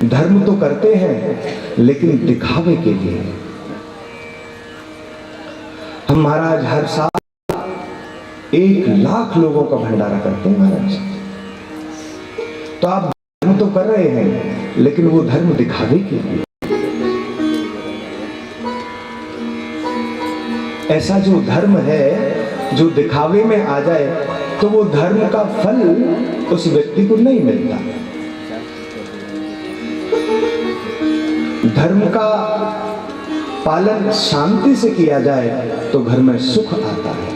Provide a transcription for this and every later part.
धर्म तो करते हैं लेकिन दिखावे के लिए। हम महाराज हर साल 1 लाख लोगों का भंडारा करते हैं महाराज। तो आप धर्म तो कर रहे हैं लेकिन वो धर्म दिखावे के लिए। ऐसा जो धर्म है जो दिखावे में आ जाए तो वो धर्म का फल उस व्यक्ति को नहीं मिलता। धर्म का पालन शांति से किया जाए तो घर में सुख आता है।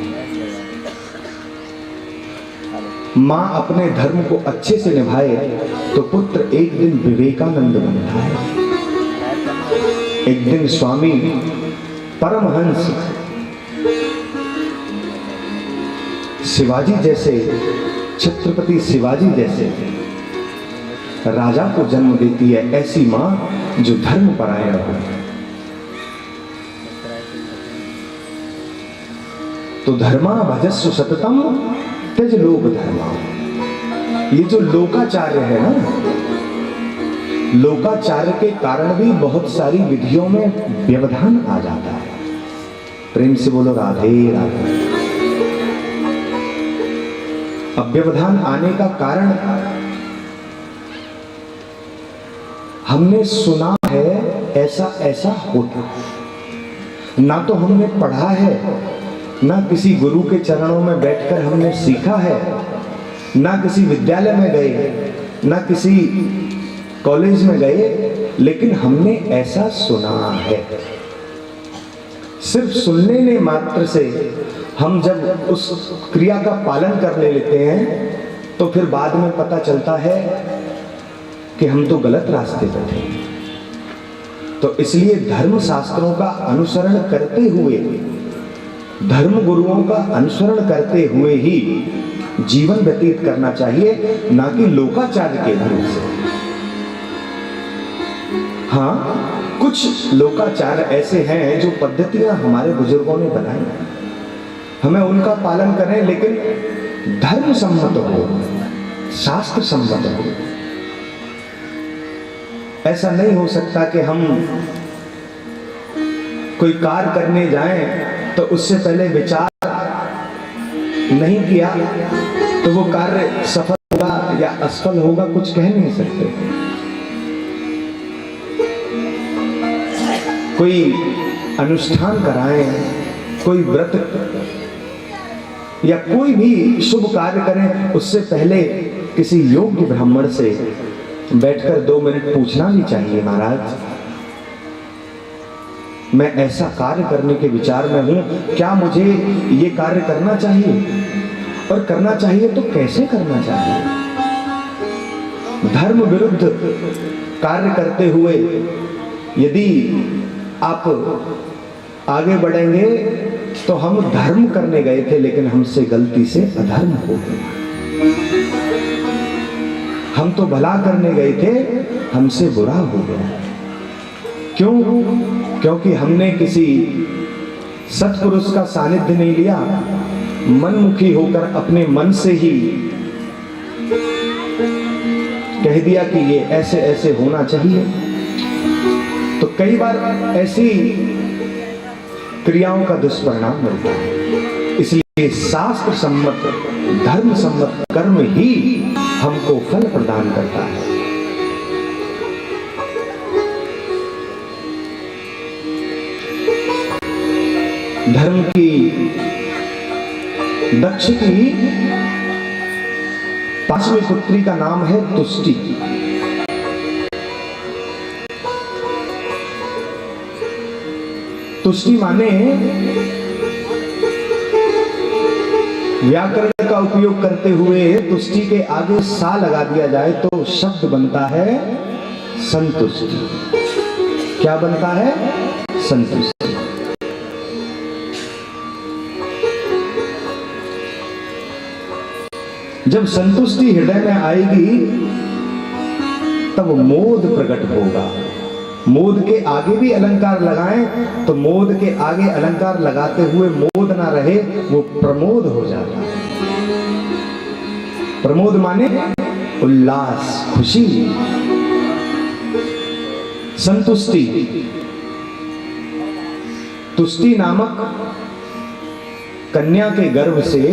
मां अपने धर्म को अच्छे से निभाए तो पुत्र एक दिन विवेकानंद बनता है, एक दिन स्वामी परमहंस शिवाजी जैसे, छत्रपति शिवाजी जैसे राजा को जन्म देती है। ऐसी मां जो धर्म परायण हो। तो धर्मा भजस्व सततम त्यज लोक धर्मा। ये जो लोकाचार्य है ना, लोकाचार्य के कारण भी बहुत सारी विधियों में व्यवधान आ जाता है। प्रेम से बोलो राधे राधे। अब व्यवधान आने का कारण हमने सुना है ऐसा ऐसा होता, ना तो हमने पढ़ा है, ना किसी गुरु के चरणों में बैठकर हमने सीखा है, ना किसी विद्यालय में गए, ना किसी कॉलेज में गए, लेकिन हमने ऐसा सुना है। सिर्फ सुनने ने मात्र से हम जब उस क्रिया का पालन करने लेते हैं तो फिर बाद में पता चलता है कि हम तो गलत रास्ते पर थे। तो इसलिए धर्म शास्त्रों का अनुसरण करते हुए, धर्म गुरुओं का अनुसरण करते हुए ही जीवन व्यतीत करना चाहिए, ना कि लोकाचार के भरोसे। हाँ, कुछ लोकाचार ऐसे हैं जो पद्धतियां हमारे बुजुर्गों ने बनाई, हमें उनका पालन करें, लेकिन धर्म सम्मत हो, शास्त्र सम्मत हो। ऐसा नहीं हो सकता कि हम कोई कार्य करने जाएं तो उससे पहले विचार नहीं किया तो वो कार्य सफल होगा या असफल होगा, कुछ कह नहीं सकते। कोई अनुष्ठान कराएं, कोई व्रत या कोई भी शुभ कार्य करें, उससे पहले किसी योग्य ब्राह्मण से बैठकर 2 मिनट पूछना भी चाहिए, महाराज मैं ऐसा कार्य करने के विचार में हूं, क्या मुझे ये कार्य करना चाहिए, और करना चाहिए तो कैसे करना चाहिए। धर्म विरुद्ध कार्य करते हुए यदि आप आगे बढ़ेंगे तो हम धर्म करने गए थे लेकिन हमसे गलती से अधर्म हो गया। हम तो भला करने गए थे, हमसे बुरा हो गया। क्यों? क्योंकि हमने किसी सत्पुरुष का सानिध्य नहीं लिया, मनमुखी होकर अपने मन से ही कह दिया कि ये ऐसे ऐसे होना चाहिए। तो कई बार ऐसी क्रियाओं का दुष्परिणाम मिलता है। इसलिए शास्त्र सम्मत, धर्म सम्मत कर्म ही हमको फल प्रदान करता है। धर्म की दक्ष की 5वीं पुत्री का नाम है तुष्टि। तुष्टि माने व्याकरण का उपयोग करते हुए तुष्टि के आगे सा लगा दिया जाए तो शब्द बनता है संतुष्टि। क्या बनता है? संतुष्टि। जब संतुष्टि हृदय में आएगी तब मोद प्रकट होगा। मोद के आगे भी अलंकार लगाएं तो मोद के आगे अलंकार लगाते हुए मोद ना रहे, वो प्रमोद हो जाता है। प्रमोद माने उल्लास, खुशी। संतुष्टि, तुष्टि नामक कन्या के गर्भ से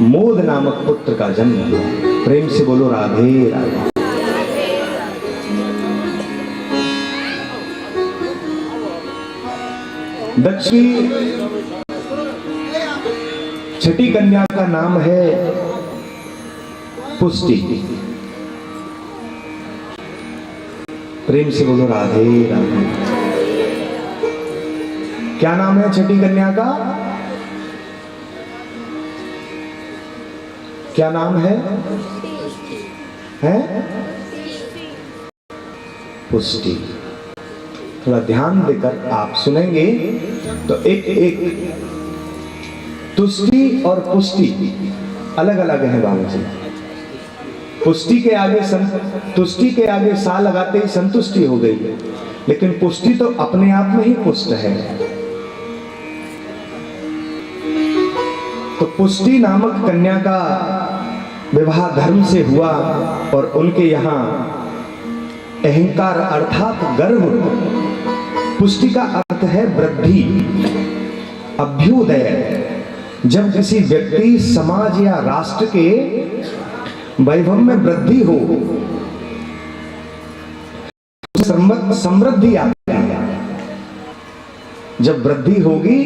मोद नामक पुत्र का जन्म हुआ। प्रेम से बोलो राधे राधे। दक्ष की छठी कन्या का नाम है पुष्टि। प्रेम से बोलो राधे राधे। क्या नाम है छठी कन्या का? क्या नाम है? पुष्टि। थोड़ा ध्यान देकर आप सुनेंगे तो एक एक तुष्टि और पुष्टि अलग अलग है बाबू जी। पुष्टि के आगे तुष्टि के आगे सा लगाते ही संतुष्टि हो गई, लेकिन पुष्टि तो अपने आप में ही पुष्ट है। तो पुष्टि नामक कन्या का विवाह धर्म से हुआ और उनके यहां अहंकार अर्थात गर्व। पुष्टि का अर्थ है वृद्धि, अभ्युदय। जब किसी व्यक्ति, समाज या राष्ट्र के वैभव में वृद्धि हो, समृद्धि आती है। जब वृद्धि होगी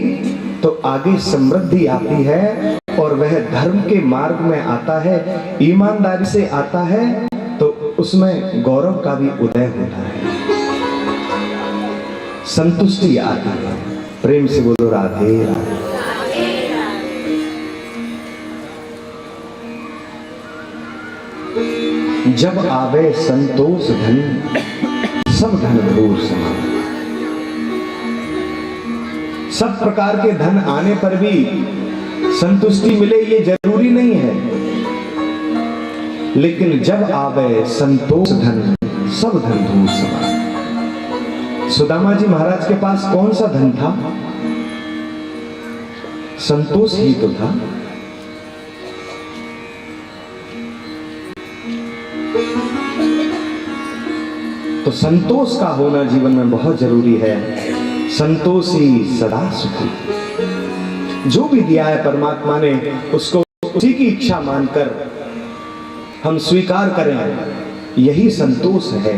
तो आगे समृद्धि आती है और वह धर्म के मार्ग में आता है, ईमानदारी से आता है, तो उसमें गौरव का भी उदय होता है, संतुष्टि आती है। प्रेम से बोलो राधे राधे। जब आवे संतोष धन, सब धन धूर समान। सब प्रकार के धन आने पर भी संतुष्टि मिले ये जरूरी नहीं है, लेकिन जब आवे संतोष धन, सब धन धूर समान। सुदामा जी महाराज के पास कौन सा धन था? संतोष ही तो था। तो संतोष का होना जीवन में बहुत जरूरी है। संतोषी सदा सुखी। जो भी दिया है परमात्मा ने, उसको उसी की इच्छा मानकर हम स्वीकार करें। यही संतोष है,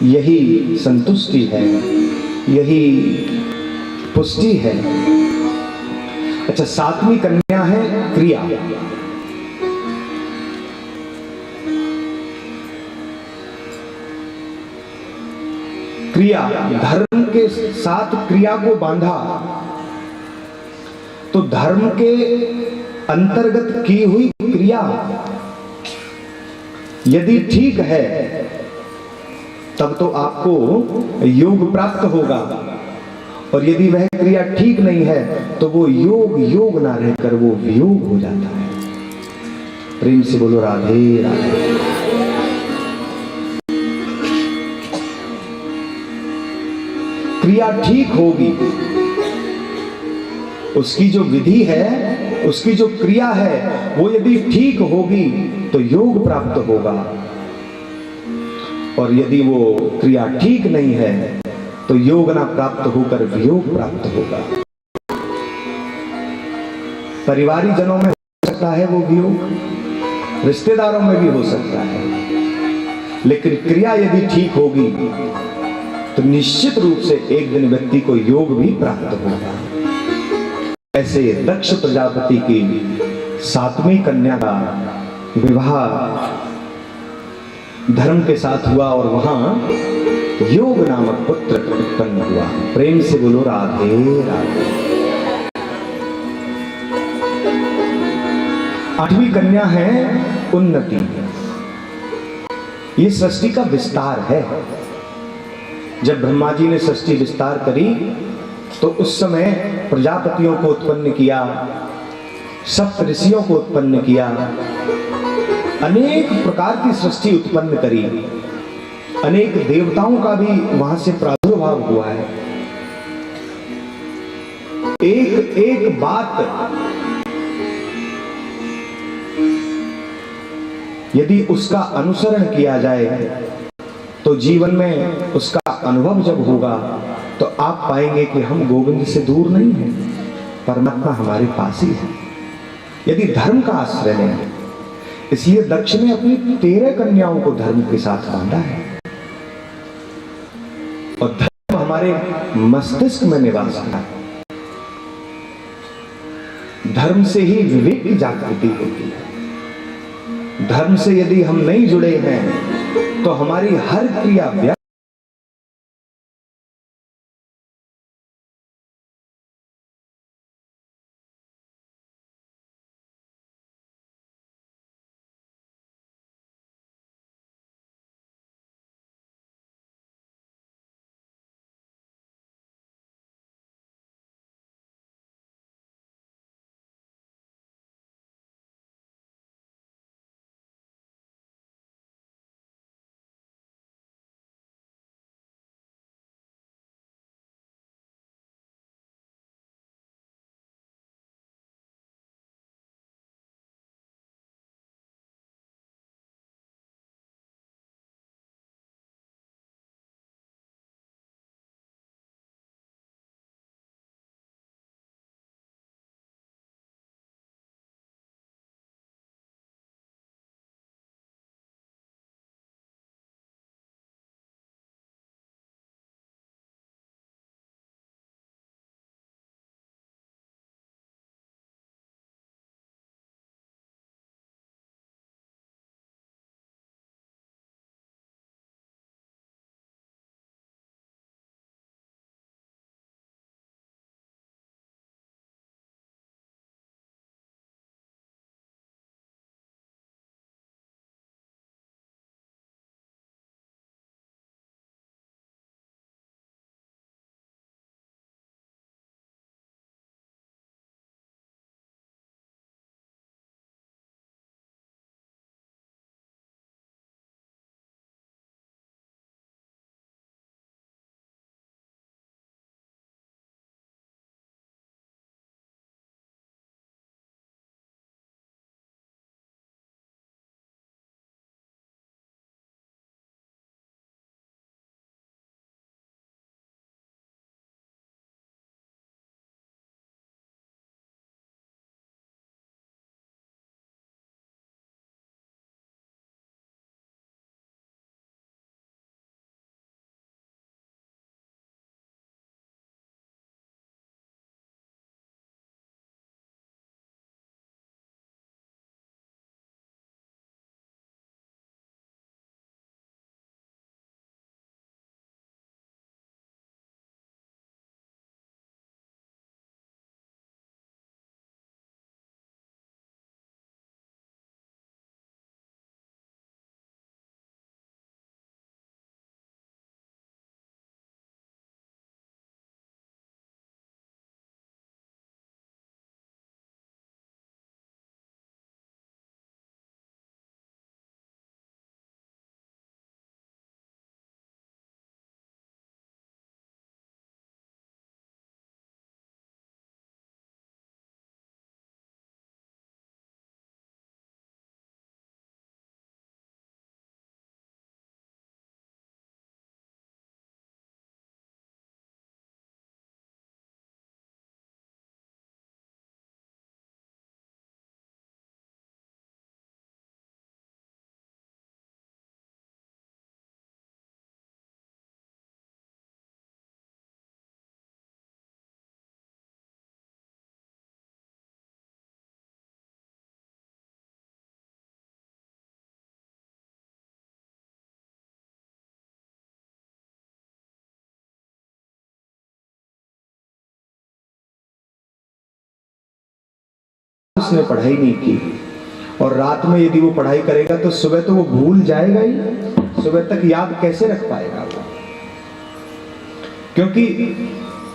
यही संतुष्टि है, यही पुष्टि है। अच्छा, सातवीं कन्या है क्रिया। क्रिया, धर्म के साथ क्रिया को बांधा तो धर्म के अंतर्गत की हुई क्रिया यदि ठीक है तब तो आपको योग प्राप्त होगा, और यदि वह क्रिया ठीक नहीं है तो वो योग ना रहकर वो वियोग हो जाता है। प्रेम से बोलो राधे राधे। क्रिया ठीक होगी, उसकी जो विधि है, उसकी जो क्रिया है, वो यदि ठीक होगी तो योग प्राप्त होगा, और यदि वो क्रिया ठीक नहीं है तो योग ना प्राप्त होकर वियोग प्राप्त होगा। परिवारी जनों में हो सकता है वो वियोग, रिश्तेदारों में भी हो सकता है, लेकिन क्रिया यदि ठीक होगी तो निश्चित रूप से एक दिन व्यक्ति को योग भी प्राप्त होगा। ऐसे दक्ष प्रजापति की सातवीं कन्या का विवाह धर्म के साथ हुआ और वहां योग नामक पुत्र उत्पन्न हुआ। प्रेम से बोलो राधे राधे। आठवीं कन्या है उन्नति। ये सृष्टि का विस्तार है। जब ब्रह्मा जी ने सृष्टि विस्तार करी तो उस समय प्रजापतियों को उत्पन्न किया, सप्त ऋषियों को उत्पन्न किया, अनेक प्रकार की सृष्टि उत्पन्न करी, अनेक देवताओं का भी वहां से प्रादुर्भाव हुआ है। एक एक बात यदि उसका अनुसरण किया जाए तो जीवन में उसका अनुभव जब होगा तो आप पाएंगे कि हम गोविंद से दूर नहीं हैं, परमात्मा हमारे पास ही है, यदि धर्म का आश्रय लें। इसलिए दक्ष ने अपनी 13 कन्याओं को धर्म के साथ बांधा है और धर्म हमारे मस्तिष्क में निवास करता है। धर्म से ही विवेक की जागृति होती है। धर्म से यदि हम नहीं जुड़े हैं तो हमारी हर क्रिया व्यर्थ। उसने पढ़ाई नहीं की और रात में यदि वो पढ़ाई करेगा तो सुबह तो वो भूल जाएगा ही, सुबह तक याद कैसे रख पाएगा वो? क्योंकि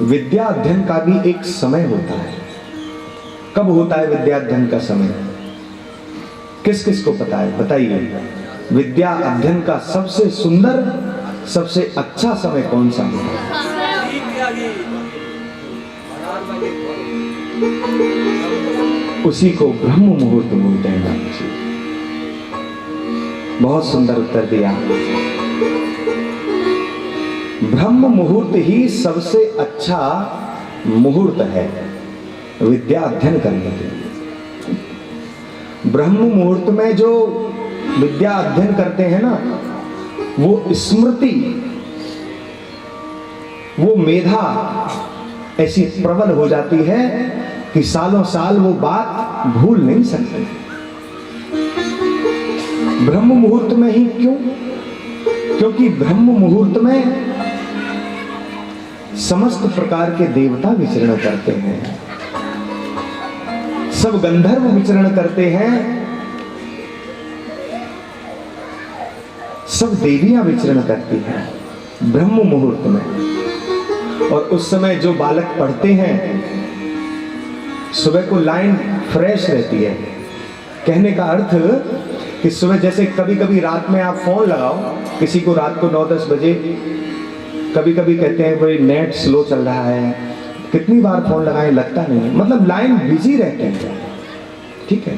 विद्या अध्ययन का भी एक समय होता है। कब होता है विद्या अध्ययन का समय? किस किस को पता है बताइए? विद्या अध्ययन का सबसे सुंदर, सबसे अच्छा समय कौन सा होता है? उसी को ब्रह्म मुहूर्त बोलते हैं। बहुत सुंदर उत्तर दिया। ब्रह्म मुहूर्त ही सबसे अच्छा मुहूर्त है विद्या अध्ययन करने के लिए। ब्रह्म मुहूर्त में जो विद्या अध्ययन करते हैं ना, वो स्मृति, वो मेधा ऐसी प्रबल हो जाती है कि सालों साल वो बात भूल नहीं सकते। ब्रह्म मुहूर्त में ही क्यों? क्योंकि ब्रह्म मुहूर्त में समस्त प्रकार के देवता विचरण करते हैं, सब गंधर्व विचरण करते हैं, सब देवियां विचरण करती हैं ब्रह्म मुहूर्त में। और उस समय जो बालक पढ़ते हैं, सुबह को लाइन फ्रेश रहती है। कहने का अर्थ कि सुबह जैसे कभी कभी रात में आप फोन लगाओ किसी को, रात को 9-10 बजे, कभी कभी कहते हैं भाई नेट स्लो चल रहा है, कितनी बार फोन लगाएं लगता नहीं, मतलब लाइन बिजी रहती है। ठीक है,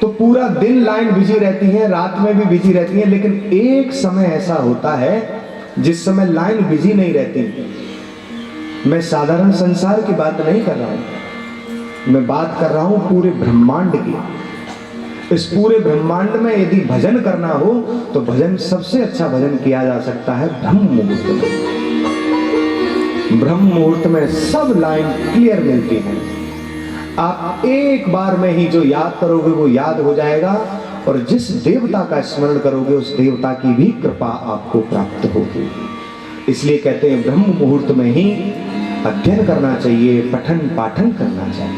तो पूरा दिन लाइन बिजी रहती है, रात में भी बिजी रहती है, लेकिन एक समय ऐसा होता है जिस समय लाइन बिजी नहीं रहती। मैं साधारण संसार की बात नहीं कर रहा हूं, मैं बात कर रहा हूं पूरे ब्रह्मांड की। इस पूरे ब्रह्मांड में यदि भजन करना हो तो भजन, सबसे अच्छा भजन किया जा सकता है ब्रह्म मुहूर्त में। ब्रह्म मुहूर्त में सब लाइन क्लियर मिलती है। आप एक बार में ही जो याद करोगे वो याद हो जाएगा, और जिस देवता का स्मरण करोगे उस देवता की भी कृपा आपको प्राप्त होगी। इसलिए कहते हैं ब्रह्म मुहूर्त में ही अध्ययन करना चाहिए, पठन पाठन करना चाहिए।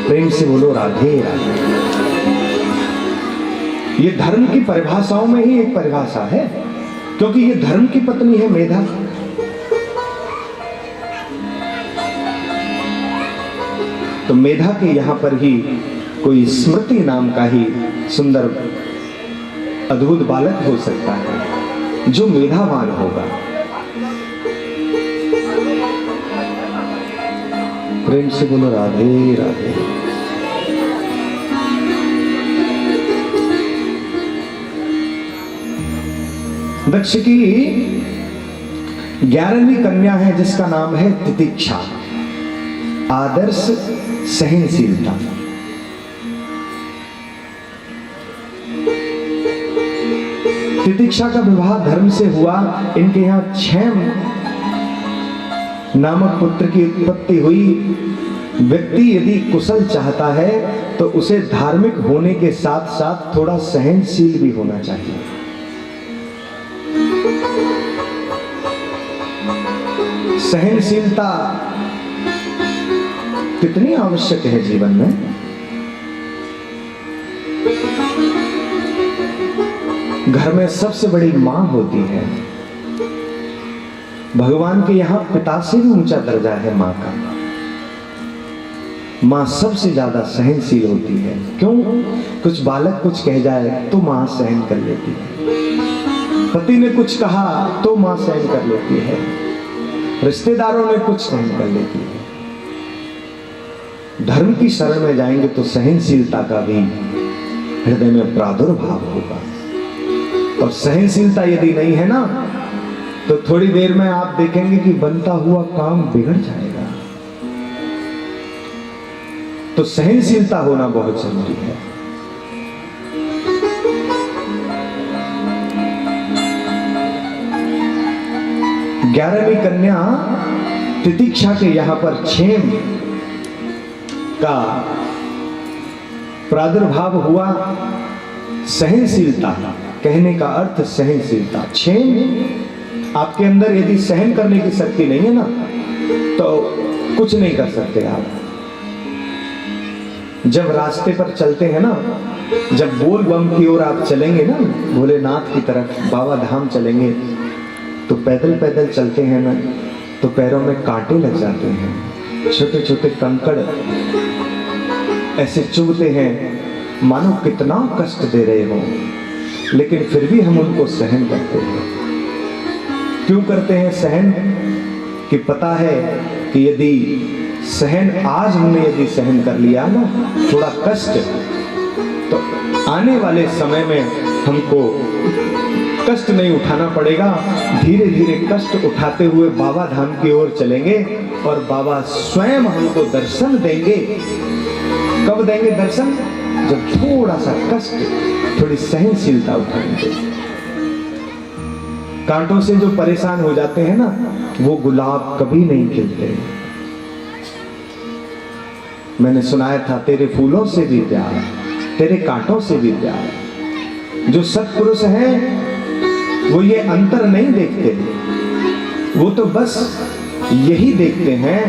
प्रेम से बोलो राधे राधे। ये धर्म की परिभाषाओं में ही एक परिभाषा है, क्योंकि ये धर्म की पत्नी है मेधा। तो मेधा के यहां पर ही कोई स्मृति नाम का ही सुंदर अद्भुत बालक हो सकता है जो मेधावान होगा। प्रेम से बोलो राधे राधे। दक्ष की 11वीं कन्या है जिसका नाम है तितिक्षा, आदर्श सहनशीलता। तितिक्षा का विवाह धर्म से हुआ। इनके यहां 6 नामक पुत्र की उत्पत्ति हुई। व्यक्ति यदि कुशल चाहता है तो उसे धार्मिक होने के साथ साथ थोड़ा सहनशील भी होना चाहिए। सहनशीलता कितनी आवश्यक है जीवन में। घर में सबसे बड़ी मां होती है। भगवान के यहां पिता से भी ऊंचा दर्जा है मां का। मां सबसे ज्यादा सहनशील होती है। क्यों? कुछ बालक कुछ कह जाए तो मां सहन कर लेती है। पति ने कुछ कहा तो मां सहन कर लेती है। रिश्तेदारों ने कुछ सहन कर लेती है। धर्म की शरण में जाएंगे तो सहनशीलता का भी हृदय में प्रादुर्भाव होगा। और सहनशीलता यदि नहीं है ना तो थोड़ी देर में आप देखेंगे कि बनता हुआ काम बिगड़ जाएगा। तो सहनशीलता होना बहुत जरूरी है। ग्यारहवीं कन्या तितिक्षा के यहां पर 6 का प्रादुर्भाव हुआ। सहनशीलता, कहने का अर्थ सहनशीलता। 6 आपके अंदर यदि सहन करने की शक्ति नहीं है ना तो कुछ नहीं कर सकते आप। जब रास्ते पर चलते हैं ना, जब बोल बम की ओर आप चलेंगे ना, भोलेनाथ की तरफ, बाबा धाम चलेंगे, तो पैदल पैदल चलते हैं ना तो पैरों में कांटे लग जाते हैं। छोटे छोटे कंकड़ ऐसे चुभते हैं, मानो कितना कष्ट दे रहे हो, लेकिन फिर भी हम उनको सहन करते हैं। क्यों करते हैं सहन? कि पता है कि यदि सहन, आज हमने यदि सहन कर लिया ना थोड़ा कष्ट, तो आने वाले समय में हमको कष्ट नहीं उठाना पड़ेगा। धीरे धीरे कष्ट उठाते हुए बाबा धाम की ओर चलेंगे और बाबा स्वयं हमको दर्शन देंगे। कब देंगे दर्शन? जब थोड़ा सा कष्ट, थोड़ी सहनशीलता उठाएंगे। कांटों से जो परेशान हो जाते हैं ना, वो गुलाब कभी नहीं खिलते। मैंने सुनाया था, तेरे फूलों से भी प्यार, तेरे कांटों से भी प्यार। जो सत्पुरुष हैं वो ये अंतर नहीं देखते, वो तो बस यही देखते हैं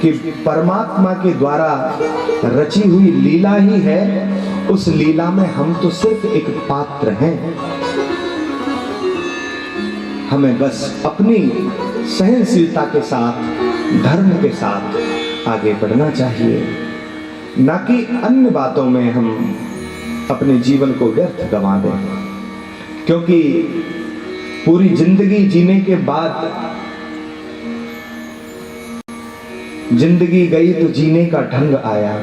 कि परमात्मा के द्वारा रची हुई लीला ही है, उस लीला में हम तो सिर्फ एक पात्र हैं। हमें बस अपनी सहनशीलता के साथ, धर्म के साथ आगे बढ़ना चाहिए, ना कि अन्य बातों में हम अपने जीवन को व्यर्थ गंवा दें। क्योंकि पूरी जिंदगी जीने के बाद जिंदगी गई तो जीने का ढंग आया।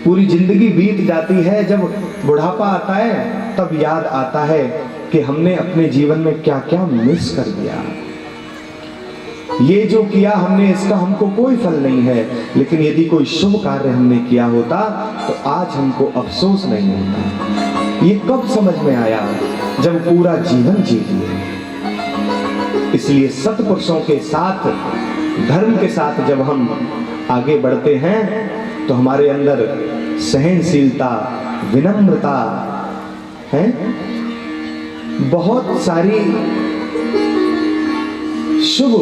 पूरी जिंदगी बीत जाती है, जब बुढ़ापा आता है तब याद आता है कि हमने अपने जीवन में क्या क्या मिस कर दिया। ये जो किया हमने, इसका हमको कोई फल नहीं है, लेकिन यदि कोई शुभ कार्य हमने किया होता तो आज हमको अफसोस नहीं होता। ये कब समझ में आया? जब पूरा जीवन जी लिए। इसलिए सत्पुरुषों के साथ, धर्म के साथ जब हम आगे बढ़ते हैं तो हमारे अंदर सहनशीलता, विनम्रता है, बहुत सारी शुभ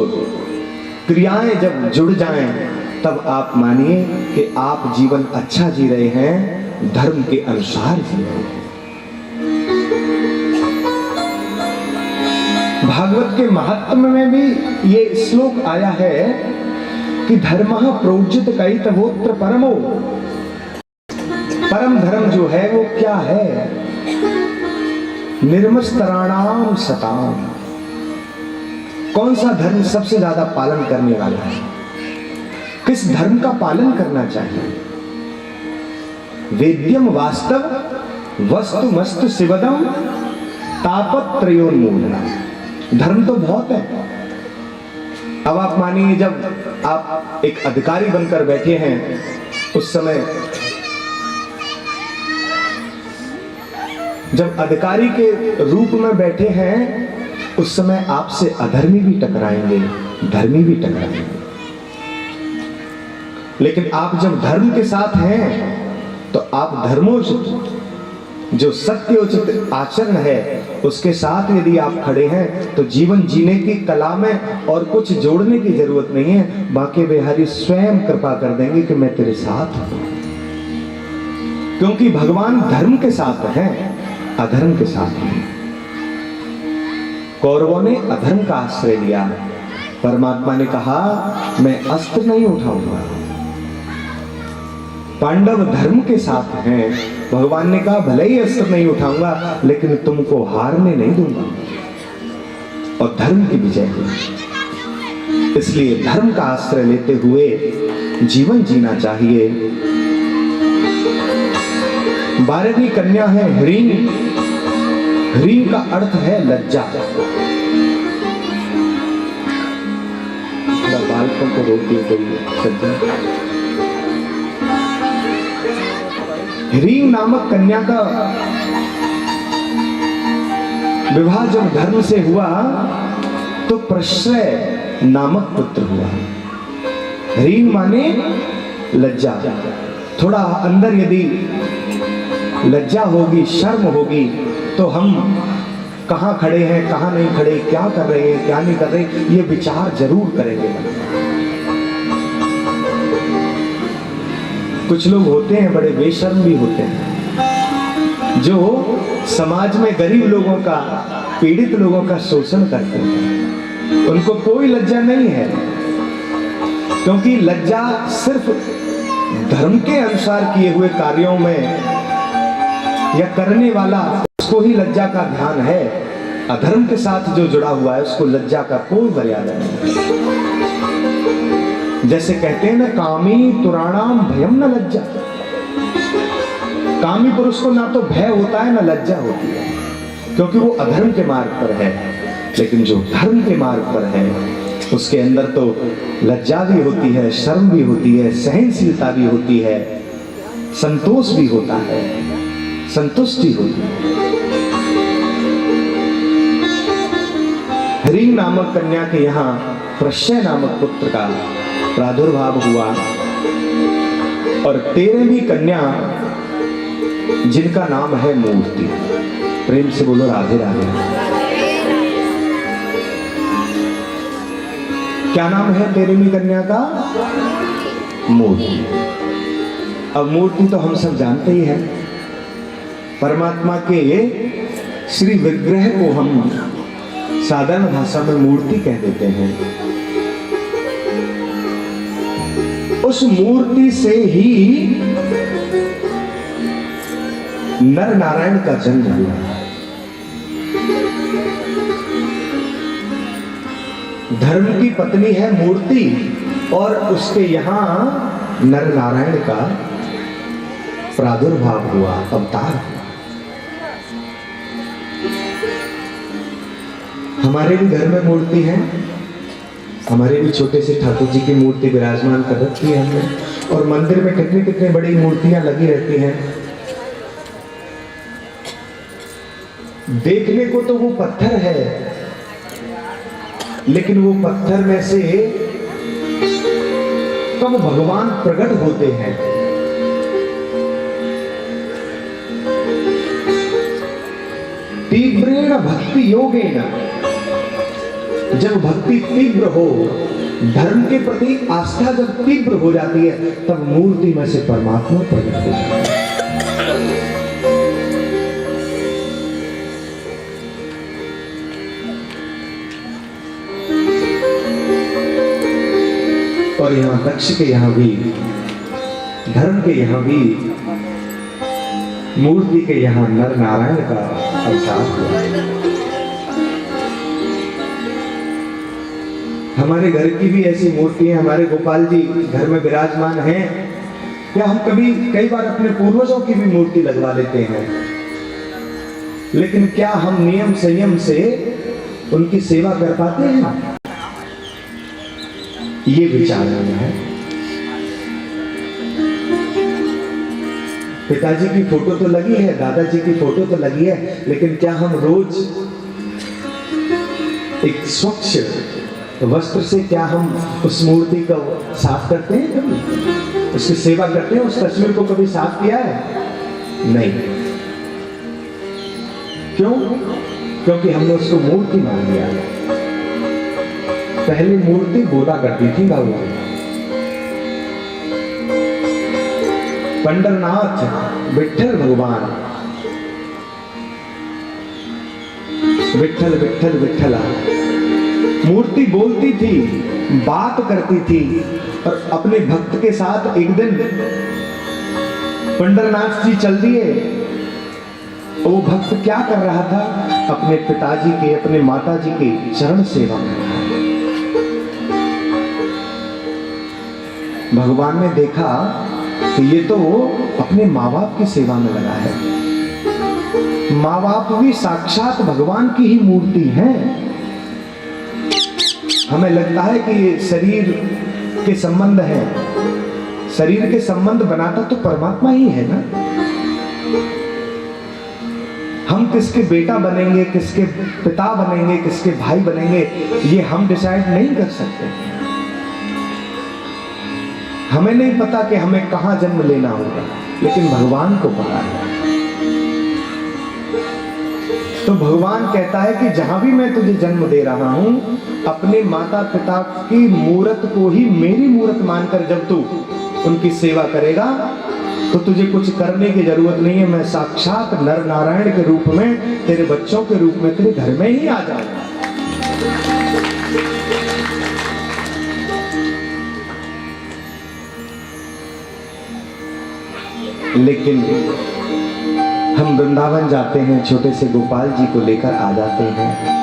क्रियाएं जब जुड़ जाएं, तब आप मानिए कि आप जीवन अच्छा जी रहे हैं, धर्म के अनुसार जी रहे हैं। भागवत के महात्म्य में भी ये श्लोक आया है कि धर्मः प्रोज्जित कैतवोत्र परमो। परम धर्म जो है वो क्या है? निर्मस्तराणाम सताम। कौन सा धर्म सबसे ज्यादा पालन करने वाला है? किस धर्म का पालन करना चाहिए? वेद्यम वास्तव वस्तु मस्तु शिवदम तापत्रयोन्मूलनम। धर्म तो बहुत है। अब आप मानिए, जब आप एक अधिकारी बनकर बैठे हैं, उस समय जब अधिकारी के रूप में बैठे हैं, उस समय आपसे अधर्मी भी टकराएंगे, धर्मी भी टकराएंगे। लेकिन आप जब धर्म के साथ हैं तो आप धर्मोचित, जो सत्योचित आचरण है, उसके साथ यदि आप खड़े हैं तो जीवन जीने की कला में और कुछ जोड़ने की जरूरत नहीं है। बांके बिहारी स्वयं कृपा कर देंगे कि मैं तेरे साथ हूं, क्योंकि भगवान धर्म के साथ हैं, अधर्म के साथ नहीं। कौरवों ने अधर्म का आश्रय लिया, परमात्मा ने कहा मैं अस्त्र नहीं उठाऊंगा। पांडव धर्म के साथ हैं, भगवान ने कहा भले ही अस्त्र नहीं उठाऊंगा, लेकिन तुमको हारने नहीं दूंगा, और धर्म की विजय हुई। इसलिए धर्म का आश्रय लेते हुए जीवन जीना चाहिए। 12वीं कन्या है ह्रीं। ह्रीं का अर्थ है लज्जा। बालकों को रोकती कोई सज्जन। ह्रीं नामक कन्या का विवाह जब धर्म से हुआ तो प्रश्रय नामक पुत्र हुआ। ह्रीं माने लज्जा। थोड़ा अंदर यदि लज्जा होगी, शर्म होगी, तो हम कहाँ खड़े हैं, कहाँ नहीं खड़े, क्या कर रहे हैं, क्या नहीं कर रहे, ये विचार जरूर करेंगे। कुछ लोग होते हैं बड़े बेशर्म भी होते हैं, जो समाज में गरीब लोगों का, पीड़ित लोगों का शोषण करते हैं। उनको कोई लज्जा नहीं है, क्योंकि लज्जा सिर्फ धर्म के अनुसार किए हुए कार्यों में या करने वाला, उसको ही लज्जा का ध्यान है। अधर्म के साथ जो जुड़ा हुआ है उसको लज्जा का कोई मर्यादा नहीं। जैसे कहते हैं ना, कामी तुराणाम भयम न लज्जा। कामी पुरुष को ना तो भय होता है ना लज्जा होती है, क्योंकि वो अधर्म के मार्ग पर है। लेकिन जो धर्म के मार्ग पर है उसके अंदर तो लज्जा भी होती है, शर्म भी होती है, सहनशीलता भी होती है, संतोष भी होता है, संतुष्टि होती है। हरि नामक कन्या के यहाँ प्रश्य नामक पुत्र का प्रादुर्भाव हुआ और 13वीं कन्या जिनका नाम है मूर्ति। प्रेम से बोलो राधे राधे। क्या नाम है 13वीं कन्या का? मूर्ति। अब मूर्ति तो हम सब जानते ही हैं, परमात्मा के श्री विग्रह को हम साधारण भाषा में मूर्ति कह देते हैं। उस मूर्ति से ही नर नारायण का जन्म हुआ। धर्म की पत्नी है मूर्ति और उसके यहां नर नारायण का प्रादुर्भाव हुआ, अवतार हुआ। हमारे भी घर में मूर्ति है, हमारे भी छोटे से ठाकुर जी की मूर्ति विराजमान कर रखी है हमने, और मंदिर में कितनी कितनी बड़ी मूर्तियां लगी रहती हैं। देखने को तो वो पत्थर है, लेकिन वो पत्थर में से कब भगवान प्रकट होते हैं। तीव्रेण भक्ति योगेन, जब भक्ति तीव्र हो, धर्म के प्रति आस्था जब तीव्र हो जाती है, तब मूर्ति में से परमात्मा प्रकट हो जाता है। और यहाँ दक्ष के यहाँ भी, धर्म के यहाँ भी, मूर्ति के यहाँ नर नारायण का अवतार हुआ। हमारे घर की भी ऐसी मूर्ति है, हमारे गोपाल जी घर में विराजमान हैं। या हम कई बार अपने पूर्वजों की भी मूर्ति लगवा लेते हैं, लेकिन क्या हम नियम संयम से उनकी सेवा कर पाते हैं? ये विचार है। पिताजी की फोटो तो लगी है, दादाजी की फोटो तो लगी है, लेकिन क्या हम रोज एक स्वच्छ वस्त्र से क्या हम उस मूर्ति को साफ करते हैं? कभी उसकी सेवा करते हैं? उस तस्वीर को कभी साफ किया है? नहीं। क्यों? क्योंकि हमने उसको मूर्ति मान लिया। पहले मूर्ति बोला करती थी गाँव में, पंडरनाथ विठल भगवान, विठल विठल विठला। मूर्ति बोलती थी, बात करती थी, और अपने भक्त के साथ एक दिन पंडरनाथ जी चल दिए। वो भक्त क्या कर रहा था? अपने पिताजी के, अपने माताजी के चरण सेवा कर रहा था। भगवान ने देखा कि ये तो अपने माँ बाप की सेवा में लगा है। माँ बाप भी साक्षात भगवान की ही मूर्ति हैं। हमें लगता है कि ये शरीर के संबंध है, शरीर के संबंध बनाता तो परमात्मा ही है ना। हम किसके बेटा बनेंगे, किसके पिता बनेंगे, किसके भाई बनेंगे, ये हम डिसाइड नहीं कर सकते। हमें नहीं पता कि हमें कहां जन्म लेना होगा, लेकिन भगवान को पता है। तो भगवान कहता है कि जहां भी मैं तुझे जन्म दे रहा हूं, अपने माता पिता की मूरत को ही मेरी मूरत मानकर जब तू उनकी सेवा करेगा, तो तुझे कुछ करने की जरूरत नहीं है। मैं साक्षात नर नारायण के रूप में, तेरे बच्चों के रूप में तेरे घर में ही आ जाऊंगा। लेकिन हम वृंदावन जाते हैं, छोटे से गोपाल जी को लेकर आ जाते हैं,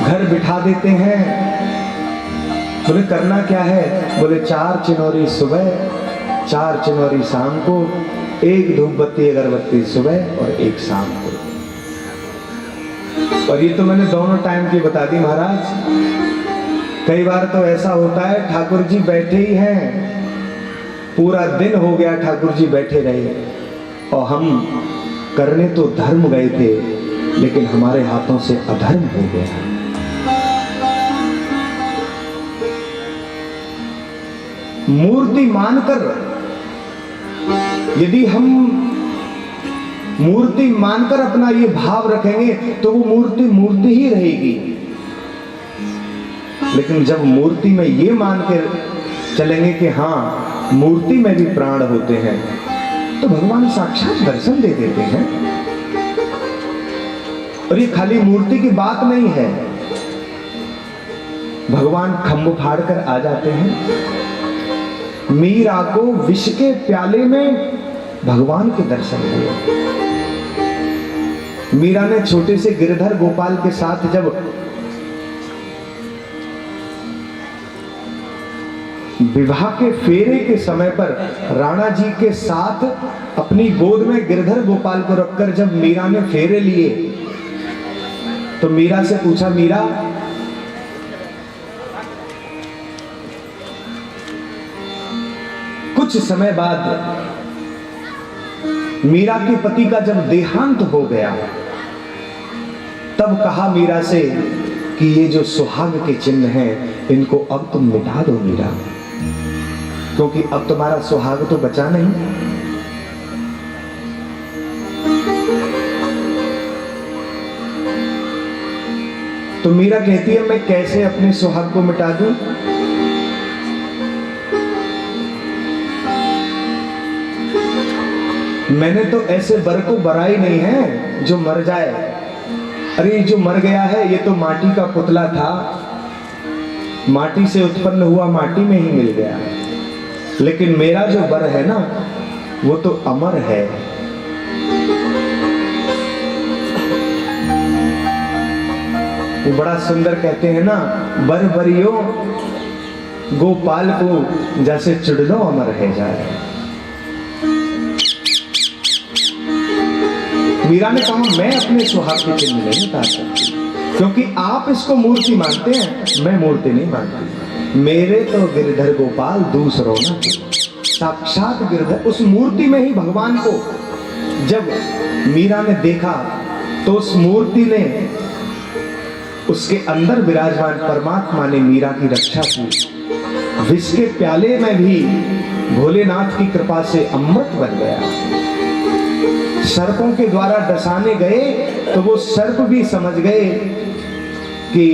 घर बिठा देते हैं। बोले करना क्या है? बोले 4 चिनौरी सुबह, 4 चिनौरी शाम को, एक धूप बत्ती अगरबत्ती सुबह और एक शाम को। और ये तो मैंने दोनों टाइम की बता दी महाराज। कई बार तो ऐसा होता है ठाकुर जी बैठे ही हैं, पूरा दिन हो गया ठाकुर जी बैठे रहे, और हम करने तो धर्म गए थे लेकिन हमारे हाथों से अधर्म हो गया। मूर्ति मानकर, यदि हम मूर्ति मानकर अपना ये भाव रखेंगे तो वो मूर्ति मूर्ति ही रहेगी। लेकिन जब मूर्ति में ये मान कर चलेंगे कि हाँ मूर्ति में भी प्राण होते हैं, तो भगवान साक्षात दर्शन दे देते हैं। और ये खाली मूर्ति की बात नहीं है, भगवान खम्भ फाड़ कर आ जाते हैं। मीरा को विष के प्याले में भगवान के दर्शन हुए। मीरा ने छोटे से गिरधर गोपाल के साथ जब विवाह के फेरे के समय पर राणा जी के साथ अपनी गोद में गिरधर गोपाल को रखकर जब मीरा ने फेरे लिए, तो मीरा से पूछा, मीरा कुछ समय बाद मीरा के पति का जब देहांत हो गया, तब कहा मीरा से कि ये जो सुहाग के चिन्ह हैं इनको अब तुम मिटा दो मीरा, क्योंकि अब तुम्हारा सुहाग तो बचा नहीं। तो मीरा कहती है, मैं कैसे अपने सुहाग को मिटा दूं? मैंने तो ऐसे बर को बराई नहीं है जो मर जाए। अरे जो मर गया है ये तो माटी का पुतला था, माटी से उत्पन्न हुआ माटी में ही मिल गया। लेकिन मेरा जो बर है ना वो तो अमर है। वो बड़ा सुंदर कहते हैं ना, बर बरियो गोपाल को जैसे चुड़लो अमर है जाए। मीरा ने कहा, मैं अपने सुहाग के चिन्ह नहीं उतार सकती, क्योंकि आप इसको मूर्ति मानते हैं, मैं मूर्ति नहीं मानती। मेरे तो गिरधर गोपाल दूसरों ना, साक्षात गिरधर। उस मूर्ति में ही भगवान को जब मीरा ने देखा तो उस मूर्ति ने, उसके अंदर विराजमान परमात्मा ने मीरा की रक्षा की। विष के प्याले में भी भोलेनाथ की कृपा से अमृत बन गया। सर्पों के द्वारा डसाने गए तो वो सर्प भी समझ गए कि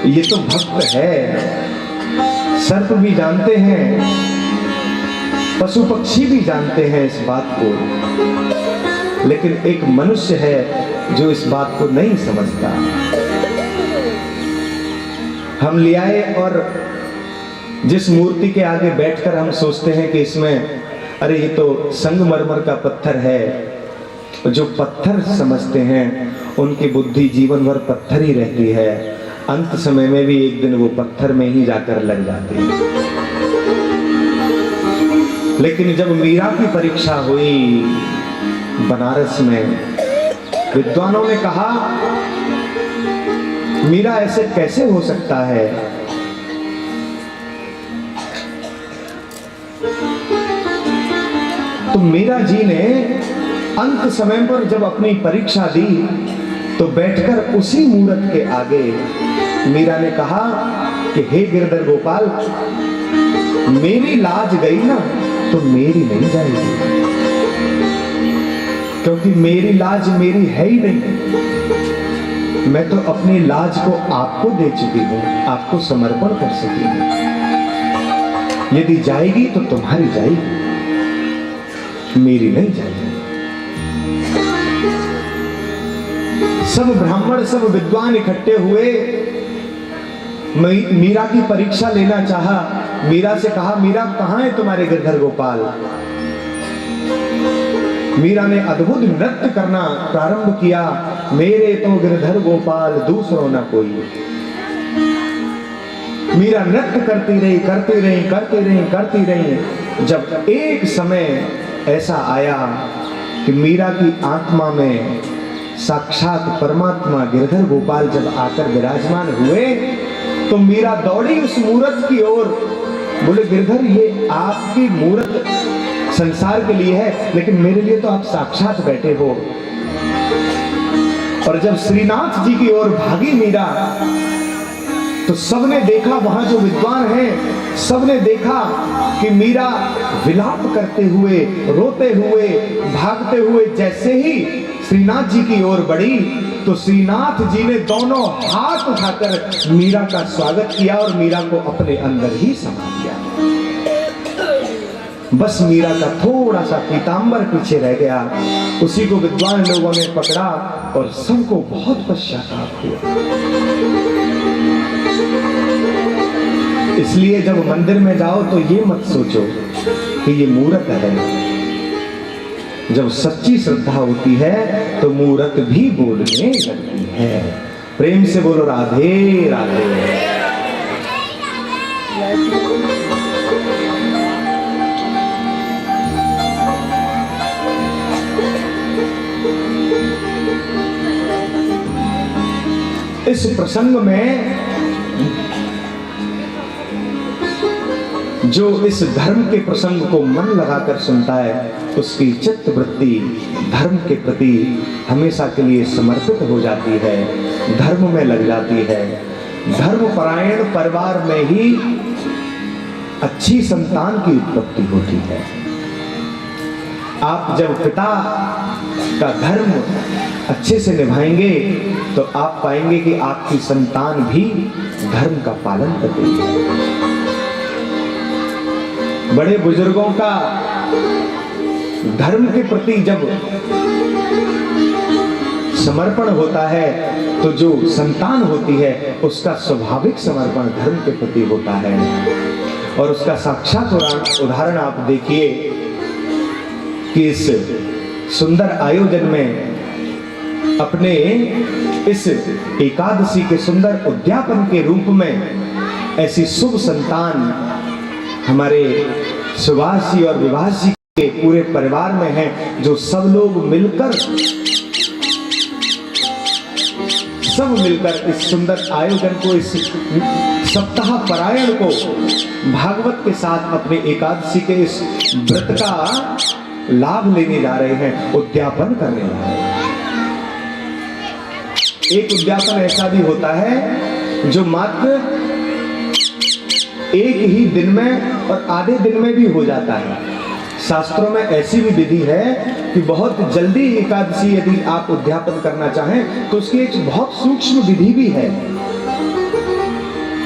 ये तो भक्त है। सर्प भी जानते हैं, पशु पक्षी भी जानते हैं इस बात को, लेकिन एक मनुष्य है जो इस बात को नहीं समझता। हम ले आए और जिस मूर्ति के आगे बैठकर हम सोचते हैं कि इसमें, अरे ये तो संगमरमर का पत्थर है। जो पत्थर समझते हैं उनकी बुद्धि जीवन भर पत्थर ही रहती है, अंत समय में भी एक दिन वो पत्थर में ही जाकर लग जाती है। लेकिन जब मीरा की परीक्षा हुई बनारस में, विद्वानों ने कहा, मीरा ऐसे कैसे हो सकता है? तो मीरा जी ने अंत समय पर जब अपनी परीक्षा दी तो बैठकर उसी मूर्त के आगे मीरा ने कहा कि हे गिरधर गोपाल, मेरी लाज गई ना तो मेरी नहीं जाएगी, क्योंकि मेरी लाज मेरी है ही नहीं। मैं तो अपनी लाज को आपको दे चुकी हूं, आपको समर्पण कर सकी हूं। यदि जाएगी तो तुम्हारी जाएगी, मेरी नहीं जाएगी। सब ब्राह्मण, सब विद्वान इकट्ठे हुए, मीरा की परीक्षा लेना चाहा। मीरा से कहा, मीरा कहां है तुम्हारे गिरधर गोपाल? मीरा ने अद्भुत नृत्य करना प्रारंभ किया। मेरे तो गिरधर गोपाल दूसरों ना कोई। मीरा नृत्य करती रही, करती रही, करती रही, करती रही। जब एक समय ऐसा आया कि मीरा की आत्मा में साक्षात परमात्मा गिरधर गोपाल जब आकर विराजमान हुए, तो मीरा दौड़ी उस मूर्त की ओर, बोले गिरधर ये आपकी मूर्त संसार के लिए है, लेकिन मेरे लिए तो आप साक्षात बैठे हो। और जब श्रीनाथ जी की ओर भागी मीरा, तो सबने देखा, वहां जो विद्वान हैं सबने देखा कि मीरा विलाप करते हुए, रोते हुए, भागते हुए जैसे ही श्रीनाथ जी की ओर बढ़ी, तो श्रीनाथ जी ने दोनों हाथ उठाकर मीरा का स्वागत किया और मीरा को अपने अंदर ही समा लिया। बस मीरा का थोड़ा सा पीतांबर पीछे रह गया, उसी को विद्वान लोगों ने पकड़ा और सबको बहुत पश्चाताप हुआ। इसलिए जब मंदिर में जाओ तो ये मत सोचो कि ये मूर्त है। जब सच्ची श्रद्धा होती है तो मूर्त भी बोलने लगती है। प्रेम से बोलो राधे राधे। इस प्रसंग में जो इस धर्म के प्रसंग को मन लगाकर सुनता है, उसकी चित्त वृत्ति धर्म के प्रति हमेशा के लिए समर्पित हो जाती है, धर्म में लग जाती है। धर्म परायण परिवार में ही अच्छी संतान की उत्पत्ति होती है। आप जब पिता का धर्म अच्छे से निभाएंगे तो आप पाएंगे कि आपकी संतान भी धर्म का पालन करती है। बड़े बुजुर्गों का धर्म के प्रति जब समर्पण होता है तो जो संतान होती है उसका स्वाभाविक समर्पण धर्म के प्रति होता है। और उसका साक्षात उदाहरण आप देखिए कि इस सुंदर आयोजन में अपने इस एकादशी के सुंदर उद्यापन के रूप में ऐसी शुभ संतान हमारे सुभाष जी और विभाष जी के पूरे परिवार में है, जो सब लोग मिलकर इस सुंदर आयोजन को, इस सप्ताह परायण को भागवत के साथ अपने एकादशी के इस व्रत का लाभ लेने जा रहे हैं, उद्यापन करने जा रहे हैं। एक उद्यापन ऐसा भी होता है जो मात्र एक ही दिन में और आधे दिन में भी हो जाता है। शास्त्रों में ऐसी भी विधि है कि बहुत जल्दी एकादशी यदि आप उद्यापन करना चाहें तो उसकी एक बहुत सूक्ष्म विधि भी है।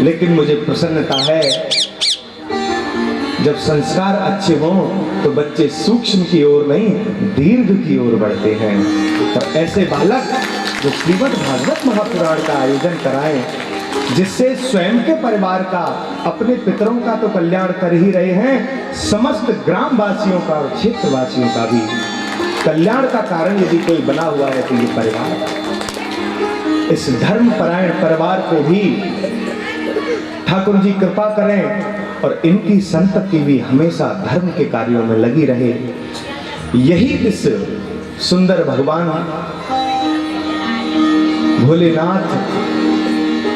लेकिन मुझे प्रसन्नता है जब संस्कार अच्छे हों तो बच्चे सूक्ष्म की ओर नहीं दीर्घ की ओर बढ़ते हैं। तो ऐसे बालक जो श्रीमद् भागवत महापुराण का आयोजन कराएं, जिससे स्वयं के परिवार का, अपने पितरों का तो कल्याण कर ही रहे हैं, समस्त ग्राम वासियों का और क्षेत्र वासियों का भी कल्याण का कारण यदि कोई बना हुआ है तो ये परिवार। इस धर्म परायण परिवार को भी ठाकुर जी कृपा करें और इनकी संतति भी हमेशा धर्म के कार्यों में लगी रहे। यही इस सुंदर भगवान भोलेनाथ,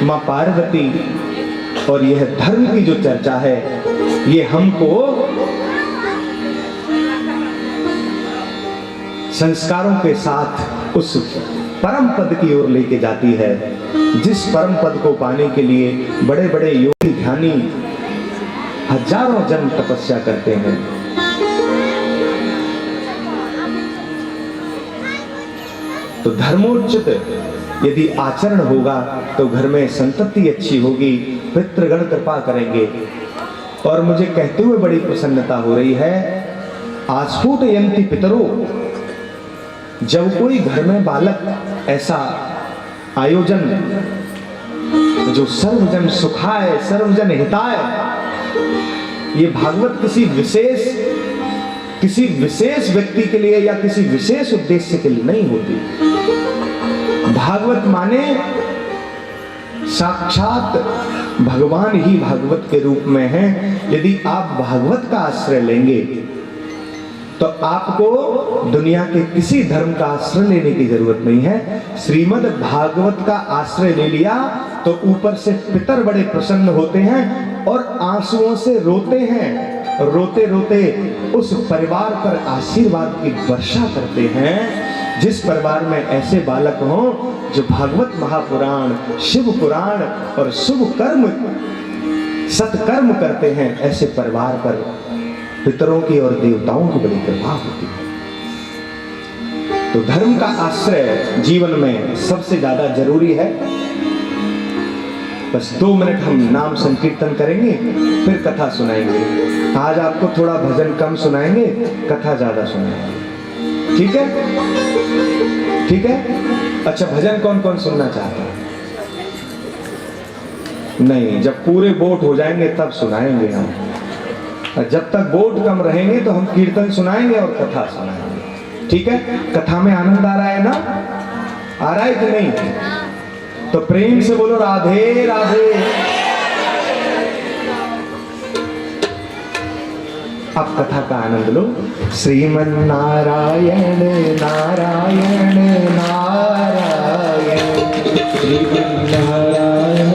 मां पार्वती और यह धर्म की जो चर्चा है, ये हमको संस्कारों के साथ उस परम पद की ओर लेके जाती है, जिस परम पद को पाने के लिए बड़े बड़े योगी ध्यानी हजारों जन्म तपस्या करते हैं। तो धर्मोचित यदि आचरण होगा तो घर में संतति अच्छी होगी, पितृगण कृपा करेंगे। और मुझे कहते हुए बड़ी प्रसन्नता हो रही है, आस्फुट यंति पितरो, जब कोई घर में बालक ऐसा आयोजन जो सर्वजन सुखाय सर्वजन हिताय, ये भागवत किसी विशेष व्यक्ति के लिए या किसी विशेष उद्देश्य के लिए नहीं होती। भागवत माने साक्षात भगवान ही भागवत के रूप में हैं। यदि आप भागवत का आश्रय लेंगे तो आपको दुनिया के किसी धर्म का आश्रय लेने की जरूरत नहीं है। श्रीमद् भागवत का आश्रय ले लिया तो ऊपर से पितर बड़े प्रसन्न होते हैं और आंसुओं से रोते हैं। रोते रोते उस परिवार पर आशीर्वाद की वर्षा करते हैं। जिस परिवार में ऐसे बालक हों जो भागवत महापुराण, शिव पुराण और शुभ कर्म, सत्कर्म करते हैं, ऐसे परिवार पर पितरों की और देवताओं की बड़ी कृपा होती है। तो धर्म का आश्रय जीवन में सबसे ज्यादा जरूरी है। बस 2 मिनट हम नाम संकीर्तन करेंगे, फिर कथा सुनाएंगे। आज आपको थोड़ा भजन कम सुनाएंगे, कथा ज्यादा सुनाएंगे। ठीक है? ठीक है? अच्छा, भजन कौन कौन सुनना चाहता है? नहीं, जब पूरे बोट हो जाएंगे तब सुनाएंगे हम। जब तक बोट कम रहेंगे तो हम कीर्तन सुनाएंगे और कथा सुनाएंगे। ठीक है? कथा में आनंद आ रहा है ना? आ रहा है कि नहीं? तो प्रेम से बोलो राधे राधे। अब कथा का आनंद लो। श्रीमन नारायण नारायण नारायण, श्रीमन नारायण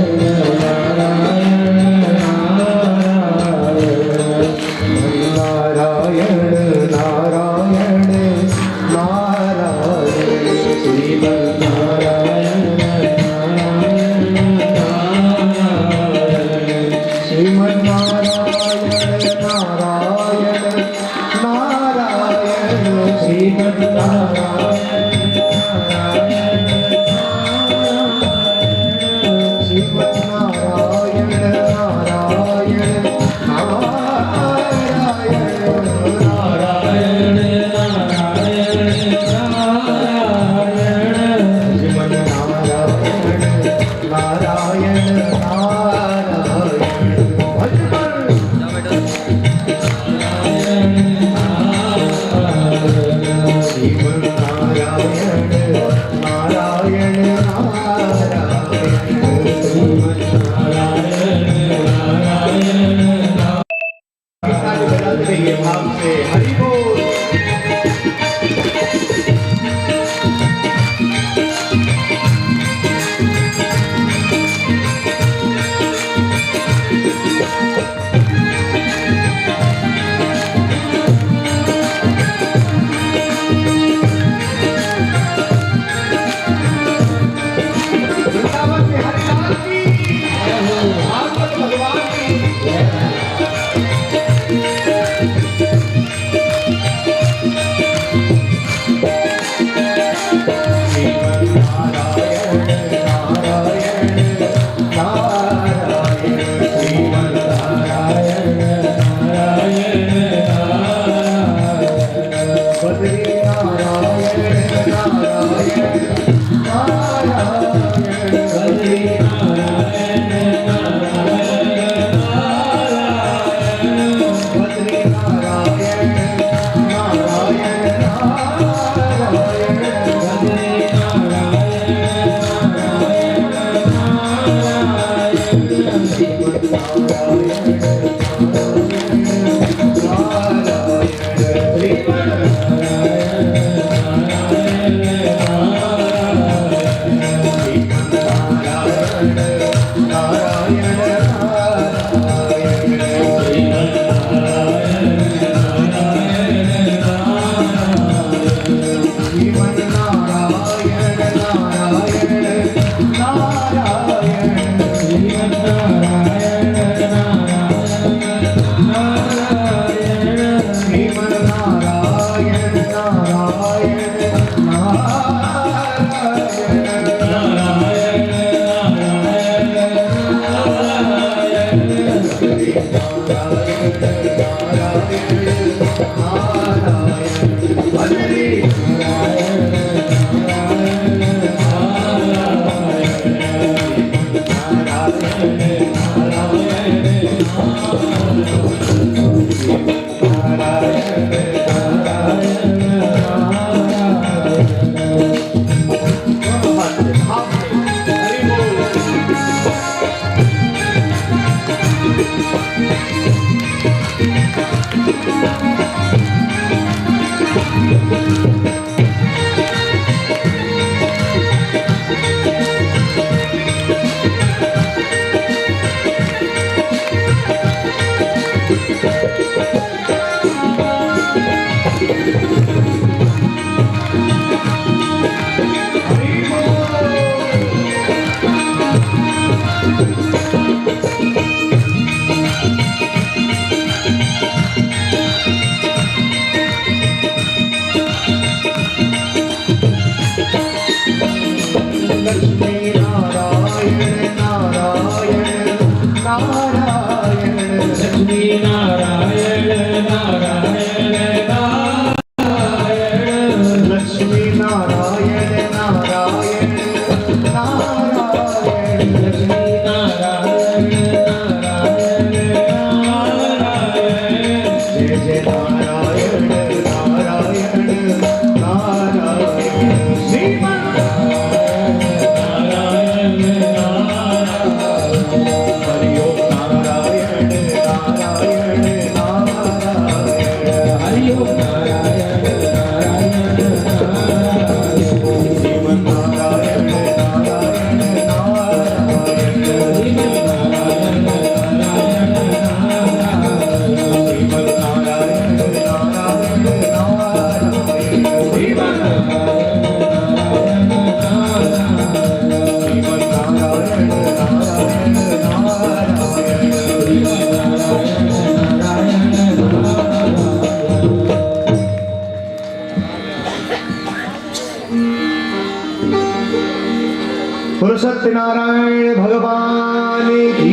बोलो सत्यनारायण भगवान की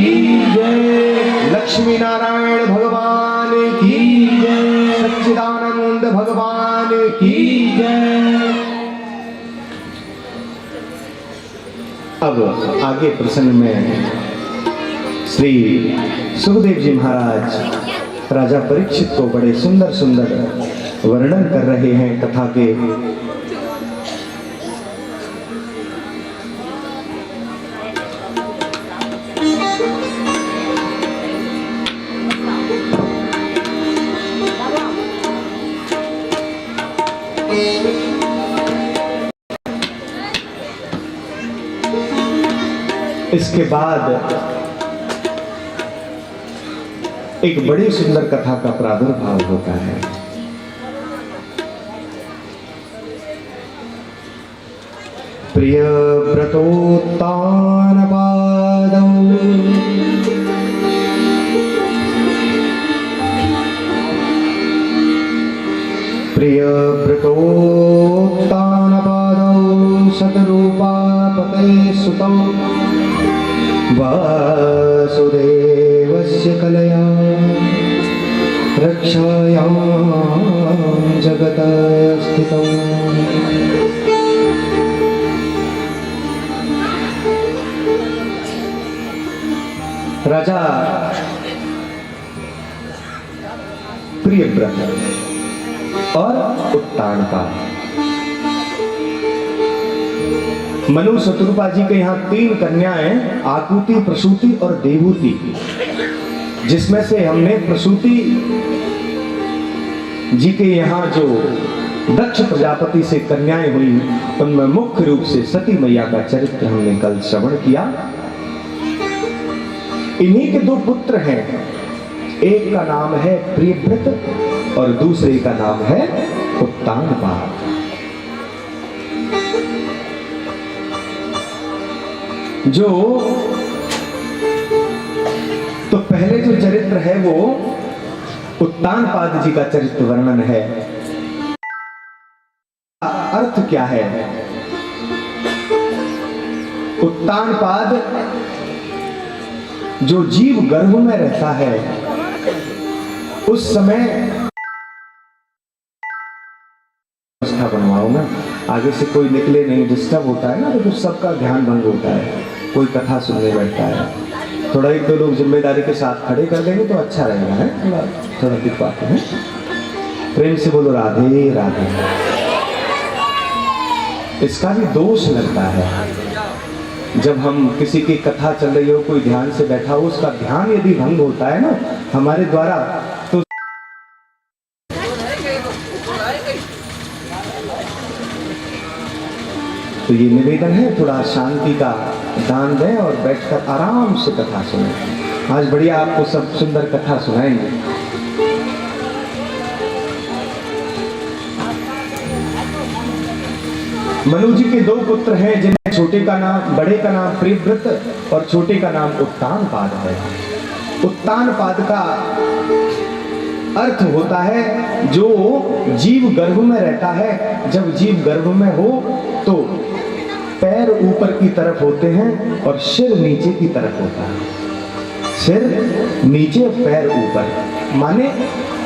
जय, लक्ष्मी नारायण भगवान की जय, सच्चिदानंद भगवान की जय। अब आगे प्रसंग में श्री सुखदेव जी महाराज राजा परीक्षित को बड़े सुंदर सुंदर वर्णन कर रहे हैं कथा के। इसके बाद एक बड़ी सुंदर कथा का प्रादुर्भाव होता है। प्रिय व्रतोत्तान पादौ प्रिय व्रतोत्तान पादौ शतरूपापते सुतौ वासुदेवस्य कलया रक्षायां जगत स्थितौ। राजा प्रियव्रत और उत्तानपाद, मनु शत्रुपा जी के यहाँ 3 कन्याएं, आकुति, प्रसूति और देवूति, जिसमें से हमने प्रसूति जी के यहाँ जो दक्ष प्रजापति से कन्याएं हुई उनमें मुख्य रूप से सती मैया का चरित्र हमने कल श्रवण किया। इन्हीं के 2 पुत्र हैं, एक का नाम है प्रियव्रत और दूसरे का नाम है उत्तानपाद। जो तो पहले जो चरित्र है वो उत्तानपाद जी का चरित्र वर्णन है। अर्थ क्या है? उत्तानपाद जो जीव गर्भ में रहता है उस समय व्यवस्था बनवाओ ना, आगे से कोई निकले नहीं, डिस्टर्ब होता है ना, तो सबका ध्यान भंग होता है, कोई कथा सुनने बैठता है। थोड़ा 1-2 लोग जिम्मेदारी के साथ खड़े कर देंगे तो अच्छा रहेगा है, थोड़ा दिख पाते हैं। प्रेम से बोलो राधे राधे। इसका भी दोष लगता है जब हम किसी की कथा चल रही हो, कोई ध्यान से बैठा हो, उसका ध्यान यदि भंग होता है ना हमारे द्वारा, तो ये निवेदन है थोड़ा शांति का दान दें और बैठकर आराम से कथा सुनें। आज बढ़िया आपको सब सुंदर कथा सुनाएंगे। मनु जी के 2 पुत्र हैं जिनमें बड़े का नाम प्रियव्रत और छोटे का नाम उत्तानपाद है। उत्तानपाद का अर्थ होता है जो जीव गर्भ में रहता है। जब जीव गर्भ में हो तो पैर ऊपर की तरफ होते हैं और सिर नीचे की तरफ होता है। सिर नीचे, पैर ऊपर, माने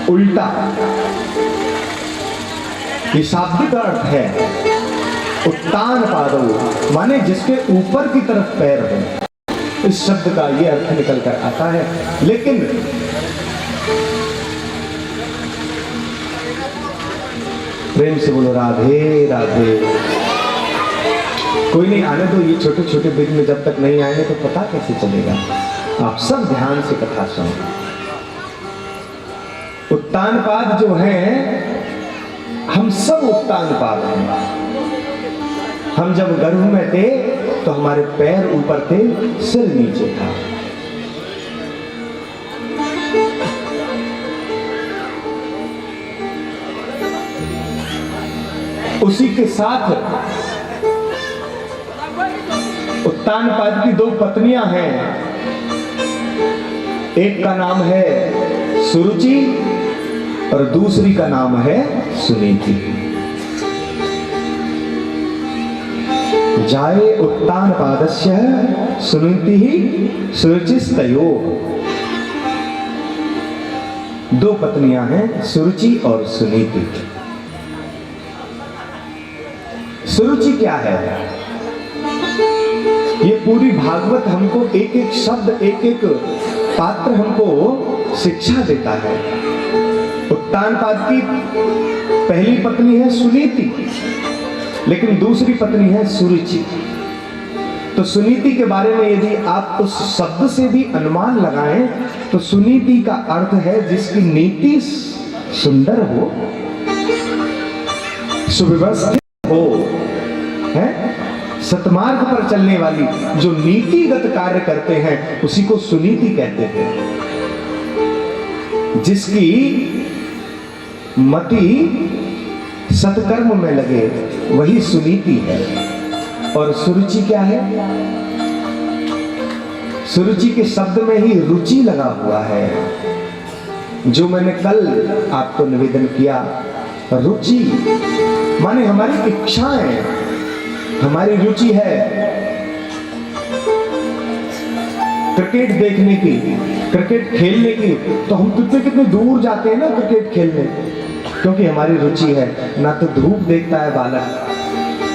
उल्टा। ये शाब्दिक अर्थ है। उत्तानपादौ माने जिसके ऊपर की तरफ पैर हो, इस शब्द का ये अर्थ निकल कर आता है। लेकिन प्रेम से बोलो राधे राधे। कोई नहीं, आने दो, ये छोटे छोटे विघ्न जब तक नहीं आएंगे तो पता कैसे चलेगा। आप सब ध्यान से कथा सुनो। उत्तानपाद जो है, हम सब उत्तानपाद हैं। हम जब गर्भ में थे तो हमारे पैर ऊपर थे, सिर नीचे था। उसी के साथ उत्तानपाद की 2 पत्नियां हैं। एक का नाम है सुरुचि और दूसरी का नाम है सुनीति। जाए उत्तान पादस्य सुनीति ही सुरुचिस्तयो। दो पत्नियां हैं, सुरुचि और सुनीति। सुरुचि क्या है? ये पूरी भागवत हमको एक एक शब्द, एक एक पात्र हमको शिक्षा देता है। उत्तान पाद की पहली पत्नी है सुनीति, लेकिन दूसरी पत्नी है सुरुचि। तो सुनीति के बारे में यदि आप उस शब्द से भी अनुमान लगाएं तो सुनीति का अर्थ है जिसकी नीति सुंदर हो, सुव्यवस्थित हो, है, सतमार्ग पर चलने वाली, जो नीतिगत कार्य करते हैं उसी को सुनीति कहते हैं। जिसकी मति सत्कर्म में लगे वही सुनीति है। और सुरुचि क्या है? सुरुचि के शब्द में ही रुचि लगा हुआ है, जो मैंने कल आपको निवेदन किया। रुचि माने हमारी इच्छाएं, हमारी रुचि है क्रिकेट देखने की, क्रिकेट खेलने की, तो हम कितने कितने दूर जाते हैं ना क्रिकेट खेलने, क्योंकि हमारी रुचि है। ना तो धूप देखता है बालक,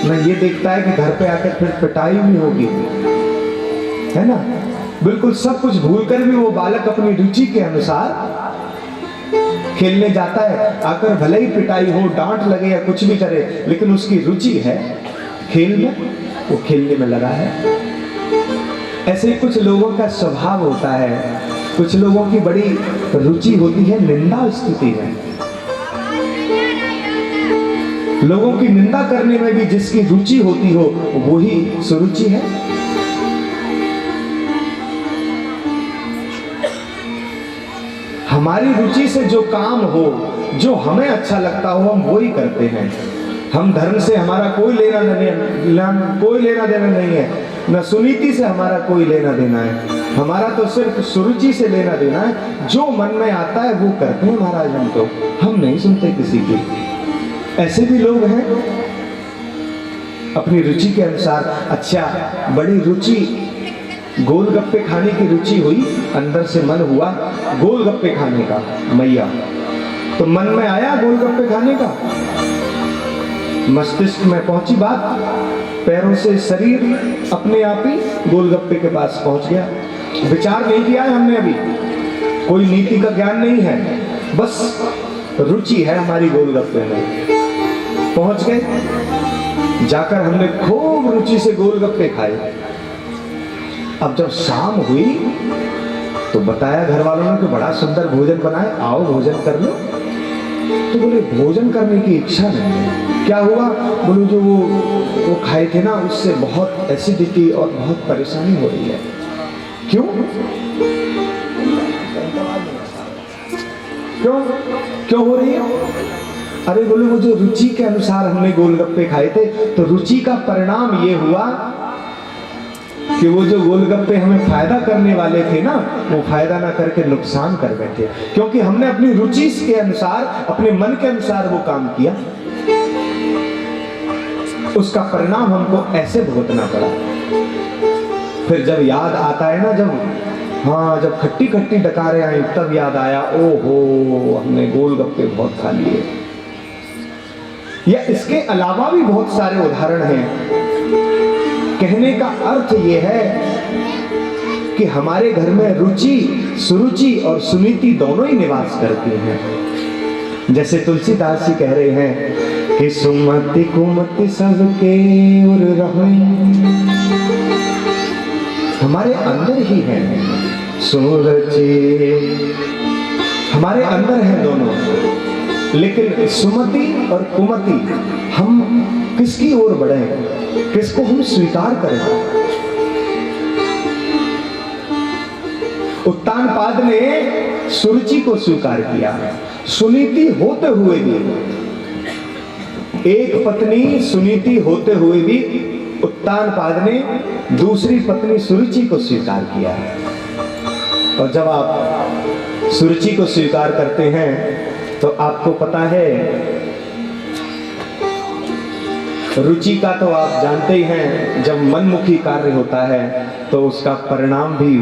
ना ये देखता है कि घर पे आकर फिर पिटाई भी होगी, है ना। बिल्कुल सब कुछ भूलकर भी वो बालक अपनी रुचि के अनुसार खेलने जाता है। आकर भले ही पिटाई हो, डांट लगे या कुछ भी करे, लेकिन उसकी रुचि है खेल में, वो खेलने में लगा है। ऐसे ही कुछ लोगों का स्वभाव होता है, कुछ लोगों की बड़ी रुचि होती है निंदा स्तुति में। लोगों की निंदा करने में भी जिसकी रुचि होती हो वही सुरुचि है। हमारी रुचि से जो काम हो, जो हमें अच्छा लगता हो, हम वही करते हैं। हम धर्म से हमारा कोई लेना देना नहीं है, न सुनीति से हमारा कोई लेना देना है। हमारा तो सिर्फ सुरुचि से लेना देना है। जो मन में आता है वो करते हैं महाराज, हम नहीं सुनते किसी की। ऐसे भी लोग हैं अपनी रुचि के अनुसार। अच्छा, बड़ी रुचि, गोलगप्पे खाने की रुचि हुई, अंदर से मन हुआ गोलगप्पे खाने का, मैया तो मन में आया गोलगप्पे खाने का, मस्तिष्क में पहुंची बात, पैरों से शरीर अपने आप ही गोलगप्पे के पास पहुंच गया। विचार नहीं किया है हमने अभी, कोई नीति का ज्ञान नहीं है, बस रुचि है हमारी गोलगप्पे में। पहुंच गए, जाकर हमने खूब रुचि से गोलगप्पे खाए। अब जब शाम हुई तो बताया घर वालों ने कि बड़ा सुंदर भोजन बनाए, आओ भोजन कर लो। तो बोले भोजन करने की इच्छा नहीं है। क्या हुआ? बोले जो वो खाए थे ना, उससे बहुत एसिडिटी और बहुत परेशानी हो रही है। क्यों क्यों क्यों हो रही है? अरे बोले वो जो रुचि के अनुसार हमने गोलगप्पे खाए थे, तो रुचि का परिणाम ये हुआ कि वो जो गोलगप्पे हमें फायदा करने वाले थे ना, वो फायदा ना करके नुकसान कर बैठे, क्योंकि हमने अपनी रुचि के अनुसार, अपने मन के अनुसार वो काम किया। उसका परिणाम हमको ऐसे भुगतना पड़ा। फिर जब याद आता है ना, जब खट्टी खट्टी डकारें आई, तब याद आया, ओहो हमने गोलगप्पे बहुत खा लिए। या इसके अलावा भी बहुत सारे उदाहरण हैं। कहने का अर्थ यह है कि हमारे घर में रुचि, सुरुचि और सुनीति दोनों ही निवास करती हैं। जैसे तुलसीदास जी कह रहे हैं कि सुमति कुमति सबके उर रहे, हमारे अंदर ही है। सुरुचि हमारे अंदर है दोनों, लेकिन सुमति और कुमति हम किसकी ओर बढ़े, किसको हम स्वीकार करें। उत्तान पाद ने सुरुचि को स्वीकार किया, सुनीति होते हुए भी, एक पत्नी सुनीति होते हुए भी उत्तान पाद ने दूसरी पत्नी सुरुचि को स्वीकार किया। और जब आप सुरुचि को स्वीकार करते हैं तो आपको पता है रुचि का तो आप जानते ही हैं, जब मनमुखी कार्य होता है तो उसका परिणाम भी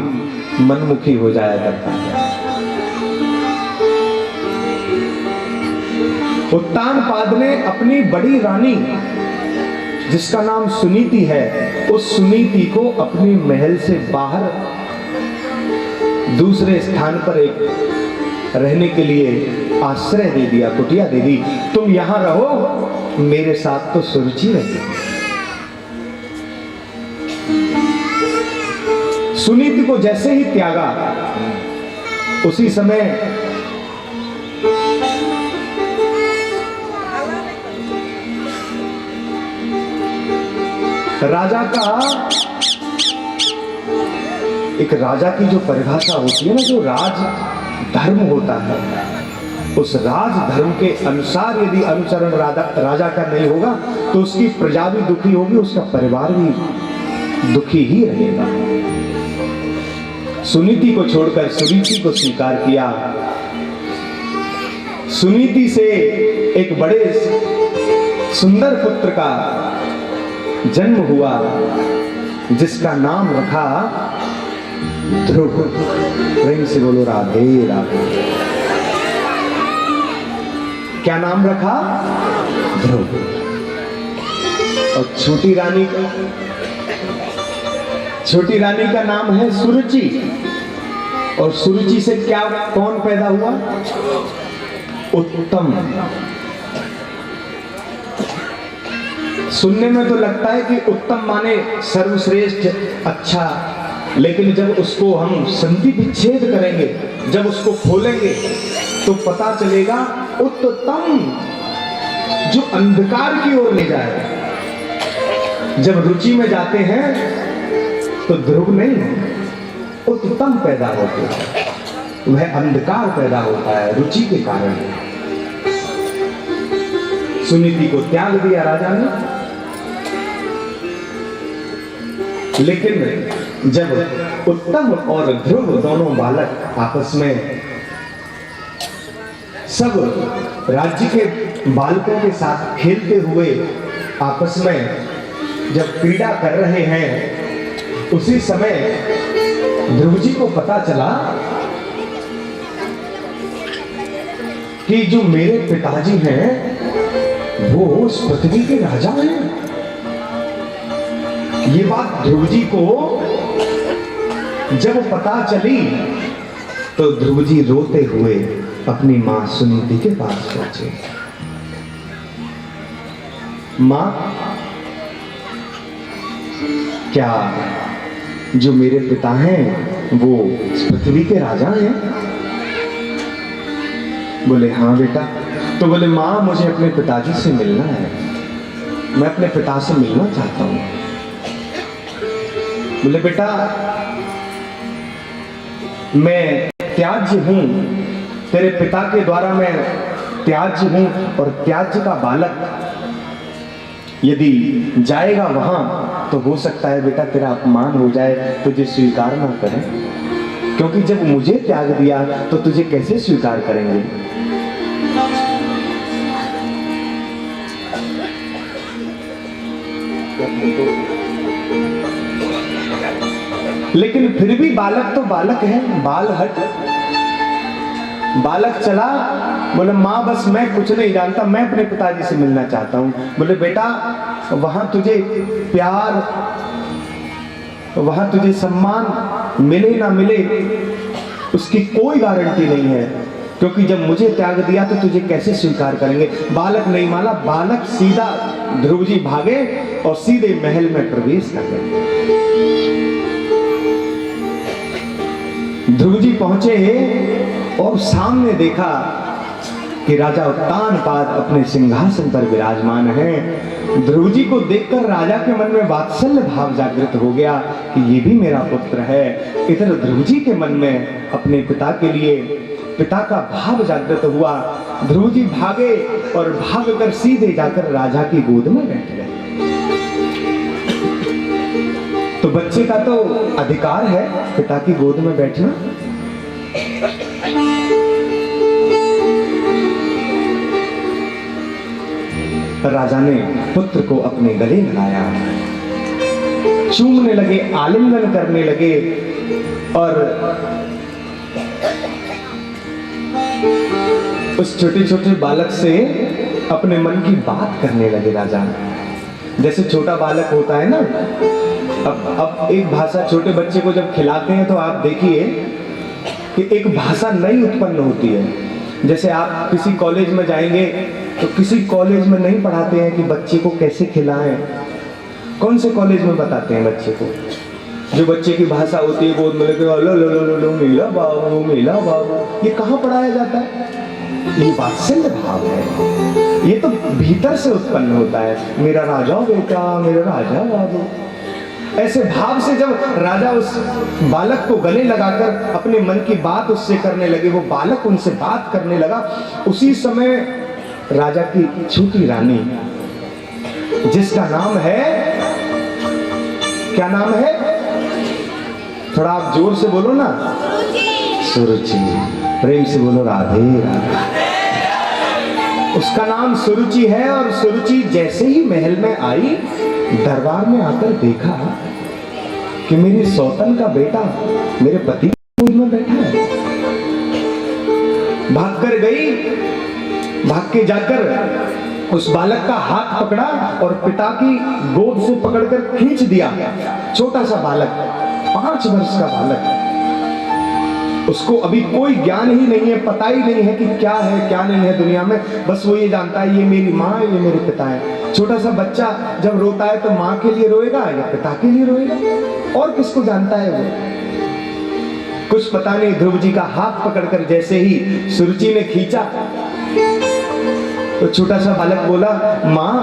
मनमुखी हो जाया करता है। उत्तानपाद ने अपनी बड़ी रानी, जिसका नाम सुनीति है, उस सुनीति को अपने महल से बाहर दूसरे स्थान पर एक रहने के लिए आश्रय दे दिया, कुटिया दे दी। तुम यहां रहो, मेरे साथ तो सुरुचि रहेगी। सुनीति को जैसे ही त्यागा, उसी समय राजा का, एक राजा की जो परिभाषा होती है ना, जो राज धर्म होता है, उस राज धर्म के अनुसार यदि अनुसरण राजा का नहीं होगा तो उसकी प्रजा भी दुखी होगी, उसका परिवार भी दुखी ही रहेगा। सुनीति को छोड़कर सुरुचि को स्वीकार किया। सुनीति से एक बड़े सुंदर पुत्र का जन्म हुआ, जिसका नाम रखा ध्रुव। प्रेम से बोलो राधे राधे। क्या नाम रखा? ध्रुव। और छोटी रानी का नाम है सुरुचि। और सुरुचि से क्या, कौन पैदा हुआ? उत्तम। सुनने में तो लगता है कि उत्तम माने सर्वश्रेष्ठ, अच्छा, लेकिन जब उसको हम संधि विच्छेद करेंगे, जब उसको खोलेंगे तो पता चलेगा उत्तम, जो अंधकार की ओर ले जाए। जब रुचि में जाते हैं तो ध्रुव नहीं, उत्तम पैदा होते हैं, वह अंधकार पैदा होता है रुचि के कारण। सुनीति को त्याग दिया राजा ने। लेकिन जब उत्तम और ध्रुव दोनों बालक आपस में, सब राज्य के बालकों के साथ खेलते हुए आपस में जब क्रीड़ा कर रहे हैं, उसी समय ध्रुव जी को पता चला कि जो मेरे पिताजी हैं वो उस पृथ्वी के राजा हैं। ये बात ध्रुव जी को जब पता चली तो ध्रुव जी रोते हुए अपनी मां सुनीति के पास पहुंचे। मां, क्या जो मेरे पिता हैं वो इस पृथ्वी के राजा हैं? बोले हाँ बेटा। तो बोले मां, मुझे अपने पिताजी से मिलना है, मैं अपने पिता से मिलना चाहता हूं। बोले बेटा, मैं त्याज्य हूं, तेरे पिता के द्वारा मैं त्याज्य हूं, और त्याज्य का बालक यदि जाएगा वहां तो हो सकता है बेटा तेरा अपमान हो जाए, तुझे स्वीकार ना करें, क्योंकि जब मुझे त्याग दिया तो तुझे कैसे स्वीकार करेंगे। लेकिन फिर भी बालक तो बालक है, बाल हट। बालक चला, बोले माँ बस मैं कुछ नहीं जानता, मैं अपने पिताजी से मिलना चाहता हूँ। बोले बेटा, वहां तुझे प्यार, वहां तुझे सम्मान मिले ना मिले उसकी कोई गारंटी नहीं है, क्योंकि जब मुझे त्याग दिया तो तुझे कैसे स्वीकार करेंगे। बालक नहीं माना, बालक सीधा ध्रुव जी भागे और सीधे महल में प्रवेश कर गए। ध्रुव जी पहुंचे और सामने देखा कि राजा उत्तानपाद अपने सिंहासन पर विराजमान हैं। ध्रुव जी को देखकर राजा के मन में वात्सल्य भाव जागृत हो गया कि ये भी मेरा पुत्र है। इधर ध्रुव जी के मन में अपने पिता के लिए पिता का भाव जागृत हुआ। ध्रुव जी भागे और भागकर सीधे जाकर राजा की गोद में बैठ गए। तो बच्चे का तो अधिकार है पिता की गोद में बैठना। राजा ने पुत्र को अपने गले लगाया, चूमने लगे, आलिंगन करने लगे और उस छोटे छोटे बालक से अपने मन की बात करने लगे राजा। जैसे छोटा बालक होता है ना, अब एक भाषा छोटे बच्चे को जब खिलाते हैं तो आप देखिए कि एक भाषा नई उत्पन्न होती है। जैसे आप किसी कॉलेज में जाएंगे तो किसी कॉलेज में नहीं पढ़ाते हैं कि बच्चे को कैसे खिलाएं। कौन से कॉलेज में बताते हैं बच्चे को? जो बच्चे की भाषा होती है गोद में लेके लो लो लो लो मीला बाबू मीला बाबू, ये कहाँ पढ़ाया जाता है? ये वात्सल्य भाव है, ये तो भीतर से उत्पन्न होता है। मेरा राजा बेटा, मेरा राजा बाबू, ऐसे भाव से जब राजा उस बालक को गले लगाकर अपने मन की बात उससे करने लगे, वो बालक उनसे बात करने लगा। उसी समय राजा की छोटी रानी, जिसका नाम है, क्या नाम है? थोड़ा आप जोर से बोलो ना, सुरुचि। प्रेम से बोलो राधे राधे। उसका नाम सुरुचि है। और सुरुचि जैसे ही महल में आई, दरबार में आकर देखा कि मेरी सौतन का बेटा मेरे पति की गोद में बैठा है। भाग कर गई, भाग के जाकर उस बालक का हाथ पकड़ा और पिता की गोद से पकड़कर खींच दिया। छोटा सा बालक, 5 वर्ष का बालक, उसको अभी कोई ज्ञान ही नहीं है, पता ही नहीं है कि क्या है क्या नहीं है दुनिया में। बस वो ये जानता है ये मेरी माँ है, ये मेरे पिता है। छोटा सा बच्चा जब रोता है तो माँ के लिए रोएगा या पिता के लिए रोएगा, और किसको जानता है वो? कुछ पता नहीं। ध्रुव जी का हाथ पकड़कर जैसे ही सुरुचि ने खींचा तो छोटा सा बालक बोला, माँ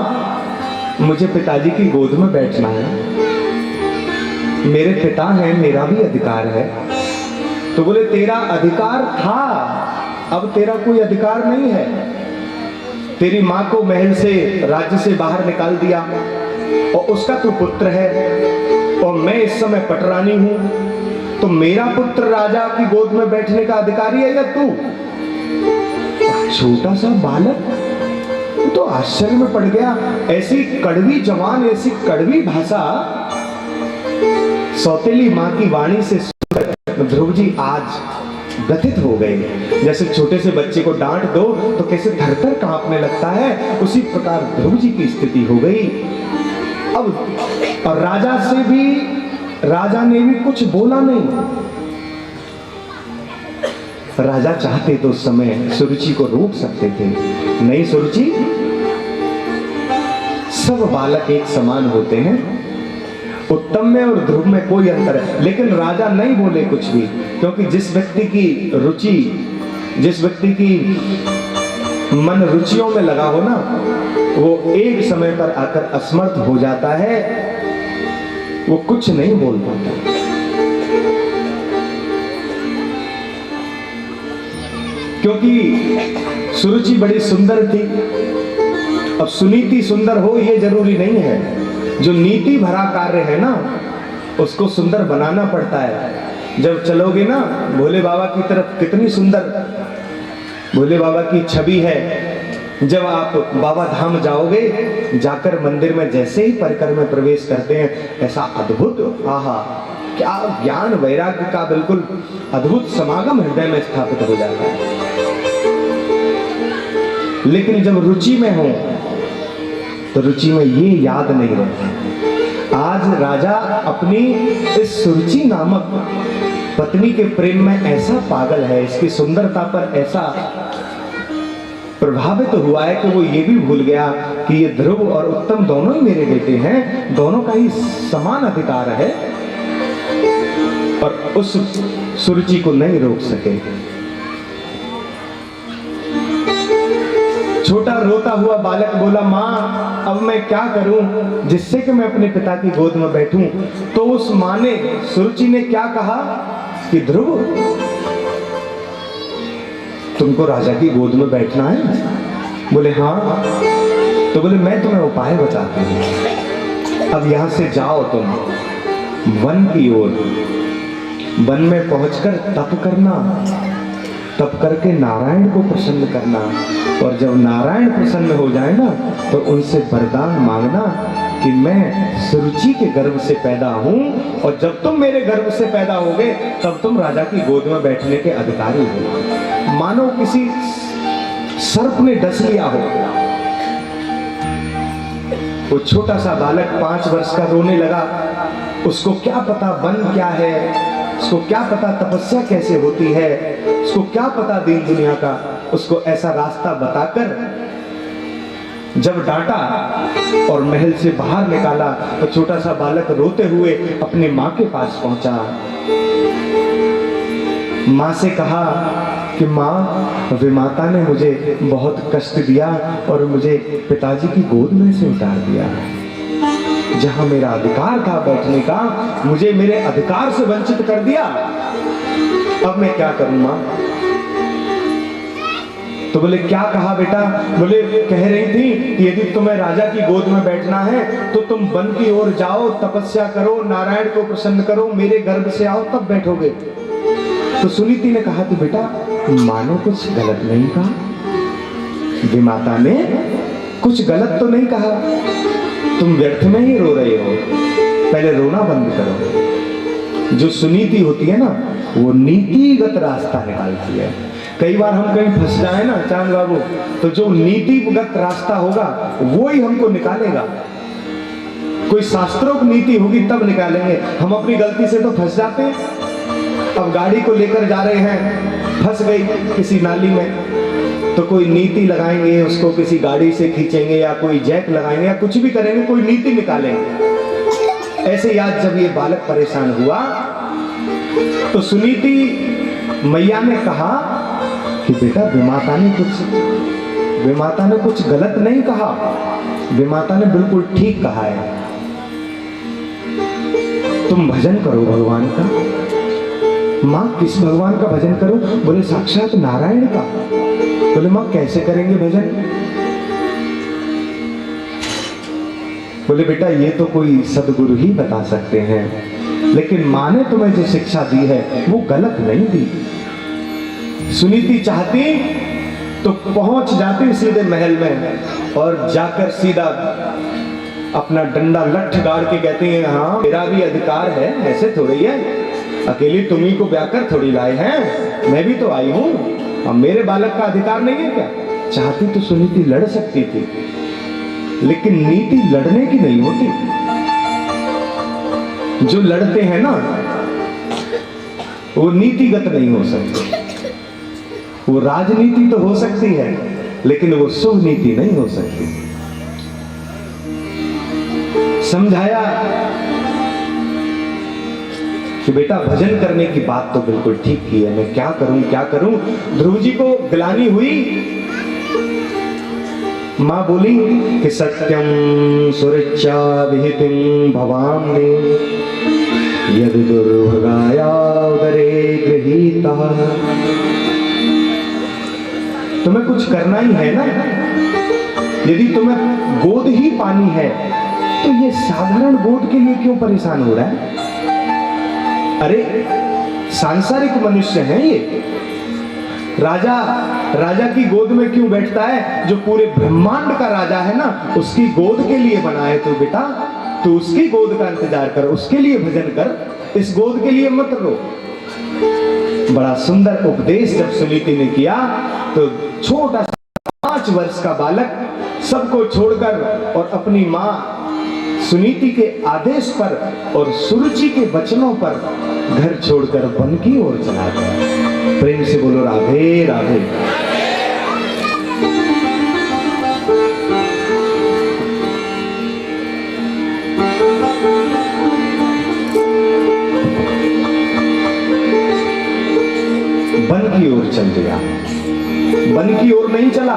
मुझे पिताजी की गोद में बैठना है, मेरे पिता हैं, मेरा भी अधिकार है। तो बोले तेरा अधिकार था, अब तेरा कोई अधिकार नहीं है। तेरी माँ को महल से, राज्य से बाहर निकाल दिया और उसका तू पुत्र है और मैं इस समय पटरानी हूं, तो मेरा पुत्र राजा की गोद में बैठने का अधिकारी है या तू? छोटा सा बालक तो आश्चर्य में पड़ गया। ऐसी कड़वी जवान, ऐसी कड़वी भाषा सौतेली माँ की वाणी से ध्रुव जी आज व्यथित हो गए। जैसे छोटे से बच्चे को डांट दो तो कैसे थरथर कांपने लगता है, उसी प्रकार ध्रुव जी की स्थिति हो गई। अब और राजा ने भी कुछ बोला नहीं। राजा चाहते तो उस समय सुरुचि को रोक सकते थे। नहीं सुरुचि, सब बालक एक समान होते हैं, उत्तम में और ध्रुव में कोई अंतर है। लेकिन राजा नहीं बोले कुछ भी, क्योंकि जिस व्यक्ति की रुचि, जिस व्यक्ति की मन रुचियों में लगा हो ना, वो एक समय पर आकर असमर्थ हो जाता है, वो कुछ नहीं बोल पाता। क्योंकि सुरुचि बड़ी सुंदर थी। अब सुनीति सुंदर हो ये जरूरी नहीं है, जो नीति भरा कार्य है ना उसको सुंदर बनाना पड़ता है। जब चलोगे ना भोले बाबा की तरफ, कितनी सुंदर भोले बाबा की छवि है। जब आप बाबा धाम जाओगे, जाकर मंदिर में जैसे ही परिकर में प्रवेश करते हैं, ऐसा अद्भुत, आहा क्या ज्ञान वैराग्य का बिल्कुल अद्भुत समागम हृदय में स्थापित हो जाता है। लेकिन जब रुचि में हो तो रुचि में ये याद नहीं रहता। आज राजा अपनी इस सुरुचि नामक पत्नी के प्रेम में ऐसा पागल है, इसकी सुंदरता पर ऐसा प्रभावित हुआ है कि वो ये भी भूल गया कि ये ध्रुव और उत्तम दोनों ही मेरे बेटे हैं, दोनों का ही समान अधिकार है, और उस सुरुचि को नहीं रोक सके। छोटा रोता हुआ बालक बोला, माँ अब मैं क्या करूं जिससे कि मैं अपने पिता की गोद में बैठूं? तो उस माँ ने, सुरुचि ने क्या कहा कि ध्रुव तुमको राजा की गोद में बैठना है? बोले हाँ। तो बोले मैं तुम्हें उपाय बताती हूँ। अब यहां से जाओ तुम वन की ओर, वन में पहुंचकर तप करना, तप करके नारायण को प्रसन्न करना, और जब नारायण प्रसन्न हो जाए ना तो उनसे वरदान मांगना कि मैं सुरुचि के गर्भ से पैदा हूं और जब तुम मेरे गर्भ से पैदा होगे तब तुम राजा की गोद में बैठने के अधिकारी हो। मानो किसी सर्प ने डस लिया हो। वो छोटा सा बालक 5 वर्ष का रोने लगा। उसको क्या पता वन क्या है, उसको क्या पता तपस्या कैसे होती है, उसको क्या पता दीन दुनिया का। उसको ऐसा रास्ता बताकर जब डांटा और महल से बाहर निकाला तो छोटा सा बालक रोते हुए अपने माँ के पास पहुंचा। माँ से कहा कि माँ, विमाता ने मुझे बहुत कष्ट दिया और मुझे पिताजी की गोद में से उतार दिया। जहां मेरा अधिकार था बैठने का, मुझे मेरे अधिकार से वंचित कर दिया। अब मैं क्या करूं माँ? तो बोले क्या कहा बेटा? बोले कह रही थी कि यदि तुम्हें राजा की गोद में बैठना है तो तुम वन की ओर जाओ, तपस्या करो, नारायण को प्रसन्न करो, मेरे गर्भ से आओ तब बैठोगे। तो सुनीति ने कहा कि बेटा मानो कुछ गलत नहीं कहा, विमाता ने कुछ गलत तो नहीं कहा, तुम व्यर्थ में ही रो रहे हो, पहले रोना बंद करो। जो सुनीति होती है ना वो नीतिगत रास्ता निकालती है। कई बार हम कहीं फंस जाए ना चांद बाबू, तो जो नीतिगत रास्ता होगा वो ही हमको निकालेगा। कोई शास्त्रोक्त नीति होगी तब निकालेंगे। हम अपनी गलती से तो फंस जाते हैं। अब गाड़ी को लेकर जा रहे हैं, फंस गई किसी नाली में, तो कोई नीति लगाएंगे, उसको किसी गाड़ी से खींचेंगे या कोई जैक लगाएंगे या कुछ भी करेंगे, कोई नीति निकालेंगे। ऐसे याद जब ये बालक परेशान हुआ तो सुनीति मैया ने कहा कि बेटा विमाता ने कुछ गलत नहीं कहा, विमाता ने बिल्कुल ठीक कहा है। तुम भजन करो भगवान का। माँ किस भगवान का भजन करो? बोले साक्षात नारायण का। बोले माँ कैसे करेंगे भजन? बोले बेटा ये तो कोई सदगुरु ही बता सकते हैं, लेकिन माँ ने तुम्हें जो शिक्षा दी है वो गलत नहीं दी। सुनीति चाहती तो पहुंच जाती सीधे महल में और जाकर सीधा अपना डंडा लठ गाड़ के कहती है हाँ मेरा भी अधिकार है, ऐसे थोड़ी है, अकेली तुम्ही को ब्याकर थोड़ी लाए हैं, मैं भी तो आई हूं, अब मेरे बालक का अधिकार नहीं है क्या? चाहती तो सुनीति लड़ सकती थी, लेकिन नीति लड़ने की नहीं होती। जो लड़ते हैं ना वो नीतिगत नहीं हो सकते। वो राजनीति तो हो सकती है लेकिन वो शुभ नीति नहीं हो सकती। समझाया कि बेटा भजन करने की बात तो बिल्कुल ठीक की है, मैं क्या करूं। ध्रुव जी को ग्लानि हुई। मां बोली कि सत्यम सुरक्षा विहितिं भवामि यद दुर्भगाया उदरे गृहीता। तुम्हें कुछ करना ही है ना, यदि तुम्हें गोद ही पानी है तो ये साधारण गोद के लिए क्यों परेशान हो रहा है? अरे सांसारिक मनुष्य हैं ये, राजा की गोद में क्यों बैठता है? जो पूरे ब्रह्मांड का राजा है ना उसकी गोद के लिए बना है। तो बेटा तू उसकी गोद का इंतजार कर, उसके लिए भजन कर, इस गोद के लिए मत रो। बड़ा सुंदर उपदेश जब सुनीति ने किया तो छोटा 5 वर्ष का बालक सबको छोड़कर और अपनी मां सुनीति के आदेश पर और सुरुचि के वचनों पर घर छोड़कर वन की ओर चला गया। प्रेम से बोलो राधे राधे। वन की ओर चल दिया। वन की ओर नहीं चला।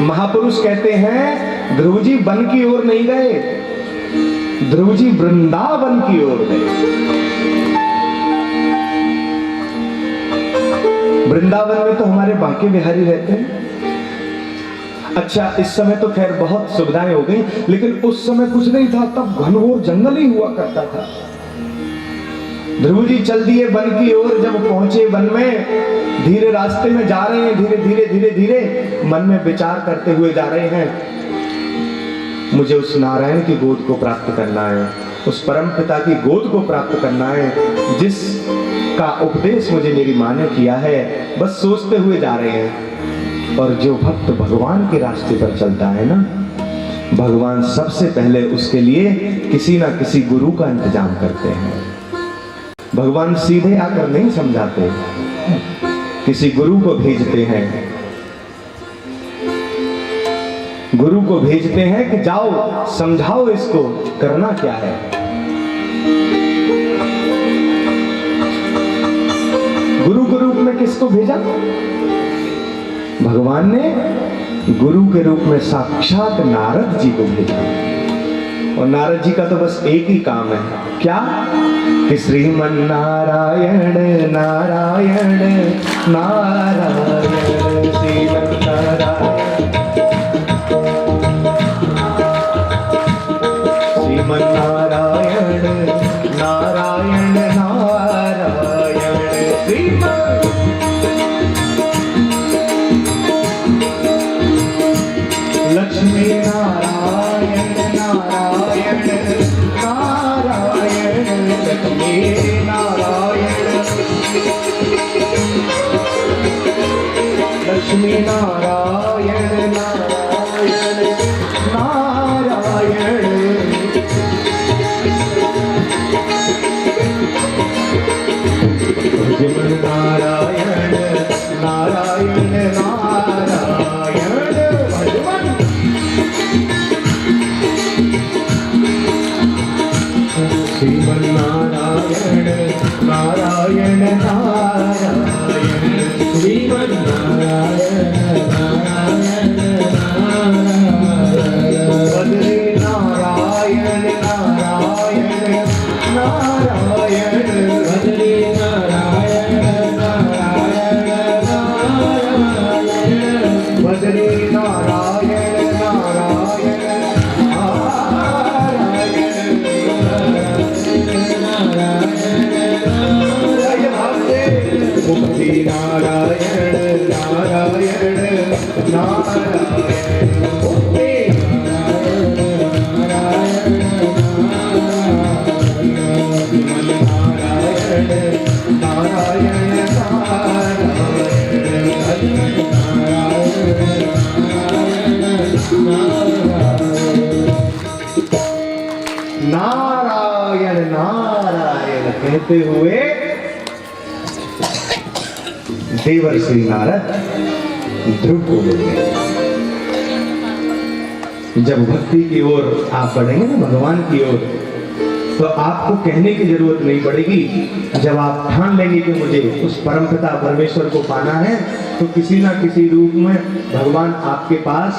महापुरुष कहते हैं ध्रुव जी वन की ओर नहीं गए, ध्रुव जी वृंदावन की ओर गए। वृंदावन में तो हमारे बांके बिहारी रहते हैं। अच्छा इस समय तो खैर बहुत सुविधाएं हो गई, लेकिन उस समय कुछ नहीं था, तब घनघोर जंगल ही हुआ करता था। ध्रुव जी चल दिए वन की ओर। जब पहुंचे वन में, धीरे रास्ते में जा रहे हैं, धीरे धीरे धीरे धीरे मन में विचार करते हुए जा रहे हैं, मुझे उस नारायण की गोद को प्राप्त करना है, उस परम पिता की गोद को प्राप्त करना है जिसका उपदेश मुझे मेरी माँ ने किया है। बस सोचते हुए जा रहे हैं। और जो भक्त भगवान के रास्ते पर चलता है ना, भगवान सबसे पहले उसके लिए किसी ना किसी गुरु का इंतजाम करते हैं। भगवान सीधे आकर नहीं समझाते, किसी गुरु को भेजते हैं। गुरु को भेजते हैं कि जाओ समझाओ इसको करना क्या है। गुरु के रूप में किसको भेजा? भगवान ने गुरु के रूप में साक्षात नारद जी को भेजा। और नारद जी का तो बस एक ही काम है, क्या? कि श्रीमन नारायण नारायण नारायण श्रीमन नारायण श्रीमन नारायण नारायण नारायण श्रीमन। लक्ष्मी नारायण नारायण नारायण लक्ष्मी नारायण लक्ष्मी नारायण नारायण नारायण। जीवन नारायण नारायण नारायण भगवान। श्रीमन नारायण नारायण नारायण श्रीमन नारायण नारायण नारायण बद्री नारायण नारायण नारायण बद्री नारायण नारायण नारायण बद्री नारायण नारायण मुक्ति नारायण नारायण नारायण मुक्ति नारायण नारायण नारायण नारायण नारायण कहते हुए देवर्षि नारद ध्रुव को मिलते। जब भक्ति की ओर आप बढ़ेंगे ना, भगवान की ओर, तो आपको कहने की जरूरत नहीं पड़ेगी। जब आप ठान लेंगे कि मुझे उस परमपिता परमेश्वर को पाना है, तो किसी ना किसी रूप में भगवान आपके पास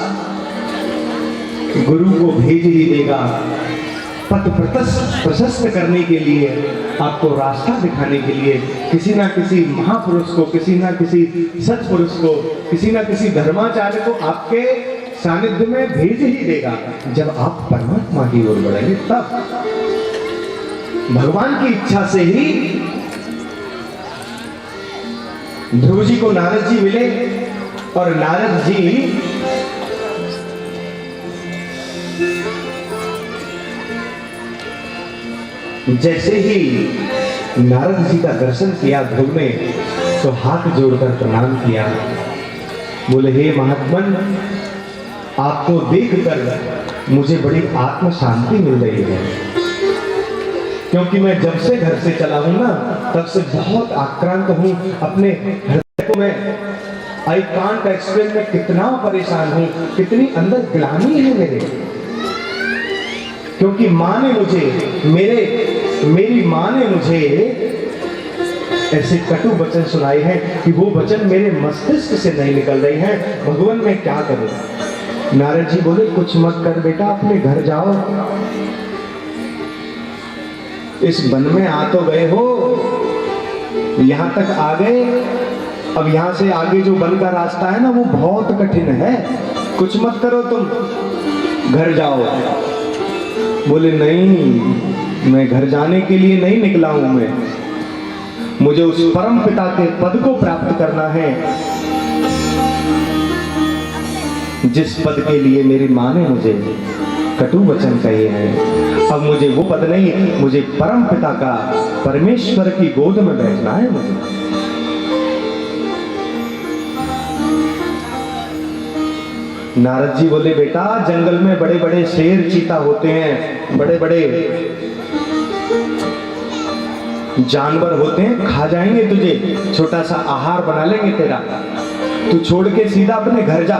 गुरु को भेज ही देगा, पथ प्रशस्त करने के लिए, आपको रास्ता दिखाने के लिए, किसी ना किसी महापुरुष को, किसी ना किसी सत्पुरुष को, किसी ना किसी धर्माचार्य को आपके सानिध्य में भेज ही देगा। जब आप परमात्मा की ओर बढ़ेंगे, तब भगवान की इच्छा से ही ध्रुव जी को नारद जी मिले। और नारद जी जैसे ही नारद जी का दर्शन किया ध्रुव ने, तो हाथ जोड़कर प्रणाम किया। बोले, हे महात्मन, आपको देखकर मुझे बड़ी आत्म शांति मिल रही है, क्योंकि मैं जब से घर से चला हूं ना, तब से बहुत आक्रांत हूं। अपने हृदय को मैं आई कांट एक्सप्लेन में कितना परेशान हूं, कितनी अंदर ग्लानि है मेरे, क्योंकि माँ ने मुझे, मेरी माँ ने मुझे ऐसे कटु वचन सुनाए हैं कि वो वचन मेरे मस्तिष्क से नहीं निकल रहे हैं। भगवान मैं क्या करूं? नारद जी बोले, कुछ मत कर बेटा, अपने घर जाओ। इस वन में आ तो गए हो, यहां तक आ गए, अब यहां से आगे जो वन का रास्ता है ना, वो बहुत कठिन है। कुछ मत करो, तुम घर जाओ। बोले, नहीं, मैं घर जाने के लिए नहीं निकला हूं, मैं मुझे उस परम पिता के पद को प्राप्त करना है जिस पद के लिए मेरी माँ ने मुझे कटु वचन कहे हैं। अब मुझे वो पद नहीं, मुझे परम पिता का, परमेश्वर की गोद में बैठना है मुझे। नारद जी बोले, बेटा जंगल में बड़े बड़े शेर चीता होते हैं, बड़े बड़े जानवर होते हैं, खा जाएंगे तुझे, छोटा सा आहार बना लेंगे तेरा, तू छोड़ के सीधा अपने घर जा।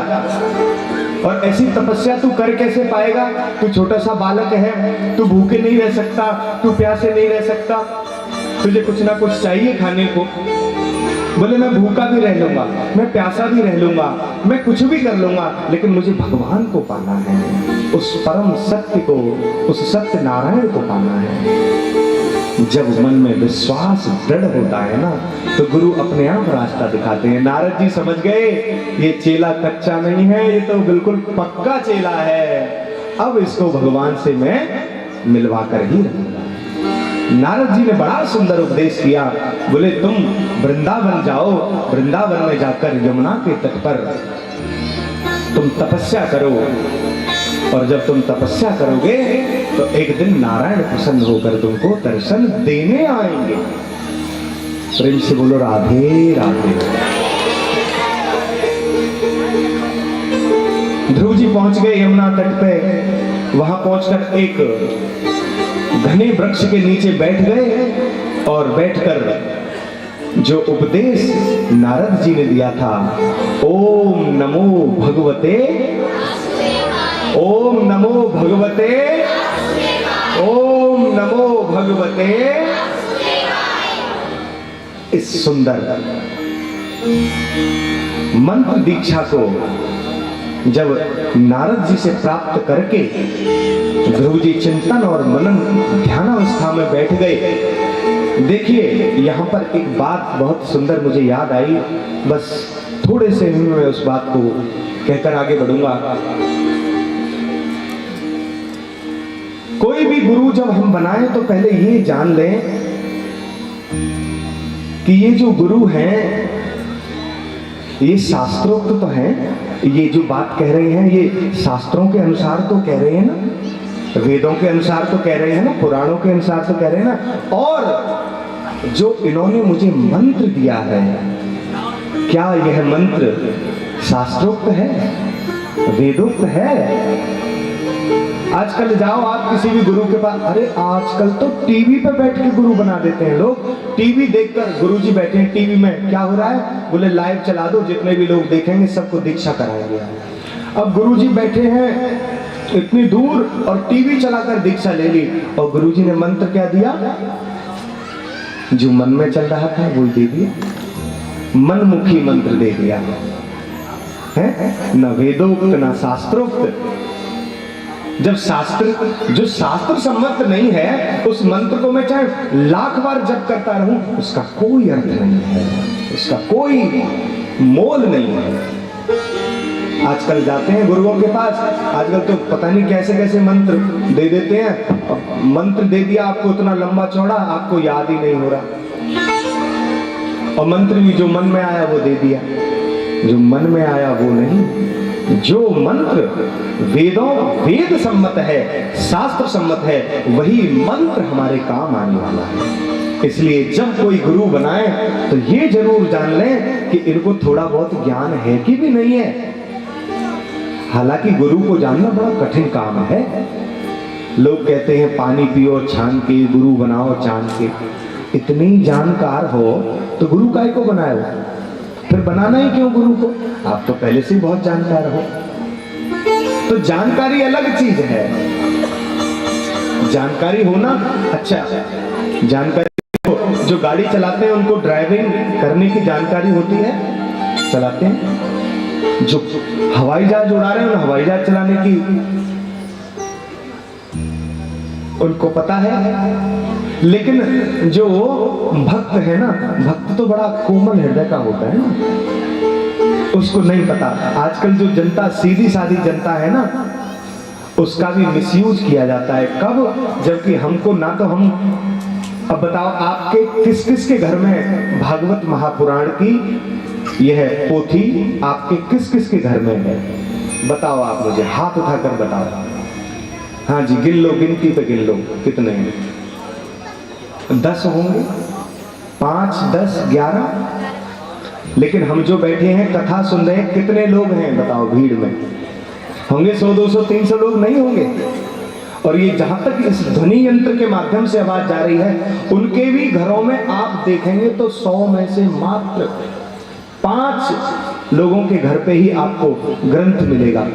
और ऐसी तपस्या तू कर कैसे पाएगा? तू छोटा सा बालक है, तू भूखे नहीं रह सकता, तू प्यासे नहीं रह सकता, तुझे कुछ ना कुछ चाहिए खाने को। बोले मैं भूखा भी रह लूंगा, मैं प्यासा भी रह लूंगा, मैं कुछ भी कर लूंगा, लेकिन मुझे भगवान को पाना है, उस परम सत्य को, उस सत्य नारायण को पाना है। जब मन में विश्वास दृढ़ होता है ना, तो गुरु अपने आप रास्ता दिखाते हैं। नारद जी समझ गए ये चेला कच्चा नहीं है, ये तो बिल्कुल पक्का चेला है, अब इसको भगवान से मैं मिलवा कर ही रहूंगा। नारद जी ने बड़ा सुंदर उपदेश किया। बोले तुम वृंदावन जाओ, वृंदावन में जाकर यमुना के तट पर तुम तपस्या करो, और जब तुम तपस्या करोगे तो एक दिन नारायण प्रसन्न होकर तुमको दर्शन देने आएंगे। प्रेम से बोलो राधे राधे। ध्रुव जी पहुंच गए यमुना तट पे। वहां पहुंचकर एक घने वृक्ष के नीचे बैठ गए और बैठकर जो उपदेश नारद जी ने दिया था, ओम नमो भगवते, ओम नमो भगवते, ओम नमो भगवते, इस सुंदर मंत्र दीक्षा को जब नारद जी से प्राप्त करके ध्रुव जी चिंतन और मनन ध्यानावस्था में बैठ गए। देखिए यहां पर एक बात बहुत सुंदर मुझे याद आई, बस थोड़े से ही मैं उस बात को कहकर आगे बढ़ूंगा। कोई भी गुरु जब हम बनाएं तो पहले ये जान लें कि ये जो गुरु हैं ये शास्त्रोक्त तो हैं, ये जो बात कह रहे हैं ये शास्त्रों के अनुसार तो कह रहे हैं ना, वेदों के अनुसार तो कह रहे हैं ना, पुराणों के अनुसार तो कह रहे हैं ना। और जो इन्होंने मुझे मंत्र दिया है, क्या यह मंत्र शास्त्रोक्त है, वेदोक्त है? आजकल जाओ आप किसी भी गुरु के पास, अरे आजकल तो टीवी पे बैठ के गुरु बना देते हैं लोग। टीवी देखकर गुरुजी बैठे हैं टीवी में, क्या हो रहा है? बोले लाइव चला दो, जितने भी लोग देखेंगे सबको दीक्षा कराएंगे। अब गुरुजी बैठे हैं इतनी दूर और टीवी चलाकर दीक्षा ले ली, और गुरुजी ने मंत्र क्या दिया? जो मन में चल रहा था वो दे दिया, मनमुखी मंत्र दे दिया है, न वेदोक्त न शास्त्रोक्त। जब शास्त्र, जो शास्त्र सम्मत नहीं है, उस मंत्र को मैं चाहे लाख बार जप करता रहूं, उसका कोई अर्थ नहीं है, उसका कोई मोल नहीं है। आजकल जाते हैं गुरुओं के पास, आजकल तो पता नहीं कैसे कैसे मंत्र दे देते हैं। मंत्र दे दिया आपको इतना लंबा चौड़ा, आपको याद ही नहीं हो रहा, और मंत्र भी जो मन में आया वो दे दिया, जो मन में आया वो नहीं। जो मंत्र वेदों, वेद सम्मत है, शास्त्र सम्मत है, वही मंत्र हमारे काम आने वाला है। इसलिए जब कोई गुरु बनाए तो ये जरूर जान लें कि इनको थोड़ा बहुत ज्ञान है कि भी नहीं है। हालांकि गुरु को जानना बड़ा कठिन काम है। लोग कहते हैं पानी पियो छान के, गुरु बनाओ जान के। इतनी जानकार हो तो गुरु काहे को बनाए हो? फिर बनाना ही क्यों गुरु को? आप तो पहले से ही बहुत जानकार हो। तो जानकारी अलग चीज है, जानकारी होना अच्छा। जानकारी जो गाड़ी चलाते हैं उनको ड्राइविंग करने की जानकारी होती है, चलाते हैं। जो हवाई जहाज उड़ा रहे हैं उन हवाई जहाज चलाने की उनको पता है। लेकिन जो भक्त है ना, भक्त तो बड़ा कोमल हृदय का होता है ना, उसको नहीं पता। आजकल जो जनता, सीधी सादी जनता है ना, उसका भी मिसयूज किया जाता है। कब? जबकि हमको ना तो हम अब बताओ आपके किस किस के घर में भागवत महापुराण की यह पोथी आपके किस किस के घर में है? बताओ आप मुझे, हाथ उठाकर बताओ। हाँ जी, गिन लो, गिनती पे गिन लो कितने हैं। 10 होंगे, 5, 10, 11। लेकिन हम जो बैठे हैं कथा सुन रहे हैं, कितने लोग हैं बताओ भीड़ में? होंगे 100, 200, 300 लोग नहीं होंगे। और ये जहां तक इस ध्वनि यंत्र के माध्यम से आवाज जा रही है, उनके भी घरों में आप देखेंगे तो 100 में से मात्र 5 लोगों के घर पे ही आपको ग्रंथ मिलेगा।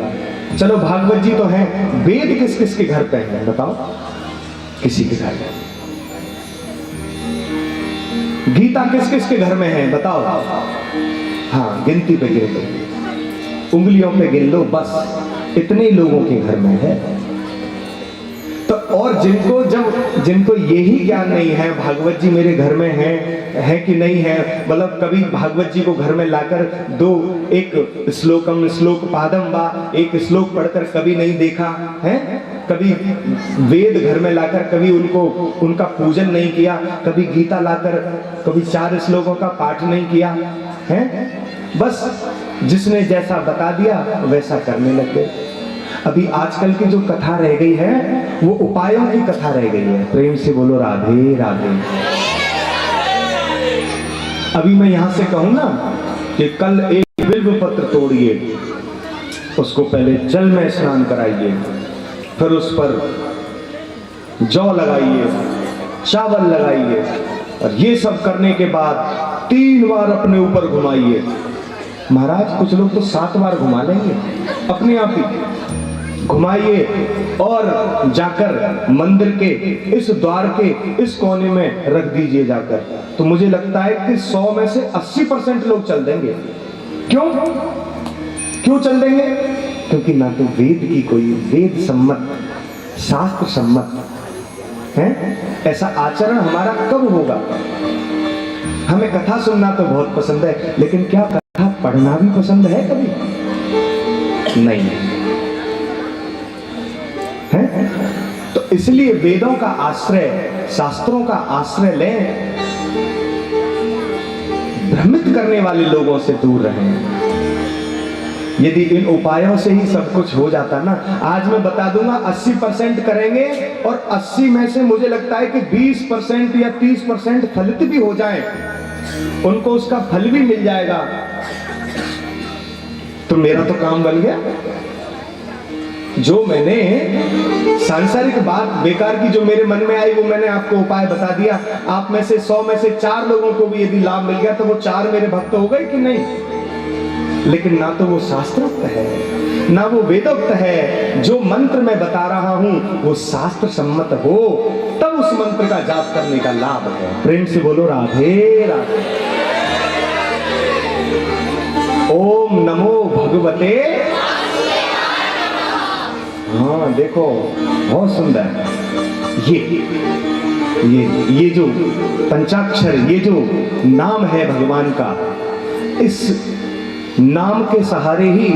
चलो भागवत जी तो हैं, वेद किस किस के घर पे हैं बताओ? किसी के घर में। गीता किस किस के घर में है बताओ? हाँ, गिनती पे गिन लो, उंगलियों पे गिन लो, बस इतने लोगों के घर में है। तो और जिनको यही ज्ञान नहीं है भागवत जी मेरे घर में है कि नहीं है, मतलब कभी भागवत जी को घर में लाकर एक श्लोक पादम वा एक श्लोक पढ़कर कभी नहीं देखा है, कभी वेद घर में लाकर कभी उनका पूजन नहीं किया, कभी गीता लाकर कभी 4 श्लोकों का पाठ नहीं किया है, बस जिसने जैसा बता दिया वैसा करने लग गए। अभी आजकल की जो कथा रह गई है वो उपायों की कथा रह गई है। प्रेम से बोलो राधे राधे। अभी मैं यहां से कहूं ना कि कल एक बिल्व पत्र तोड़िए, उसको पहले जल में स्नान कराइए, फिर उस पर जौ लगाइए, चावल लगाइए, और ये सब करने के बाद 3 बार अपने ऊपर घुमाइए। महाराज कुछ लोग तो 7 बार घुमा लेंगे अपने आप ही। घुमाइए और जाकर मंदिर के इस द्वार के इस कोने में रख दीजिए जाकर। तो मुझे लगता है कि 100 में से 80% लोग चल देंगे। क्यों चल देंगे? क्योंकि ना तो वेद की कोई वेद सम्मत, शास्त्र सम्मत है ऐसा आचरण हमारा कब होगा? हमें कथा सुनना तो बहुत पसंद है, लेकिन क्या कथा पढ़ना भी पसंद है कभी? नहीं है। तो इसलिए वेदों का आश्रय, शास्त्रों का आश्रय लें, भ्रमित करने वाले लोगों से दूर रहें। यदि इन उपायों से ही सब कुछ हो जाता ना, आज मैं बता दूंगा 80% करेंगे और 80 में से मुझे लगता है कि 20% या 30% फलित भी हो जाए, उनको उसका फल भी मिल जाएगा, तो मेरा तो काम बन गया। जो मैंने सांसारिक बात बेकार की जो मेरे मन में आई वो मैंने आपको उपाय बता दिया। आप में से 100 में से 4 लोगों को भी यदि लाभ मिल गया तो वो 4 मेरे भक्त हो गए कि नहीं? लेकिन ना तो वो शास्त्रोक्त है ना वो वेदोक्त है। जो मंत्र मैं बता रहा हूं वो शास्त्र सम्मत हो, तब उस मंत्र का जाप करने का लाभ है। प्रेम से बोलो राधे राधे। ओम नमो भगवते। हाँ देखो बहुत सुंदर। ये जो पंचाक्षर, ये जो नाम है भगवान का, इस नाम के सहारे ही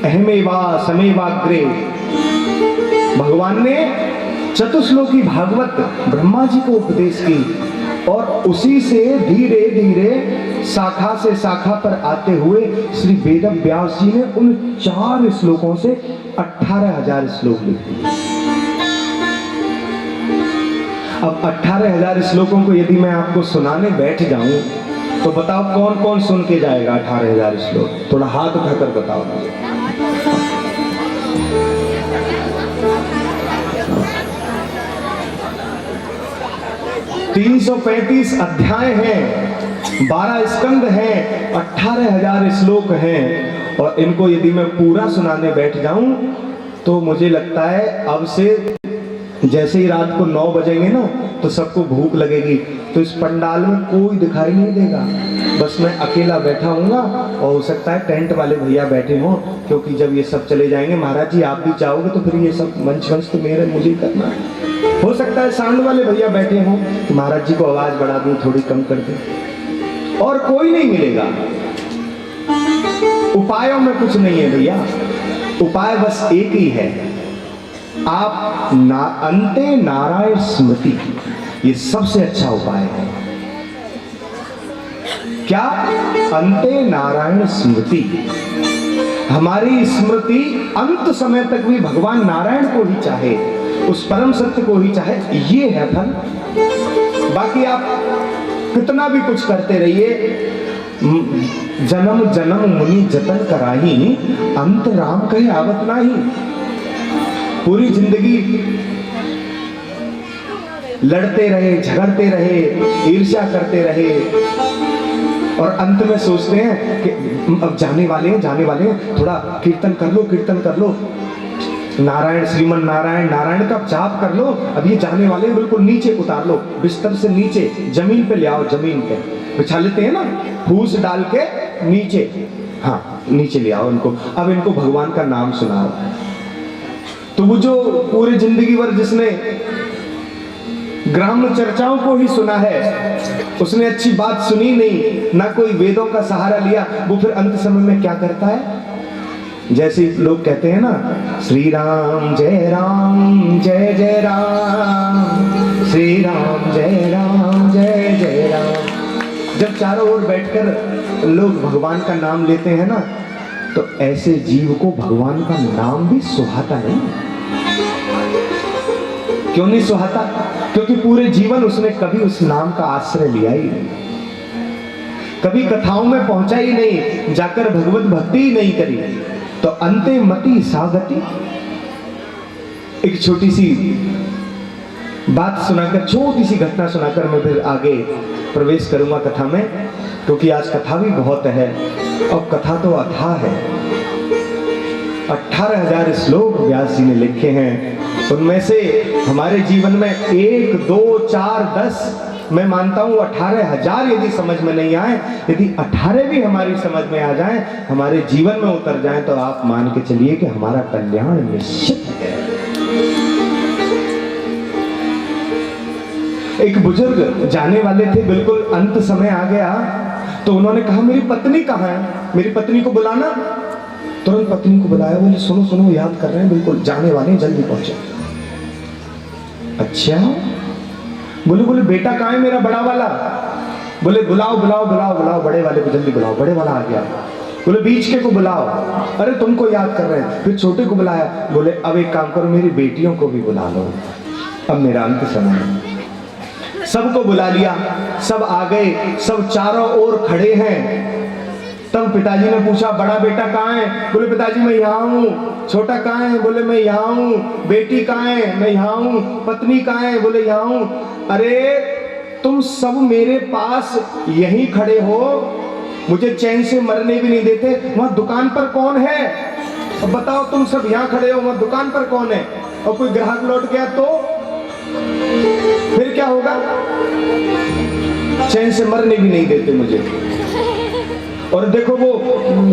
अहमेवा समेवाग्रे भगवान ने चतुश्लोकी भागवत ब्रह्मा जी को उपदेश की, और उसी से धीरे धीरे शाखा से शाखा पर आते हुए श्री वेद व्यास जी ने उन 4 श्लोकों से 18,000 श्लोक लिख दिए। अब 18,000 श्लोकों को यदि मैं आपको सुनाने बैठ जाऊं तो बताओ कौन कौन सुन के जाएगा 18,000 श्लोक? थोड़ा हाथ उठाकर बताओ। 335 अध्याय हैं, 12 स्कंद हैं, 18,000 श्लोक हैं, और इनको यदि मैं पूरा सुनाने बैठ जाऊं तो मुझे लगता है अब से जैसे ही रात को 9 बजेंगे ना तो सबको भूख लगेगी, तो इस पंडाल में कोई दिखाई नहीं देगा, बस मैं अकेला बैठा हूँगा, और हो सकता है टेंट वाले भैया बैठे हों, क्योंकि जब ये सब चले जाएंगे महाराज जी आप भी चाहोगे तो फिर ये सब मंच तो मुझे करना है। हो सकता है साउंड वाले भैया बैठे हों कि महाराज जी को आवाज बढ़ा दूं, थोड़ी कम कर दूं, और कोई नहीं मिलेगा। उपायों में कुछ नहीं है भैया, उपाय बस एक ही है, आप अंते नारायण स्मृति, ये सबसे अच्छा उपाय है। क्या? अंते नारायण स्मृति। हमारी स्मृति अंत समय तक भी भगवान नारायण को ही चाहे, उस परम सत्य को ही चाहे, ये है फल। बाकी आप कितना भी कुछ करते रहिए, जन्म जन्म मुनि जतन कराही, अंत राम कहे आवत नाही। पूरी जिंदगी लड़ते रहे, झगड़ते रहे, ईर्ष्या करते रहे, और अंत में सोचते हैं कि अब जाने वाले हैं, थोड़ा कीर्तन कर लो, कीर्तन कर लो, नारायण श्रीमन नारायण नारायण का जाप कर लो, अब ये जाने वाले हैं, बिल्कुल नीचे उतार लो, बिस्तर से नीचे जमीन पे ले आओ, जमीन पे बिछा लेते हैं ना, फूस डाल के नीचे, हाँ नीचे ले आओ इनको, अब इनको भगवान का नाम सुनाओ। तो वो जो पूरे जिंदगी भर जिसने ग्राम्य चर्चाओं को ही सुना है, उसने अच्छी बात सुनी नहीं, ना कोई वेदों का सहारा लिया, वो फिर अंत समय में क्या करता है? जैसे लोग कहते हैं ना, श्री राम जय जय राम, श्री राम जय जय राम। जब चारों ओर बैठकर लोग भगवान का नाम लेते हैं ना, तो ऐसे जीव को भगवान का नाम भी सुहाता नहीं। क्यों नहीं सुहाता? क्योंकि पूरे जीवन उसने कभी उस नाम का आश्रय लिया ही नहीं, कभी कथाओं में पहुंचा ही नहीं, जाकर भगवत भक्ति ही नहीं करी। तो अंते मति सागति। एक छोटी सी बात सुनाकर, छोटी सी घटना सुनाकर मैं फिर आगे प्रवेश करूंगा कथा में, क्योंकि आज कथा भी बहुत है और कथा तो अथाह है। 18,000 श्लोक व्यास जी ने लिखे हैं, उनमें से हमारे जीवन में 1, 2, 4, 10, मैं मानता हूं 18,000 यदि समझ में नहीं आए, यदि 18 भी हमारी समझ में आ जाएं, हमारे जीवन में उतर जाएं, तो आप मान के चलिए कि हमारा कल्याण निश्चित है। एक बुजुर्ग जाने वाले थे, बिल्कुल अंत समय आ गया, तो उन्होंने कहा मेरी पत्नी कहाँ है, मेरी पत्नी को बुलाना। तुरंत पत्नी को बुलाया, बोले सुनो सुनो, याद कर रहे हैं, बिल्कुल जाने वाले हैं, जल्दी पहुंचे। अच्छा, बोले बेटा कहाँ है मेरा बड़ा वाला? बोले बुलाओ बुलाओ बुलाओ बुलाओ, बड़े वाले को जल्दी बुलाओ, बड़े वाला आ गया। बोले बीच के को बुलाओ, अरे तुमको याद कर रहे हैं। फिर छोटे को बुलाया, बोले अब एक काम करो, मेरी बेटियों को भी बुला लो, अब मेरा अंत समय है। सबको बुला लिया, सब आ गए, सब चारों ओर खड़े हैं। तब पिताजी ने पूछा बड़ा बेटा कहाँ है? बोले पिताजी मैं यहाँ हूँ। छोटा कहाँ है? बोले मैं यहाँ हूँ। बेटी कहाँ है? मैं यहाँ हूँ। पत्नी कहाँ है? बोले यहाँ हूँ। अरे तुम सब मेरे पास यहीं खड़े हो, मुझे चैन से मरने भी नहीं देते। वहां दुकान पर कौन है? अब बताओ, तुम सब यहाँ खड़े हो, वहां दुकान पर कौन है? और कोई ग्राहक लौट गया तो फिर क्या होगा? चैन से मरने भी नहीं देते मुझे। और देखो वो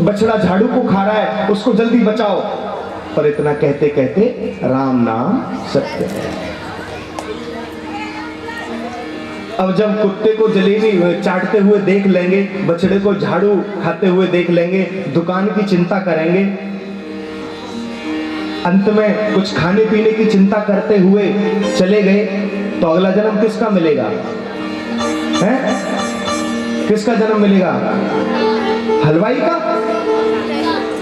बछड़ा झाड़ू को खा रहा है, उसको जल्दी बचाओ। पर इतना कहते कहते राम नाम सत्य है। अब जब कुत्ते को जलेबी चाटते हुए देख लेंगे, बछड़े को झाड़ू खाते हुए देख लेंगे, दुकान की चिंता करेंगे, अंत में कुछ खाने पीने की चिंता करते हुए चले गए, तो अगला जन्म किसका मिलेगा? हैं? किसका जन्म मिलेगा? हलवाई का?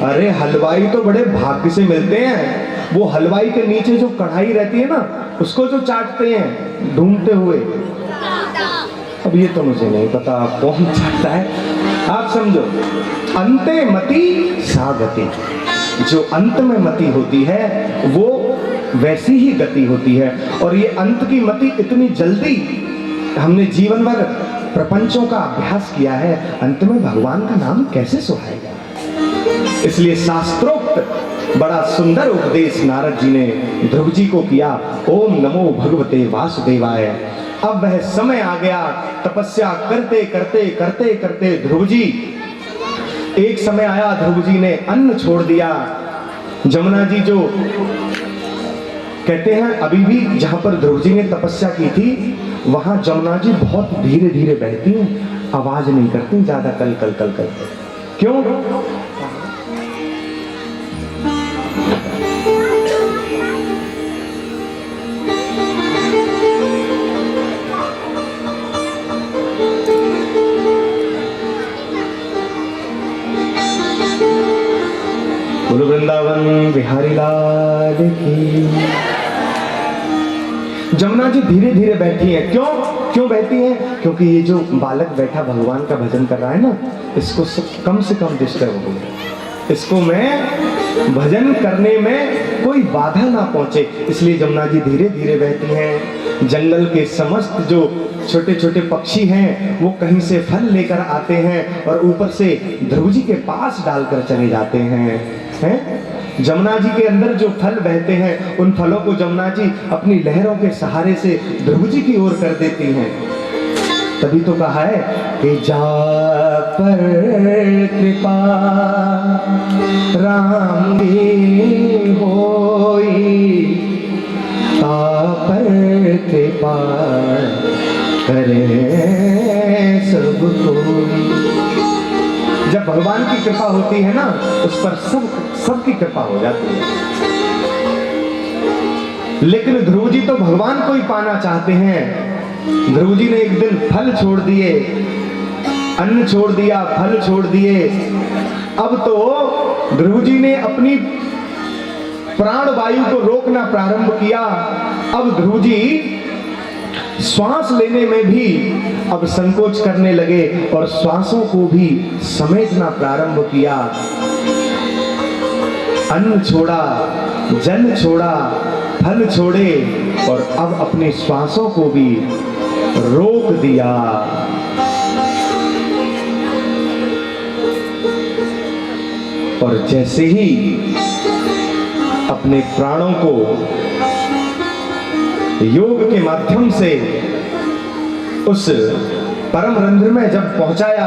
अरे हलवाई तो बड़े भाग्य से मिलते हैं। वो हलवाई के नीचे जो कढ़ाई रहती है ना, उसको जो चाटते हैं ढूंढते हुए। अब ये तो मुझे नहीं पता कौन चाटता है। आप समझो, अंते मति सागति। जो अंत में मति होती है वो वैसी ही गति होती है। और ये अंत की मति इतनी जल्दी, हमने जीवन भर प्रपंचों का अभ्यास किया है, अंत में भगवान का नाम कैसे सुहाएगा? इसलिए शास्त्रोक्त बड़ा सुंदर उपदेश नारद जी ने ध्रुव जी को किया। ओम नमो भगवते वासुदेवाय। अब वह समय आ गया, तपस्या करते करते करते करते ध्रुव जी, एक समय आया ध्रुव जी ने अन्न छोड़ दिया। जमुना जी जो कहते हैं अभी भी जहां पर ध्रुव जी ने तपस्या की थी, वहां जमुना जी बहुत धीरे धीरे बहती हैं, आवाज नहीं करती ज्यादा, कल कल कल कल। क्यों? बिहारी लाल की। जमुना जी धीरे धीरे बैठी है। क्यों बैठी है? क्योंकि ये जो बालक बैठा भगवान का भजन कर रहा है ना, इसको कम से कम डिस्टर्ब हो, इसको मैं भजन करने में कोई बाधा ना पहुंचे, इसलिए जमुना जी धीरे धीरे बहती हैं। जंगल के समस्त जो छोटे छोटे पक्षी हैं वो कहीं से फल लेकर आते हैं और ऊपर से ध्रुव जी के पास डालकर चले जाते हैं। जमुना जी के अंदर जो फल बहते हैं उन फलों को जमुना जी अपनी लहरों के सहारे से ध्रुव जी की ओर कर देती हैं। तभी तो कहा है कि जा पर कृपा राम की होई, ता पर कृपा करे सब कोई। जब भगवान की कृपा होती है ना, उस पर सबकी कृपा हो जाती है। लेकिन ध्रुव जी तो भगवान को ही पाना चाहते हैं। ध्रुव जी ने एक दिन फल छोड़ दिए, अन्न छोड़ दिया, फल छोड़ दिए। अब तो ध्रुव जी ने अपनी प्राण वायु को रोकना प्रारंभ किया। अब ध्रुव जी श्वास लेने में भी अब संकोच करने लगे और श्वासों को भी समेटना प्रारंभ किया। अन्न छोड़ा, जल छोड़ा, फल छोड़े और अब अपनी श्वासों को भी रोक दिया। और जैसे ही अपने प्राणों को योग के माध्यम से उस परम रंध्र में जब पहुंचाया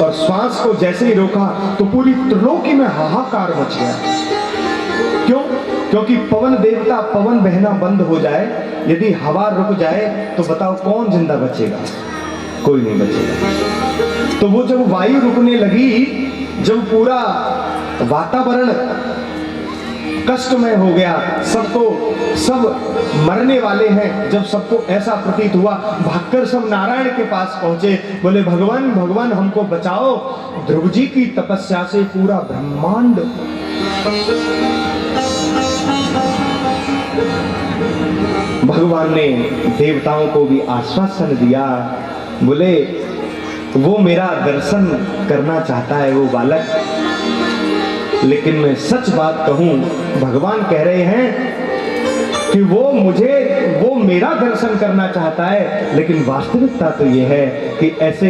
और श्वास को जैसे ही रोका तो पूरी त्रिलोकी में हाहाकार मच गया। क्यों? क्योंकि पवन देवता, पवन बहना बंद हो जाए, यदि हवा रुक जाए तो बताओ कौन जिंदा बचेगा? कोई नहीं बचेगा। तो वो जब वायु रुकने लगी, जब पूरा वातावरण कष्टमय हो गया, सब मरने वाले हैं, जब सबको ऐसा प्रतीत हुआ, भागकर सब नारायण के पास पहुंचे, बोले भगवान भगवान हमको बचाओ। ध्रुव जी की तपस्या से पूरा ब्रह्मांड भगवान ने देवताओं को भी आश्वासन दिया। बोले वो मेरा दर्शन करना चाहता है वो बालक, लेकिन मैं सच बात कहूं, भगवान कह रहे हैं कि वो मेरा दर्शन करना चाहता है, लेकिन वास्तविकता तो यह है कि ऐसे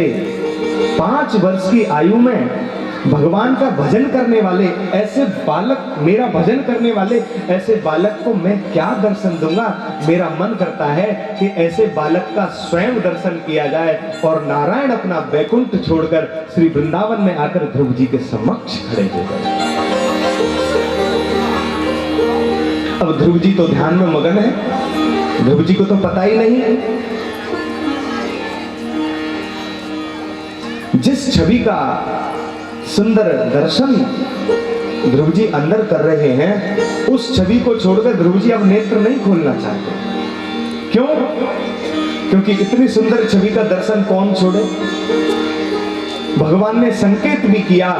5 वर्ष की आयु में भगवान का भजन करने वाले ऐसे बालक, मेरा भजन करने वाले ऐसे बालक को मैं क्या दर्शन दूंगा? मेरा मन करता है कि ऐसे बालक का स्वयं दर्शन किया जाए और नारायण अपना वैकुंठ छोड़कर श्री वृंदावन में आकर ध्रुव जी के समक्ष खड़े हो गए। अब ध्रुव जी तो ध्यान में मगन है, ध्रुव जी को तो पता ही नहीं जिस छवि का सुंदर दर्शन ध्रुव जी अंदर कर रहे हैं, उस छवि को छोड़कर ध्रुव जी अब नेत्र नहीं खोलना चाहते। क्यों? क्योंकि इतनी सुंदर छवि का दर्शन कौन छोड़े? भगवान ने संकेत भी किया,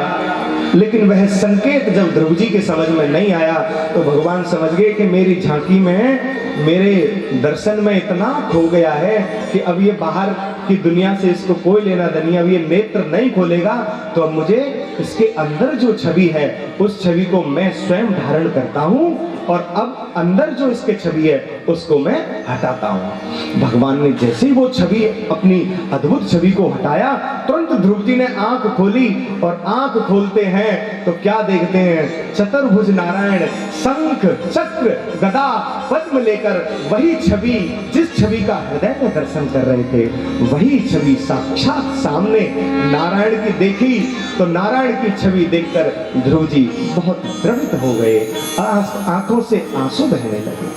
लेकिन वह संकेत जब ध्रुव जी के समझ में नहीं आया तो भगवान समझ गए कि मेरी झांकी में, मेरे दर्शन में इतना खो गया है कि अब ये बाहर की दुनिया से इसको कोई लेना देनी, अब ये नेत्र नहीं खोलेगा, तो अब मुझे इसके अंदर जो छवि है उस छवि को मैं स्वयं धारण करता हूं और अब अंदर जो इसके छवि है उसको मैं हटाता हूं। भगवान ने जैसे ही वो छवि, अपनी अद्भुत छवि को हटाया, तुरंत ध्रुव जी ने आंख खोली और आंख खोलते हैं तो क्या देखते हैं? चतुर्भुज नारायण शंख चक्र गदा पद्म लेकर वही छवि, जिस छवि का हृदय में दर्शन कर रहे थे, वही छवि साक्षात सामने नारायण की देखी तो नारायण की छवि देखकर ध्रुव जी बहुत द्रवित हो गए, आंखों से आंसू बहने लगे।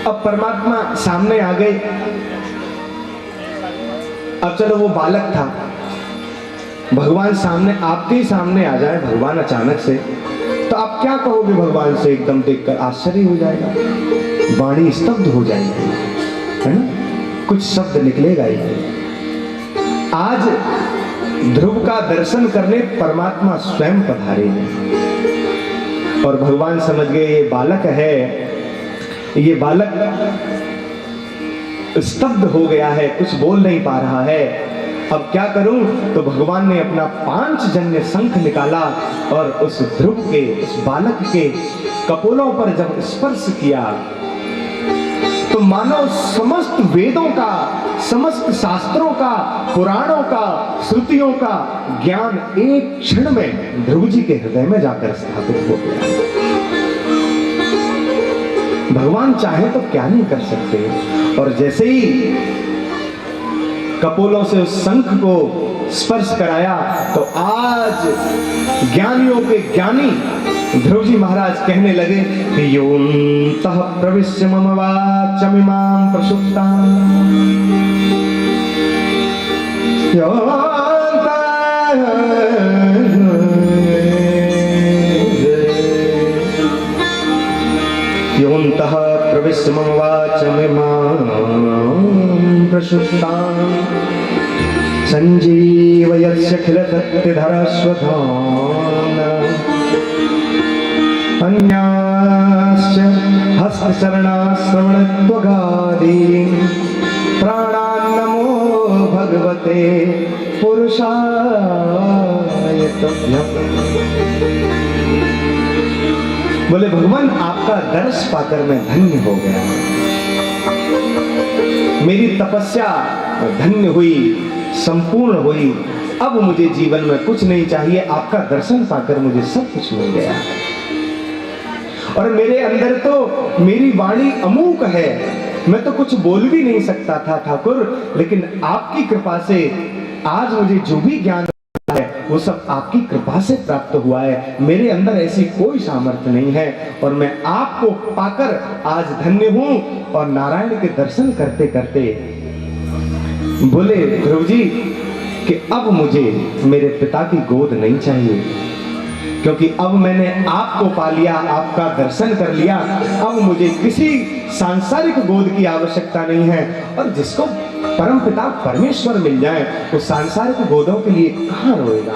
अब परमात्मा सामने आ गए। अब चलो वो बालक था, भगवान सामने, आपके ही सामने आ जाए भगवान अचानक से, तो आप क्या कहोगे भगवान से? एकदम देखकर आश्चर्य हो जाएगा, वाणी स्तब्ध हो जाएगी, है ना? कुछ शब्द निकलेगा ही। आज ध्रुव का दर्शन करने परमात्मा स्वयं पधारे हैं। और भगवान समझ गए ये बालक है, ये बालक स्तब्ध हो गया है, कुछ बोल नहीं पा रहा है, अब क्या करूं? तो भगवान ने अपना पांचजन्य शंख निकाला और उस ध्रुव के, उस बालक के कपोलों पर जब स्पर्श किया तो मानो समस्त वेदों का, समस्त शास्त्रों का, पुराणों का, श्रुतियों का ज्ञान एक क्षण में ध्रुव जी के हृदय में जाकर स्थापित हो गया। भगवान चाहे तो क्या नहीं कर सकते। और जैसे ही कपोलों से उस शंख को स्पर्श कराया तो आज ज्ञानियों के ज्ञानी ध्रुव जी महाराज कहने लगे कि योऽन्तः प्रविश्य मम वाचमिमां प्रसुप्तां योऽन्तः प्रविश्य मम वाचमिमां प्रसुप्तां संजीवयस्य खिल तत्धरस्वधाम्ना अन्याश्च हस्तचरणाश्रवणत्वगादीन् प्राणान्नमो भगवते पुरुषाय तुभ्यम्। बोले भगवान आपका दर्श पाकर मैं धन्य हो गया, मेरी तपस्या धन्य हुई, संपूर्ण हुई, अब मुझे जीवन में कुछ नहीं चाहिए, आपका दर्शन पाकर मुझे सब कुछ मिल गया। और मेरे अंदर तो मेरी वाणी अमूक है, मैं तो कुछ बोल भी नहीं सकता था ठाकुर, लेकिन आपकी कृपा से आज मुझे जो भी ज्ञान है वो सब आपकी कृपा से प्राप्त हुआ है। मेरे अंदर ऐसी कोई सामर्थ्य नहीं है और मैं आपको पाकर आज धन्य हूं। और नारायण के दर्शन करते करते बोले ध्रुव जी कि अब मुझे मेरे पिता की गोद नहीं चाहिए, क्योंकि अब मैंने आपको पा लिया, आपका दर्शन कर लिया, अब मुझे किसी सांसारिक गोद की आवश्यकता नहीं है। और जिसको परमपिता परमेश्वर मिल जाए वो सांसारिक गोदों के लिए कहां रोएगा।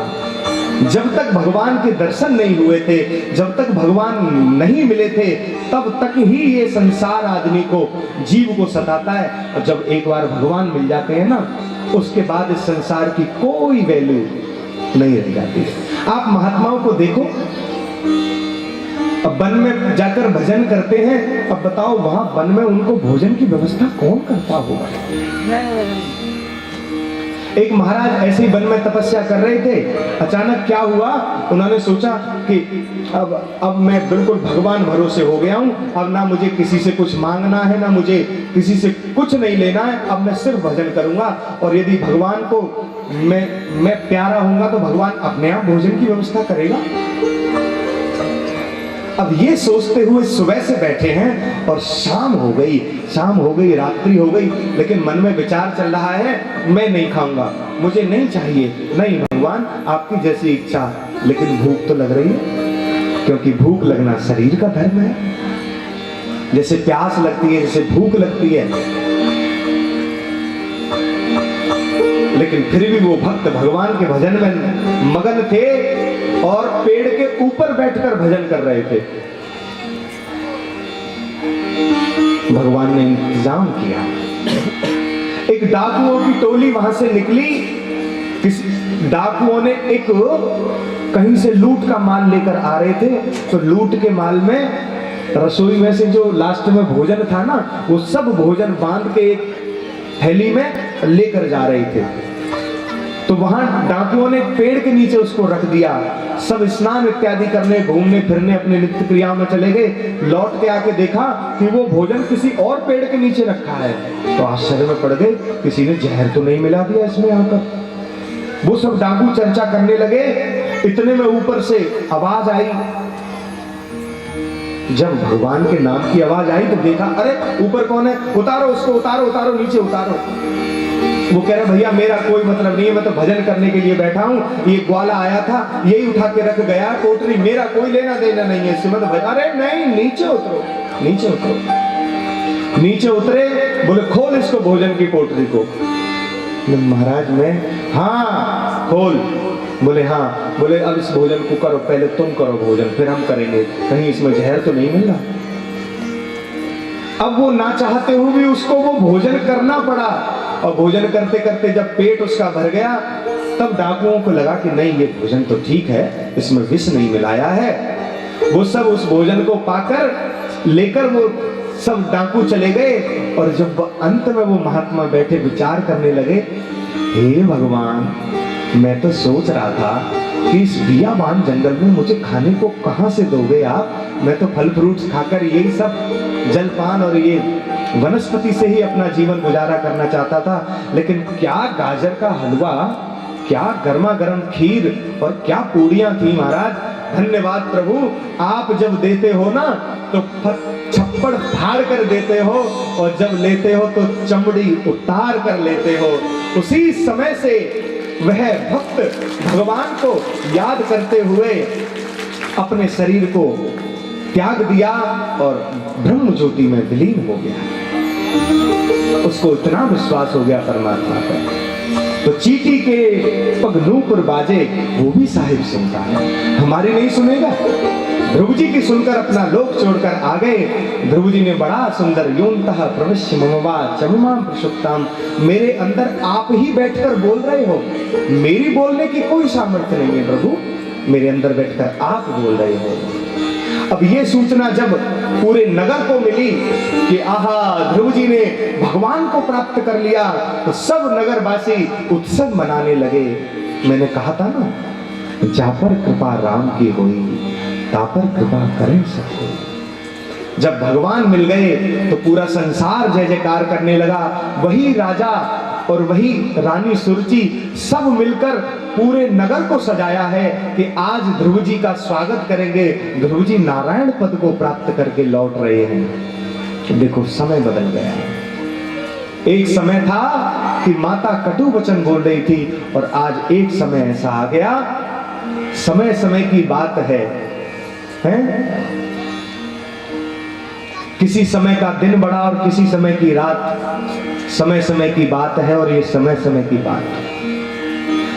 जब तक भगवान के दर्शन नहीं हुए थे, जब तक भगवान नहीं मिले थे, तब तक ही ये संसार आदमी को, जीव को सताता है। और जब एक बार भगवान मिल जाते हैं ना, उसके बाद इस संसार की कोई वैल्यू नहीं रह जाती। आप महात्माओं को देखो, अब वन में जाकर भजन करते हैं, अब बताओ वहां वन में उनको भोजन की व्यवस्था कौन करता होगा। एक महाराज ऐसे ही वन में तपस्या कर रहे थे, अचानक क्या हुआ, उन्होंने सोचा कि अब मैं बिल्कुल भगवान भरोसे हो गया हूं, अब ना मुझे किसी से कुछ मांगना है, ना मुझे किसी से कुछ नहीं लेना है, अब मैं सिर्फ भजन करूंगा। और यदि भगवान को मैं प्यारा होऊंगा तो भगवान अपने आप भोजन की व्यवस्था करेगा। अब ये सोचते हुए सुबह से बैठे हैं और शाम हो गई, रात्रि हो गई, लेकिन मन में विचार चल रहा है मैं नहीं खाऊंगा, मुझे नहीं चाहिए, नहीं भगवान आपकी जैसी इच्छा, लेकिन भूख तो लग रही है, क्योंकि भूख लगना शरीर का धर्म है। जैसे प्यास लगती है, जैसे भूख लगती है, लेकिन फिर भी वो भक्त भगवान के भजन में मगन थे और पेड़ के ऊपर बैठकर भजन कर रहे थे। भगवान ने इंतजाम किया, एक डाकुओं की टोली वहां से निकली, किसी डाकुओं ने एक कहीं से लूट का माल लेकर आ रहे थे, तो लूट के माल में रसोई में से जो लास्ट में भोजन था ना, वो सब भोजन बांध के एक थैली में लेकर जा रहे थे। तो वहां डाकुओं ने पेड़ के नीचे उसको रख दिया, सब स्नान इत्यादि करने, घूमने फिरने, अपने नित्य क्रियाओं में चले गए। लौट के आके देखा कि वो भोजन किसी और पेड़ के नीचे रखा है, तो आश्चर्य में पड़ गए, किसी ने जहर तो नहीं मिला दिया इसमें आकर। वो सब डाकू चर्चा करने लगे, इतने में ऊपर से आवाज आई। जब भगवान के नाम की आवाज आई तो देखा, अरे ऊपर कौन है, उतारो उसको, उतारो उतारो, नीचे उतारो। वो कह रहा भैया मेरा कोई मतलब नहीं है, मैं तो भजन करने के लिए बैठा हूँ, ये ग्वाला आया था यही उठा के रख गया पोटरी, मेरा कोई लेना देना नहीं है इससे, मैं तो अरे नहीं, नीचे उतरो, नीचे उतरो। नीचे उतरे, बोले खोल इसको भोजन की पोटरी को। महाराज मैं, हाँ खोल। बोले हाँ। बोले अब इस भोजन को करो, पहले तुम करो भोजन फिर हम करेंगे, कहीं इसमें जहर तो नहीं मिल रहा। अब वो ना चाहते हुए भी उसको वो भोजन करना पड़ा, और भोजन करते करते जब पेट उसका भर गया तब डाकुओं को लगा कि नहीं ये भोजन तो ठीक है, इसमें विष नहीं मिलाया है। वो सब उस भोजन को पाकर लेकर वो सब डाकू चले गए, और जब अंत में वो महात्मा बैठे विचार करने लगे, हे भगवान मैं तो सोच रहा था कि इस बियाबान जंगल में मुझे खाने को कहां से दोगे आप, मैं तो फल फ्रूट्स खाकर यही सब जलपान और ये वनस्पति से ही अपना जीवन गुजारा करना चाहता था, लेकिन क्या गाजर का हलवा, क्या गर्मा गर्म खीर और क्या पूड़ियां थी महाराज। धन्यवाद प्रभु, आप जब देते हो ना तो छप्पड़ फाड़ कर देते हो, और जब लेते हो तो चमड़ी उतार कर लेते हो। उसी समय से वह भक्त भगवान को याद करते हुए अपने शरीर को त्याग दिया और ब्रह्म ज्योति में विलीन हो गया। उसको इतना विश्वास हो गया परमात्मा पर। तो चींटी के पग नूपुर बाजे वो भी साहिब सुनता है, हमारी नहीं सुनेगा। ध्रुव जी की सुनकर अपना लोक छोड़कर आ गए। ध्रुव जी ने बड़ा सुंदर यूंतः प्रविश्य ममवा चमुमां प्रसुप्ताम, मेरे अंदर आप ही बैठकर बोल रहे हो, मेरी बोलने की कोई सामर्थ्य नहीं है प्रभु, मेरे अंदर बैठकर आप बोल रहे हो। अब ये सूचना जब पूरे नगर को मिली कि आहा ध्रुव जी ने भगवान को प्राप्त कर लिया, तो सब नगरवासी उत्सव मनाने लगे। मैंने कहा था ना, जा पर कृपा राम की हुई तापर कृपा करें सके। जब भगवान मिल गए तो पूरा संसार जय जयकार करने लगा। वही राजा और वही रानी सुरुचि सब मिलकर पूरे नगर को सजाया है कि आज ध्रुव जी का स्वागत करेंगे। ध्रुव जी नारायण पद को प्राप्त करके लौट रहे हैं। देखो समय बदल गया है। एक समय था कि माता कटु वचन बोल रही थी, और आज एक समय ऐसा आ गया, समय समय की बात है? किसी समय का दिन बड़ा और किसी समय की रात, समय समय की बात है, और ये समय समय की बात है।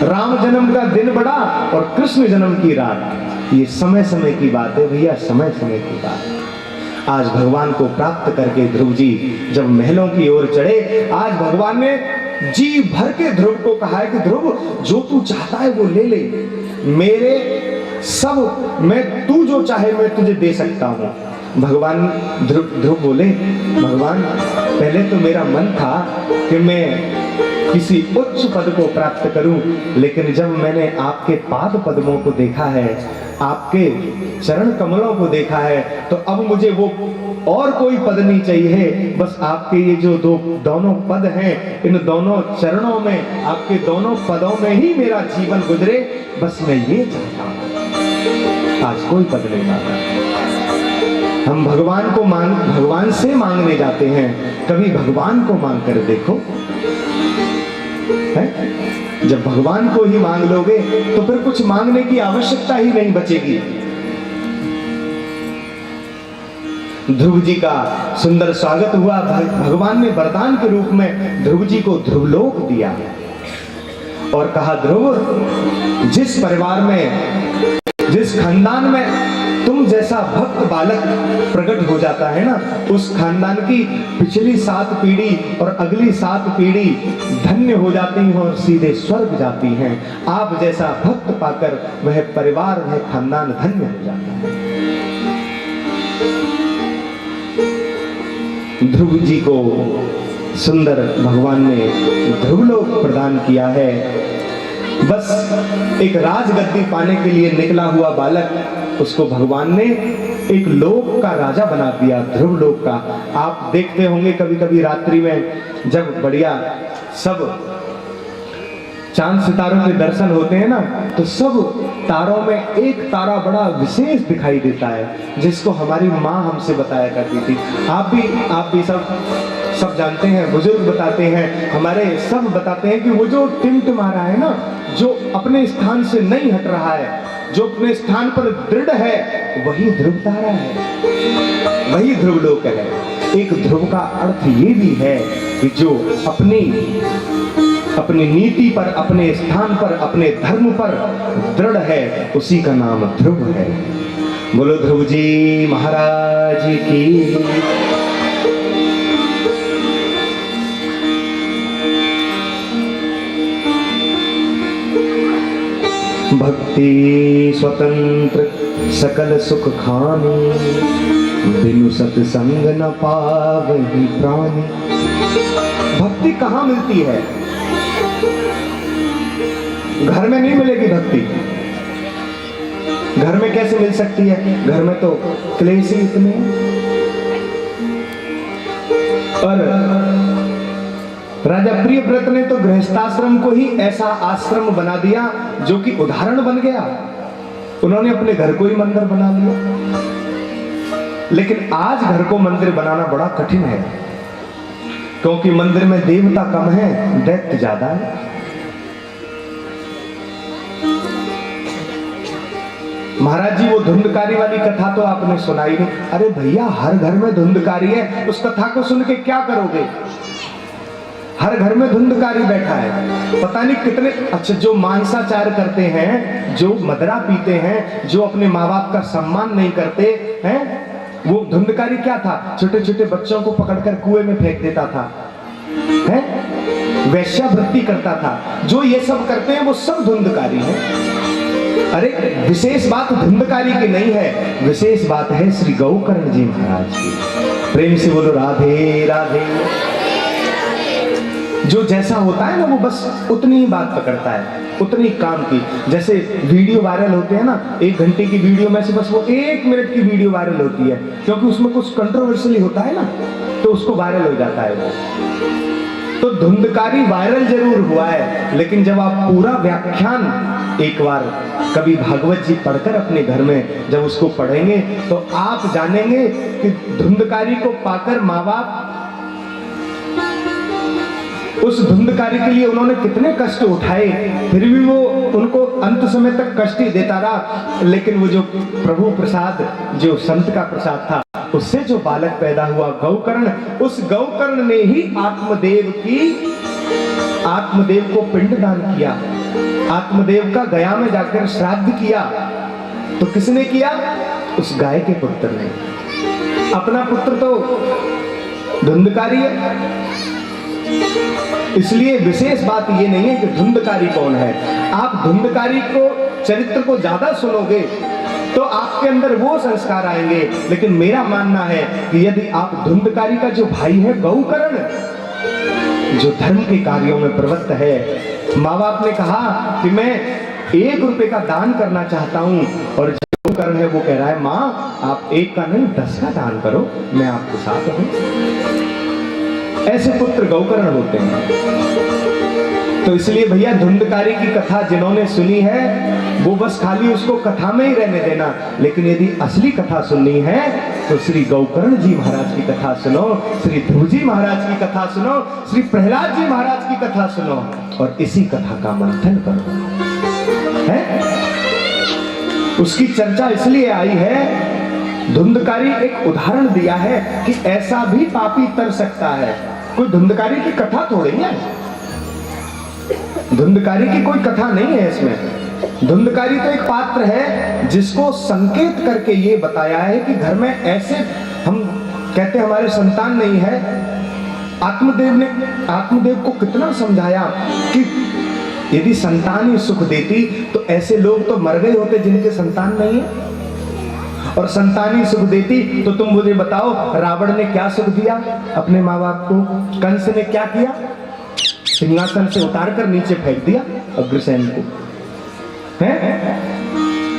राम जन्म का दिन बड़ा और कृष्ण जन्म की रात, ये समय समय की बात है भैया, समय समय की बात है। आज भगवान को प्राप्त करके ध्रुव जी जब महलों की ओर चढ़े, आज भगवान ने जी भर के ध्रुव को कहा है कि ध्रुव जो तू चाहता है वो ले ले, मेरे सब, मैं तू जो चाहे मैं तुझे दे सकता हूँ। भगवान ध्रुव बोले, भगवान पहले तो मेरा मन था कि मैं किसी उच्च पद को प्राप्त करूं, लेकिन जब मैंने आपके पाद पद्मों को देखा है, आपके चरण कमलों को देखा है, तो अब मुझे वो और कोई पद नहीं चाहिए, बस आपके ये जो दोनों पद हैं, इन दोनों चरणों में, आपके दोनों पदों में ही मेरा जीवन गुजरे, बस मैं ये चाहता हूं। आज कोई पद नहीं मांगा। हम भगवान से मांगने जाते हैं, कभी भगवान को मांग कर देखो है? जब भगवान को ही मांग लोगे तो फिर कुछ मांगने की आवश्यकता ही नहीं बचेगी। ध्रुव जी का सुंदर स्वागत हुआ। भगवान ने वरदान के रूप में ध्रुव जी को ध्रुवलोक दिया और कहा, ध्रुव जिस परिवार में, जिस खानदान में तुम जैसा भक्त बालक प्रकट हो जाता है ना, उस खानदान की पिछली 7 पीढ़ी और अगली 7 पीढ़ी धन्य हो जाती हैं और सीधे स्वर्ग जाती हैं। आप जैसा भक्त पाकर वह परिवार, वह खानदान धन्य हो जाता है। ध्रुव जी को सुंदर भगवान ने ध्रुवलोक प्रदान किया है। बस एक राजगद्दी पाने के लिए निकला हुआ बालक, उसको भगवान ने एक लोक का राजा बना दिया, ध्रुवलोक का। आप देखते होंगे कभी कभी रात्रि में जब बढ़िया सब चांद सितारों के दर्शन होते हैं ना, तो सब तारों में एक तारा बड़ा विशेष दिखाई देता है, जिसको हमारी माँ हमसे बताया करती थी। आप भी सब जानते हैं, बुजुर्ग बताते हैं, हमारे सब बताते हैं कि वो जो टिमटिमा रहा है ना, जो अपने स्थान से नहीं हट रहा है, जो अपने स्थान पर दृढ़ है, वही ध्रुव तारा है, वही ध्रुवलोक है। एक ध्रुव का अर्थ ये भी है कि जो अपनी अपनी नीति पर, अपने स्थान पर, अपने धर्म पर दृढ़ है, उसी का नाम ध्रुव है। बोलो ध्रुव जी महाराज की। भक्ति स्वतंत्र सकल सुख खानी, बिनु सत्संग न पावहि प्राणी। भक्ति कहाँ मिलती है? घर में नहीं मिलेगी भक्ति। घर में कैसे मिल सकती है? घर में तो क्लेश ही इतने हैं। और राजा प्रियव्रत ने तो गृहस्थाश्रम को ही ऐसा आश्रम बना दिया जो कि उदाहरण बन गया। उन्होंने अपने घर को ही मंदिर बना लिया। लेकिन आज घर को मंदिर बनाना बड़ा कठिन है, क्योंकि मंदिर में देवता कम है, दैत्य ज्यादा है। महाराज जी वो धुंधकारी वाली कथा तो आपने सुनाई नहीं। अरे भैया, हर घर में धुंधकारी है, उस कथा को सुन के क्या करोगे? हर घर में धुंधकारी बैठा है, पता नहीं कितने। अच्छा, जो मांसाचार करते हैं, जो मदरा पीते हैं, जो अपने माँ बाप का सम्मान नहीं करते हैं, वो धुंधकारी क्या था? छोटे छोटे बच्चों को पकड़कर कुएं में फेंक देता था, हैं? वैश्यावृत्ति करता था। जो ये सब करते हैं वो सब धुंधकारी है। अरे विशेष बात धुंधकारी की नहीं है, विशेष बात है श्री गौकर्ण जी महाराज की। प्रेम से बोलो राधे राधे। जो जैसा होता है ना, वो बस उतनी ही बात पकड़ता है, उतनी काम की। जैसे वीडियो वायरल होते हैं ना, 1 घंटे की वीडियो में से बस वो 1 मिनट की वीडियो वायरल होती है, क्योंकि उसमें कुछ कंट्रोवर्शियली होता है ना, तो उसको वायरल हो जाता है वो। तो धुंधकारी वायरल जरूर हुआ है, लेकिन जब आप पूरा व्याख्यान एक बार कभी भागवत जी पढ़कर अपने घर में जब उसको पढ़ेंगे तो आप जानेंगे कि धुंधकारी को पाकर माँ बाप उस धुंधकारी के लिए उन्होंने कितने कष्ट उठाए, फिर भी वो उनको अंत समय तक कष्ट ही देता रहा। लेकिन वो जो प्रभु प्रसाद, जो संत का प्रसाद था, उससे जो बालक पैदा हुआ गौकर्ण, उस गौकर्ण ने ही आत्मदेव को पिंडदान किया। आत्मदेव का गया में जाकर श्राद्ध किया। तो किसने किया? उस गाय के पुत्र ने। अपना पुत्र तो धुंधकारी है। इसलिए विशेष बात ये नहीं है कि धुंधकारी कौन है। आप धुंधकारी को चरित्र को ज्यादा सुनोगे तो आपके अंदर वो संस्कार आएंगे। लेकिन मेरा मानना है कि यदि आप धुंधकारी का जो भाई है गौकर्ण, जो धर्म के कार्यों में प्रवृत्त है, माँ बाप ने कहा कि मैं 1 रुपए का दान करना चाहता हूँ, और जो गौकर्ण है वो कह रहा है माँ आप 1 का नहीं 10 का दान करो, मैं आपके साथ हूँ। ऐसे पुत्र गौकर्ण होते हैं। तो इसलिए भैया धुंधकारी की कथा जिन्होंने सुनी है वो बस खाली उसको कथा में ही रहने देना, लेकिन यदि असली कथा सुननी है तो श्री गौकर्ण जी महाराज की कथा सुनो, श्री ध्रुव जी महाराज की कथा सुनो, श्री प्रहलाद जी महाराज की कथा सुनो, और इसी कथा का मंथन करो। है? उसकी चर्चा इसलिए आई है, धुंधकारी एक उदाहरण दिया है कि ऐसा भी पापी तर सकता है। कोई धुंधकारी की कथा थोड़ी है, धुंधकारी की कोई कथा नहीं है इसमें। धुंधकारी तो एक पात्र है जिसको संकेत करके ये बताया है कि घर में ऐसे, हम कहते हैं हमारे संतान नहीं है। आत्मदेव को कितना समझाया कि यदि संतान ही सुख देती तो ऐसे लोग तो मर गए होते जिनके संतान नहीं है, और संतान ही सुख देती तो तुम मुझे बताओ रावण ने क्या सुख दिया अपने माँ बाप को? कंस ने क्या किया? सिंहासन से उतारकर नीचे फेंक दिया अग्रसेन को। है?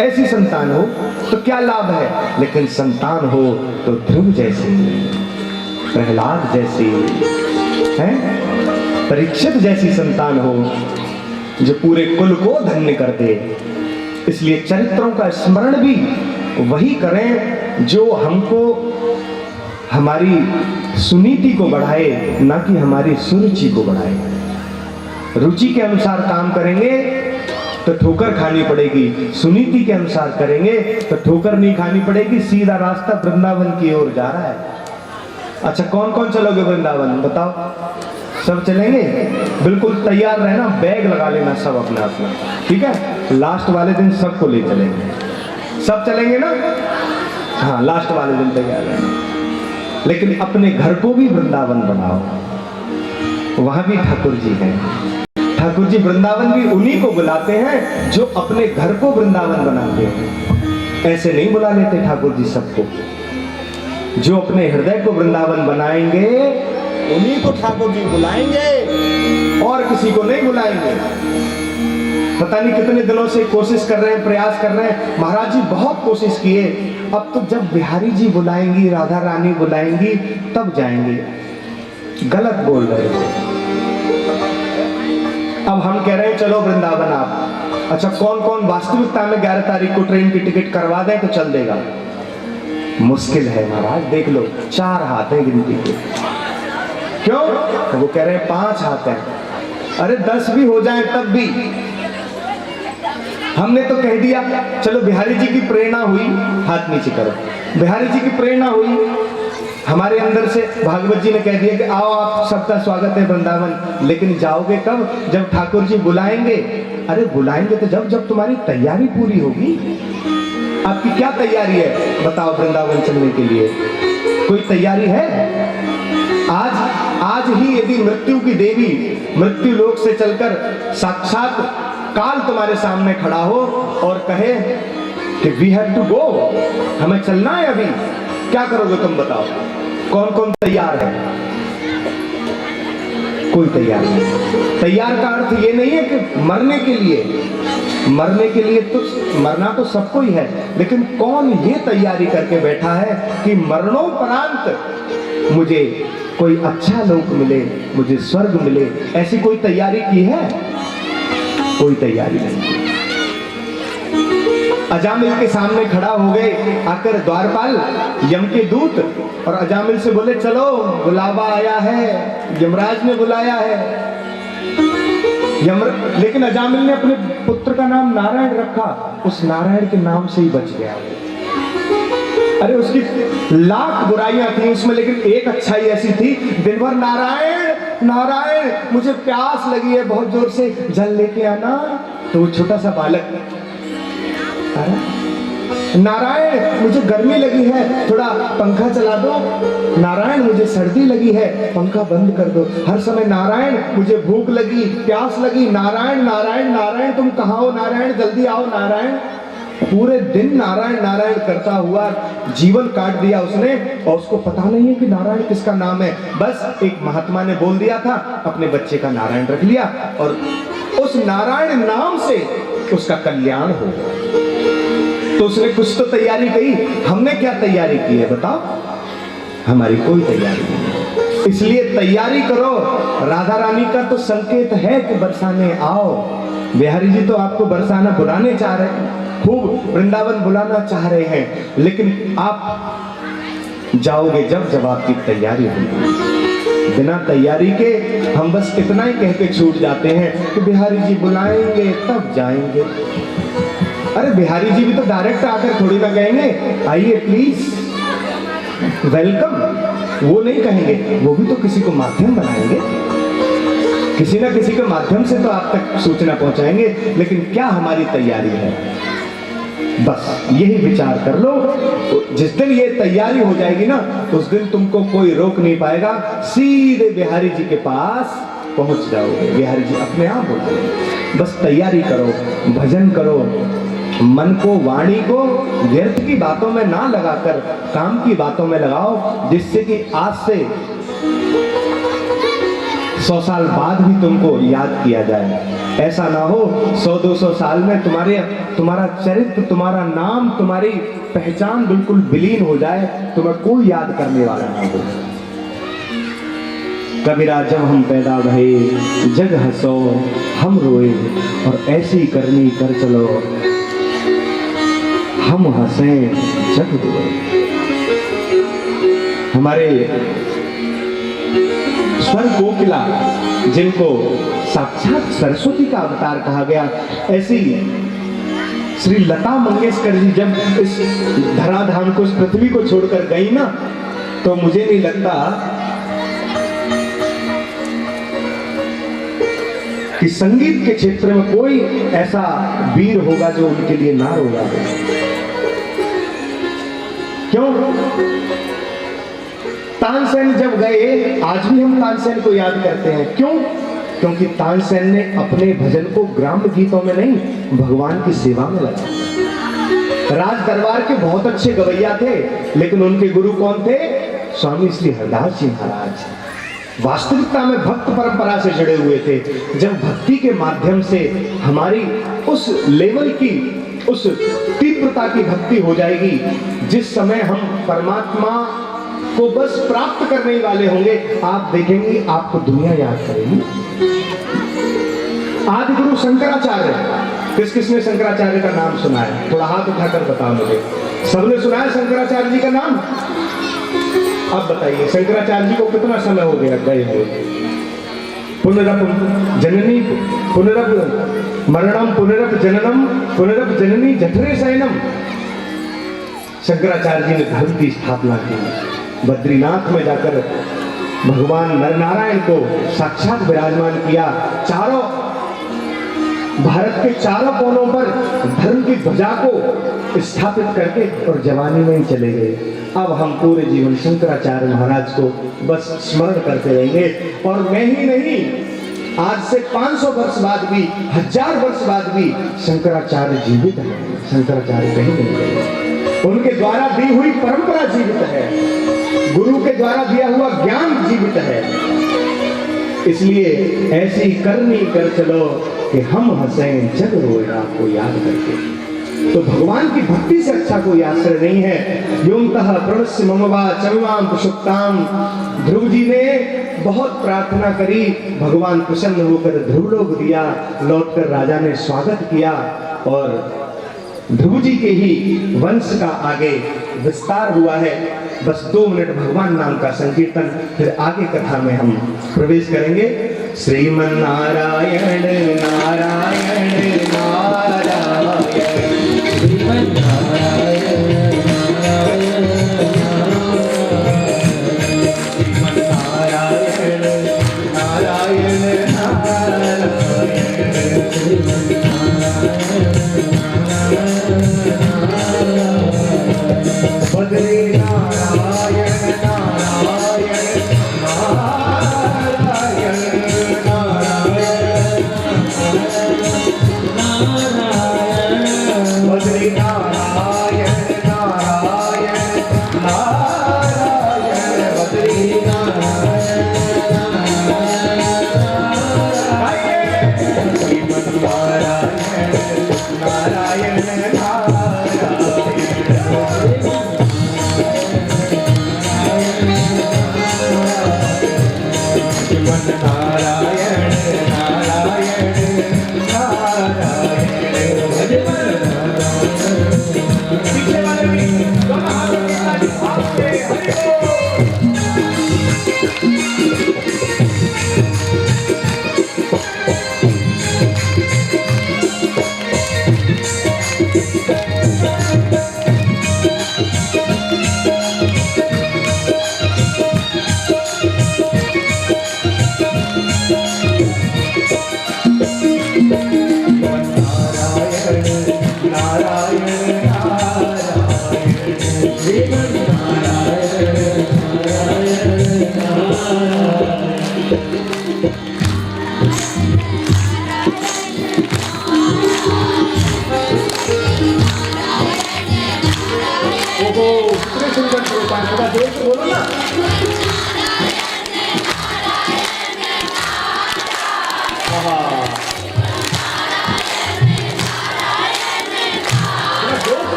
ऐसी संतान हो तो क्या लाभ है? लेकिन संतान हो तो ध्रुव जैसी, प्रहलाद जैसी, है परीक्षित जैसी संतान हो जो पूरे कुल को धन्य कर दे। इसलिए चरित्रों का स्मरण भी वही करें जो हमको हमारी सुनीति को बढ़ाए, ना कि हमारी सुरुचि को बढ़ाए। रुचि के अनुसार काम करेंगे तो ठोकर खानी पड़ेगी, सुनीति के अनुसार करेंगे तो ठोकर नहीं खानी पड़ेगी। सीधा रास्ता वृंदावन की ओर जा रहा है। अच्छा कौन कौन चलोगे वृंदावन बताओ? सब चलेंगे? बिल्कुल तैयार रहना, बैग लगा लेना सब अपना अपना, ठीक है? लास्ट वाले दिन सबको ले चलेंगे। सब चलेंगे ना? हाँ, लास्ट वाले दिन तैयार रहना। लेकिन अपने घर को भी वृंदावन बनाओ, वहां भी ठाकुर जी हैं। ठाकुर जी वृंदावन भी उन्हीं को बुलाते हैं जो अपने घर को वृंदावन बनाते हैं। ऐसे नहीं बुला लेते ठाकुर जी सबको। जो अपने हृदय को वृंदावन बनाएंगे उन्हीं को ठाकुर जी बुलाएंगे, और किसी को नहीं बुलाएंगे। पता नहीं कितने दिनों से कोशिश कर रहे हैं, प्रयास कर रहे हैं। महाराज जी बहुत कोशिश किए, अब तो जब बिहारी जी बुलाएंगी, राधा रानी बुलाएंगी तब जाएंगे। गलत बोल रहे थे। अब हम कह रहे हैं चलो वृंदावन आप। अच्छा कौन कौन वास्तविकता में 11 तारीख को ट्रेन की टिकट करवा दें तो चल देगा? मुश्किल है महाराज, देख लो 4 हाथ हैं गिनती के। क्यों? तो वो कह रहे हैं 5 हाथ हैं। अरे 10 भी हो जाए तब भी। हमने तो कह दिया चलो बिहारी जी की प्रेरणा हुई, हाथ नीचे करो। बिहारी जी की प्रेरणा हुई, हमारे अंदर से भागवत जी ने कह दिया कि आओ आप सबका स्वागत है वृंदावन। लेकिन जाओगे कब? जब ठाकुर जी बुलाएंगे। अरे बुलाएंगे तो जब तुम्हारी तैयारी पूरी होगी। आपकी क्या तैयारी है बताओ वृंदावन चलने के लिए? कोई तैयारी है? आज ही यदि मृत्यु की देवी मृत्यु लोक से चलकर साक्षात काल तुम्हारे सामने खड़ा हो और कहे कि वी हैव टू गो, हमें चलना है अभी, क्या करोगे तुम बताओ? कौन कौन तैयार है? कोई तैयार नहीं। तैयार का अर्थ ये नहीं है कि मरने के लिए। मरने के लिए तो मरना तो सबको ही है, लेकिन कौन ये तैयारी करके बैठा है कि मरणोपरांत मुझे कोई अच्छा लोक मिले, मुझे स्वर्ग मिले? ऐसी कोई तैयारी की है? कोई तैयारी नहीं। अजामिल के सामने खड़ा हो गए आकर द्वारपाल यम के दूत, और अजामिल से बोले चलो बुलावा आया है, यमराज ने बुलाया है। लेकिन अजामिल ने अपने पुत्र का नाम नारायण रखा, उस नारायण के नाम से ही बच गया। अरे उसकी लाख बुराइयां थी उसमें, लेकिन एक अच्छाई ऐसी थी, दिन भर नारायण नारायण, मुझे प्यास लगी है बहुत जोर से, जल लेके आना। तो वो छोटा सा बालक, नारायण मुझे गर्मी लगी है, थोड़ा पंखा चला दो। नारायण मुझे सर्दी लगी है, पंखा बंद कर दो। हर समय नारायण मुझे भूख लगी, प्यास लगी, नारायण नारायण नारायण, तुम कहाँ हो नारायण, जल्दी आओ नारायण। पूरे दिन नारायण नारायण करता हुआ जीवन काट दिया उसने, और उसको पता नहीं है कि नारायण किसका नाम है। बस एक महात्मा ने बोल दिया था, अपने बच्चे का नारायण रख लिया, और उस नारायण नाम से उसका कल्याण हो गया। तो उसने कुछ तो तैयारी की। हमने क्या तैयारी की है बताओ? हमारी कोई तैयारी नहीं। इसलिए तैयारी करो। राधा रानी का तो संकेत है कि बरसाने आओ। बिहारी जी तो आपको बरसाना बुलाने चाह रहे हैं, खूब वृंदावन बुलाना चाह रहे हैं, लेकिन आप जाओगे जब आपकी तैयारी होगी। बिना तैयारी के हम बस इतना ही कह के छूट जाते हैं कि बिहारी जी बुलाएंगे तब जाएंगे। अरे बिहारी जी भी तो डायरेक्ट आकर थोड़ी ना कहेंगे आइए प्लीज वेलकम, वो नहीं कहेंगे, वो भी तो किसी को माध्यम बनाएंगे, किसी ना किसी के माध्यम से तो आप तक सूचना पहुंचाएंगे। लेकिन क्या हमारी तैयारी है? बस यही विचार कर लो। जिस दिन ये तैयारी हो जाएगी ना, उस दिन तुमको कोई रोक नहीं पाएगा, सीधे बिहारी जी के पास पहुंच जाओगे। बिहारी जी अपने आप बोलेंगे। बस तैयारी करो, भजन करो, मन को वाणी को व्यर्थ की बातों में ना लगाकर काम की बातों में लगाओ, जिससे कि आज से 100 साल बाद भी तुमको याद किया जाए। ऐसा ना हो 100-200 साल में तुम्हारा चरित्र, तुम्हारा नाम, तुम्हारी पहचान बिल्कुल विलीन हो जाए, तुम्हें कोई याद करने वाला ना हो। कबीरा जब हम पैदा भये जग हंसो हम रोए, और ऐसी करनी कर चलो हम हंसे जग रोए। हमारे स्वर कोकिला जिनको साक्षात सरस्वती का अवतार कहा गया, ऐसी श्री लता मंगेशकर जी जब इस धराधाम को, इस पृथ्वी को छोड़कर गई ना, तो मुझे नहीं लगता कि संगीत के क्षेत्र में कोई ऐसा वीर होगा जो उनके लिए ना रोया हो। क्यों? तानसेन जब गए, आज भी हम तानसेन को याद करते हैं। क्यों? क्योंकि तानसेन ने अपने भजन को ग्राम्य गीतों में नहीं, भगवान की सेवा में लगाया। राज दरबार के बहुत अच्छे गवैया थे, लेकिन उनके गुरु कौन थे? स्वामी श्री हरदास जी महाराज। वास्तविकता में भक्त परंपरा से जुड़े हुए थे। जब भक्ति के माध्यम से हमारी उस लेवल की, उस तीव्रता की भक्ति हो जाएगी, जिस समय हम परमात्मा को बस प्राप्त करने वाले होंगे, आप देखेंगे आपको दुनिया याद करेगी। आदि गुरु शंकराचार्य, किस किसने शंकराचार्य का नाम सुना है? थोड़ा हाथ उठाकर बताओ मुझे। सबने सुना है शंकराचार्य जी का नाम? अब बताइए, शंकराचार्य जी को कितना समय हो गया गए हुए? पुनरप जननी पुनरप मरणम पुनरप जननम पुनरप जननी जठरे शयनम। शंकराचार्य जी ने धर्म की स्थापना की। बद्रीनाथ में जाकर भगवान नरनारायण को साक्षात विराजमान किया। चारों भारत के चारों कोनों पर धर्म की ध्वजा को स्थापित करके और जवानी में ही चले गए। अब हम पूरे जीवन शंकराचार्य महाराज को बस स्मरण करते रहेंगे। और मैं ही नहीं, आज से 500 वर्ष बाद भी, 1000 वर्ष बाद भी शंकराचार्य जीवित है। शंकराचार्य कहीं नहीं गए। उनके द्वारा दी हुई परंपरा जीवित है, गुरु के द्वारा दिया हुआ ज्ञान जीवित है। इसलिए ऐसी करनी कर चलो कि हम हंसें जग रोए आपको याद करके। तो भगवान की भक्ति से अच्छा कोई आश्रय नहीं है। योमतः प्रणस्य ममवा चमवाम पुषुक्ताम। ध्रुव जी ने बहुत प्रार्थना करी, भगवान प्रसन्न होकर ध्रुवलोक दिया। लौटकर राजा ने स्वागत किया और ध्रुव जी के ही वंश का आगे विस्तार हुआ है। बस 2 मिनट भगवान नाम का संकीर्तन, फिर आगे कथा में हम प्रवेश करेंगे। श्रीमन नारायण नारायण नारायण, श्रीमन नारायण नारायण नारायण, नारायण नारायण नारायण, श्रीमन नारायण बद्री नारायण नारायण नारायण नारायण, बद्री नारायण नारायण नारायण, बद्री नारायण नारायण, श्रीमन नारायण नारायण बोलो ना।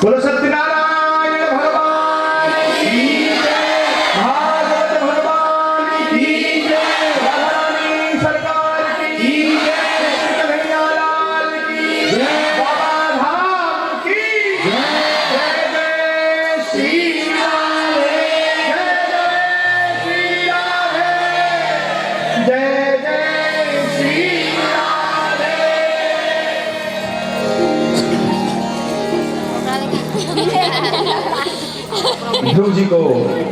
बोलो सत्यनारायण भगवान की जय, भागवत भगवान की जय, रानी सरकार की जय, कन्हैया लाल की जय, बाबा धाम की जय, जय जय श्री राम, जय जय श्री राम, जय जय श्री ध्रुव जी को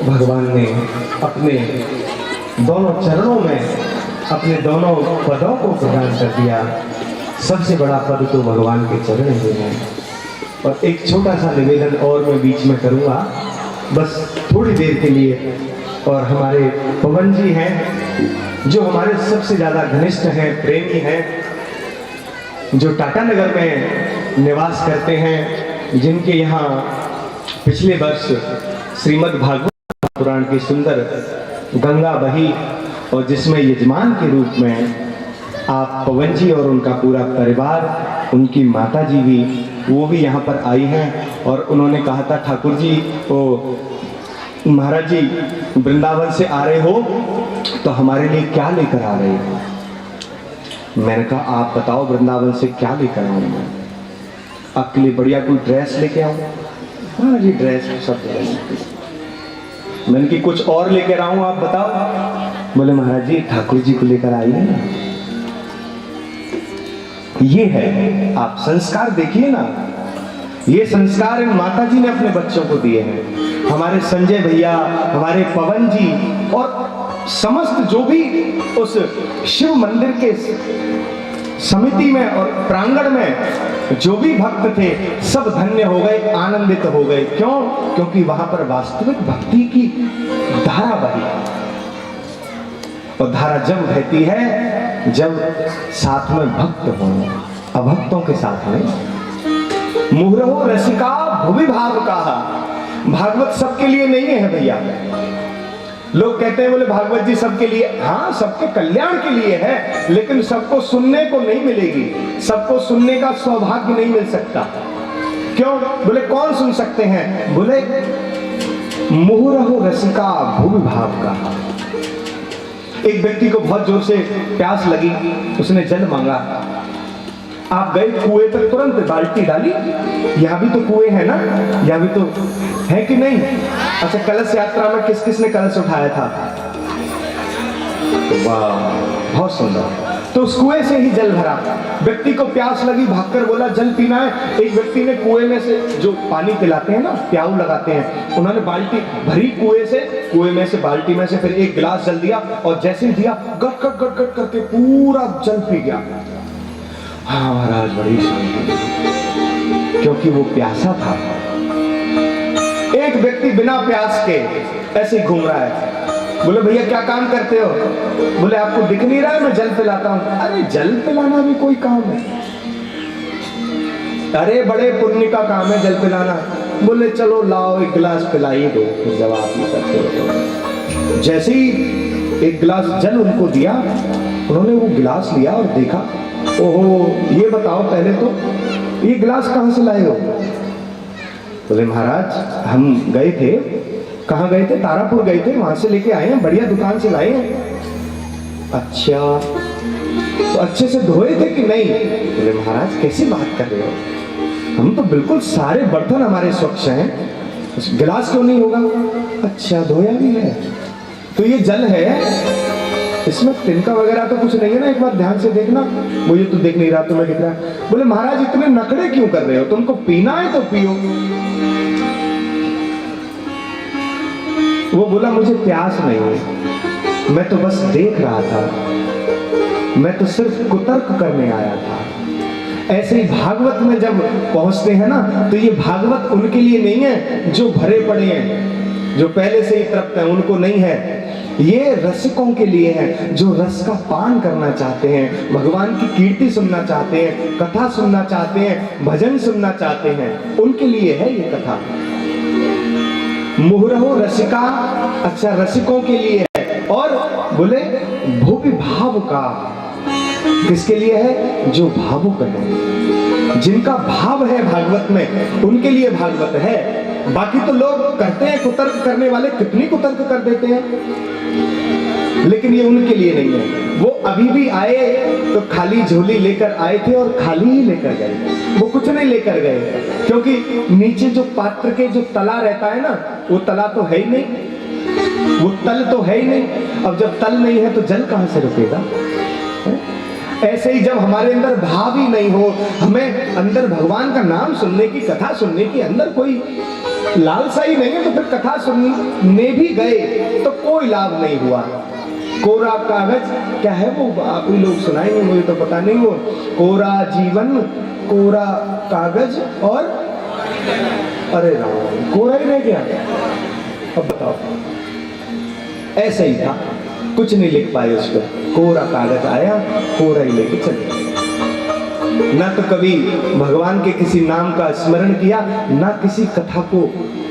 भगवान ने अपने दोनों चरणों में अपने दोनों पदों को प्रदान कर दिया। सबसे बड़ा पद तो भगवान के चरण में है। और एक छोटा सा निवेदन और मैं बीच में करूंगा, बस थोड़ी देर के लिए। और हमारे पवन जी हैं जो हमारे सबसे ज़्यादा घनिष्ठ हैं, प्रेमी हैं, जो टाटा नगर में निवास करते हैं, जिनके यहाँ पिछले वर्ष श्रीमद् भागवत पुराण की सुंदर गंगा बही और जिसमें यजमान के रूप में आप पवन जी और उनका पूरा परिवार, उनकी माता जी भी, वो भी यहाँ पर आई हैं। और उन्होंने कहा था, ठाकुर जी ओ महाराज जी वृंदावन से आ रहे हो तो हमारे लिए क्या लेकर आ रहे हो? मैंने कहा आप बताओ वृंदावन से क्या लेकर आऊँ मैं? आपके लिए बढ़िया कोई ड्रेस लेके आऊँ? हाँ जी ड्रेस सब मैंने कि कुछ और लेकर आऊं आप बताओ? बोले महाराज जी ठाकुर जी को लेकर आइए ना। ये है, आप संस्कार देखिए ना, ये संस्कार इन माता जी ने अपने बच्चों को दिए हैं। हमारे संजय भैया, हमारे पवन जी और समस्त जो भी उस शिव मंदिर के समिति में और प्रांगण में जो भी भक्त थे सब धन्य हो गए, आनंदित हो गए। क्यों? क्योंकि वहां पर वास्तविक भक्ति की धारा बही। और धारा जब बहती है जब साथ में भक्त हो, अभक्तों के साथ में। मुहुरहो रसिका भुवि भाव कहा। भागवत सबके लिए नहीं है भैया। लोग कहते हैं बोले भागवत जी सबके लिए, हाँ सबके कल्याण के लिए है, लेकिन सबको सुनने को नहीं मिलेगी, सबको सुनने का सौभाग्य नहीं मिल सकता। क्यों? बोले कौन सुन सकते हैं? बोले मुहुरहो रसिका भुवि भाव का। एक व्यक्ति को बहुत जोर से प्यास लगी, उसने जल मांगा। आप गए कुएं पर, तुरंत बाल्टी डाली। यहाँ भी तो कुएं है ना, यहाँ भी तो है कि नहीं? अच्छा कलश यात्रा में किस किसने कलश उठाया था? वाह बहुत सुंदर। तो उस कुएं से ही जल भरा। व्यक्ति को प्यास लगी, भागकर बोला जल पीना है। एक व्यक्ति ने कुएं में से जो पानी पिलाते हैं ना, प्याऊ लगाते हैं, उन्होंने बाल्टी भरी कुएं में से बाल्टी में से फिर एक गिलास जल दिया और जैसे ही दिया गट गट गट गट करके पूरा जल पी गया। हाँ महाराज बड़ी शांति, क्योंकि वो प्यासा था। एक व्यक्ति बिना प्यास के ऐसे ही घूम रहा है। बोले भैया क्या काम करते हो? बोले आपको दिख नहीं रहा है मैं जल पिलाता हूं। अरे जल पिलाना भी कोई काम है? अरे बड़े पुण्य का काम है जल पिलाना। बोले चलो लाओ एक गिलास पिलाई दो। फिर जब आप ये करते हो तो जैसे ही एक गिलास जल उनको दिया, उन्होंने वो गिलास लिया और देखा, ओहो ये बताओ पहले तो ये गिलास कहां से लाए हो? बोले महाराज हम गए थे। कहाँ गए थे? तारापुर गए थे, वहां से लेके आए हैं, बढ़िया दुकान से लाए हैं। अच्छा तो अच्छे से धोए थे कि नहीं? बोले महाराज कैसी बात कर रहे हो, हम तो बिल्कुल सारे बर्तन हमारे स्वच्छ हैं, गिलास क्यों नहीं होगा? अच्छा धोया भी है। तो ये जल है, इसमें तिनका वगैरह तो कुछ नहीं है ना, एक बार ध्यान से देखना। मुझे तो देख नहीं रहा, तुम्हें दिख रहा है। बोले महाराज इतने नखरे क्यों कर रहे हो? तुमको पीना है तो पियो। वो बोला मुझे प्यास नहीं है, मैं तो बस देख रहा था, मैं तो सिर्फ कुतर्क करने आया था। ऐसे ही भागवत में जब पहुंचते हैं ना, तो ये भागवत उनके लिए नहीं है जो भरे पड़े हैं, जो पहले से ही तृप्त हैं, उनको नहीं है। ये रसिकों के लिए है, जो रस का पान करना चाहते हैं, भगवान की कीर्ति सुनना चाहते हैं, कथा सुनना चाहते हैं, भजन सुनना चाहते हैं, उनके लिए है ये कथा। मुहुरहो रसिका, अच्छा रसिकों के लिए है। और बोले भुवि भाव का, किसके लिए है? जो भावुक है। जिनका भाव है भागवत में, उनके लिए भागवत है। बाकी तो लोग करते हैं, कुतर्क करने वाले कितनी कुतर्क कर देते हैं, लेकिन ये उनके लिए नहीं है। वो अभी भी आए तो खाली झोली लेकर आए थे और खाली ही लेकर गए, वो कुछ नहीं लेकर गए, क्योंकि नीचे जो पात्र के जो तला रहता है ना, वो तला तो है ही नहीं, वो तल तो है ही नहीं। अब जब तल नहीं है तो जल कहां से रुकेगा? ऐसे ही जब हमारे अंदर भाव ही नहीं हो, हमें अंदर भगवान का नाम सुनने की, कथा सुनने की अंदर कोई लालसा ही नहीं है, तो फिर कथा सुनने भी गए तो कोई लाभ नहीं हुआ। कोरा कागज क्या है वो, आप ही लोग सुनाएंगे, मुझे तो पता नहीं। वो कोरा जीवन, कोरा कागज और अरे राम, कोरा ही रह गया। अब बताओ, ऐसे ही था, कुछ नहीं लिख पाए उस पर। कोरा कागज आया, कोरा ही लेके चले। न तो कभी भगवान के किसी नाम का स्मरण किया, न किसी कथा को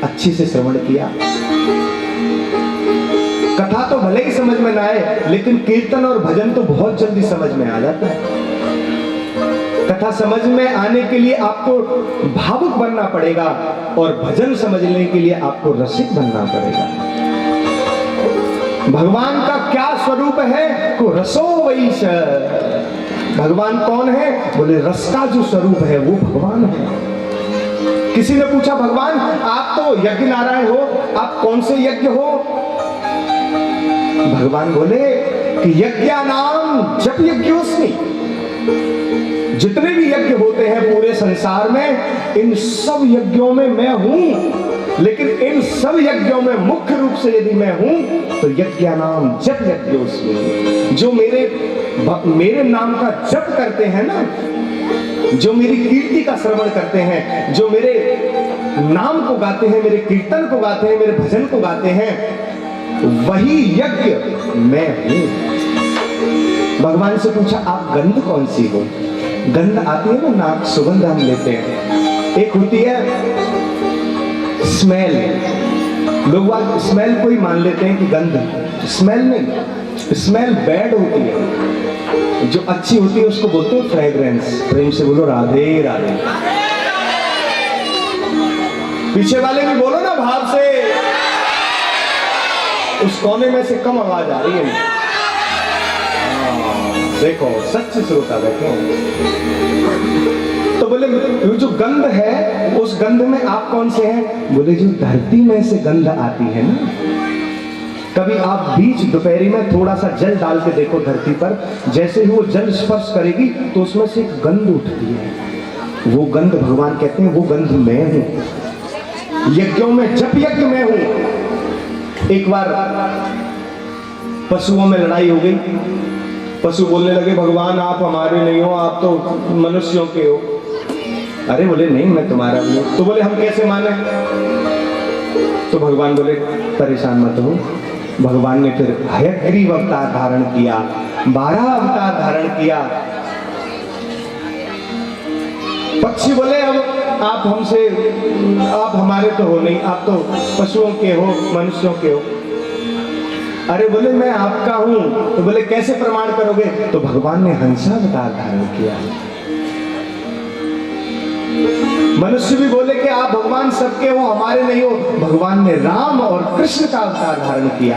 अच्छी से श्रवण किया। कथा तो भले ही समझ में ना आए, लेकिन कीर्तन और भजन तो बहुत जल्दी समझ में आ जाता है। कथा समझ में आने के लिए आपको भावुक बनना पड़ेगा, और भजन समझने के लिए आपको रसिक बनना पड़ेगा। भगवान का क्या स्वरूप है? को रसो वैश। भगवान कौन है? बोले रस का जो स्वरूप है वो भगवान है। किसी ने पूछा, भगवान आप तो यज्ञ नारायण हो, आप कौन से यज्ञ हो? भगवान बोले कि यज्ञा नाम जप यज्ञोस्मि। जितने भी यज्ञ होते हैं पूरे संसार में, इन सब यज्ञों में मैं हूं, लेकिन इन सब यज्ञों में मुख्य रूप से यदि मैं हूं तो यज्ञा नाम जप यज्ञोस्मि। जो मेरे नाम का जप करते हैं ना, जो मेरी कीर्ति का श्रवण करते हैं, जो मेरे नाम को गाते हैं, मेरे कीर्तन को गाते हैं, मेरे भजन को गाते हैं, वही यज्ञ मैं हूं। भगवान से पूछा, आप गंध कौन सी हो? गंध आती है ना, नाक सुगंध हम लेते हैं। एक होती है स्मेल, लोग स्मेल को ही मान लेते हैं कि गंध। स्मेल नहीं, स्मेल बैड होती है। जो अच्छी होती है उसको बोलते हैं फ्रेग्रेंस। प्रेम से बोलो राधे राधे। पीछे वाले भी बोलो ना भाव से। उस कोने में से कम आवाज आ रही है। देखो सच्चे श्रोता बैठे। तो बोले जो गंध है, उस गंध में आप कौन से हैं? बोले जो धरती में से गंध आती है ना। कभी आप बीच दोपहरी में थोड़ा सा जल डाल के देखो धरती पर, जैसे ही वो जल स्पर्श करेगी तो उसमें से एक गंध उठती है। वो गंध भगवान कहते हैं, वो गंध मैं हूं। यज्ञों में जप यज्ञ मैं हूं। एक बार पशुओं में लड़ाई हो गई। पशु बोलने लगे, भगवान आप हमारे नहीं हो, आप तो मनुष्यों के हो। अरे बोले नहीं, मैं तुम्हारा भी हूं। तो बोले हम कैसे माने? तो भगवान बोले परेशान मत हो। भगवान ने फिर हयग्रीव अवतार धारण किया, 12 अवतार धारण किया। पक्षी बोले अब आप हमसे, आप हमारे तो हो नहीं, आप तो पशुओं के हो, मनुष्यों के हो। अरे बोले मैं आपका हूं। तो बोले कैसे प्रमाण करोगे? तो भगवान ने हंसा अवतार धारण किया। मनुष्य भी बोले कि आप भगवान सबके हो, हमारे नहीं हो। भगवान ने राम और कृष्ण का अवतार धारण किया।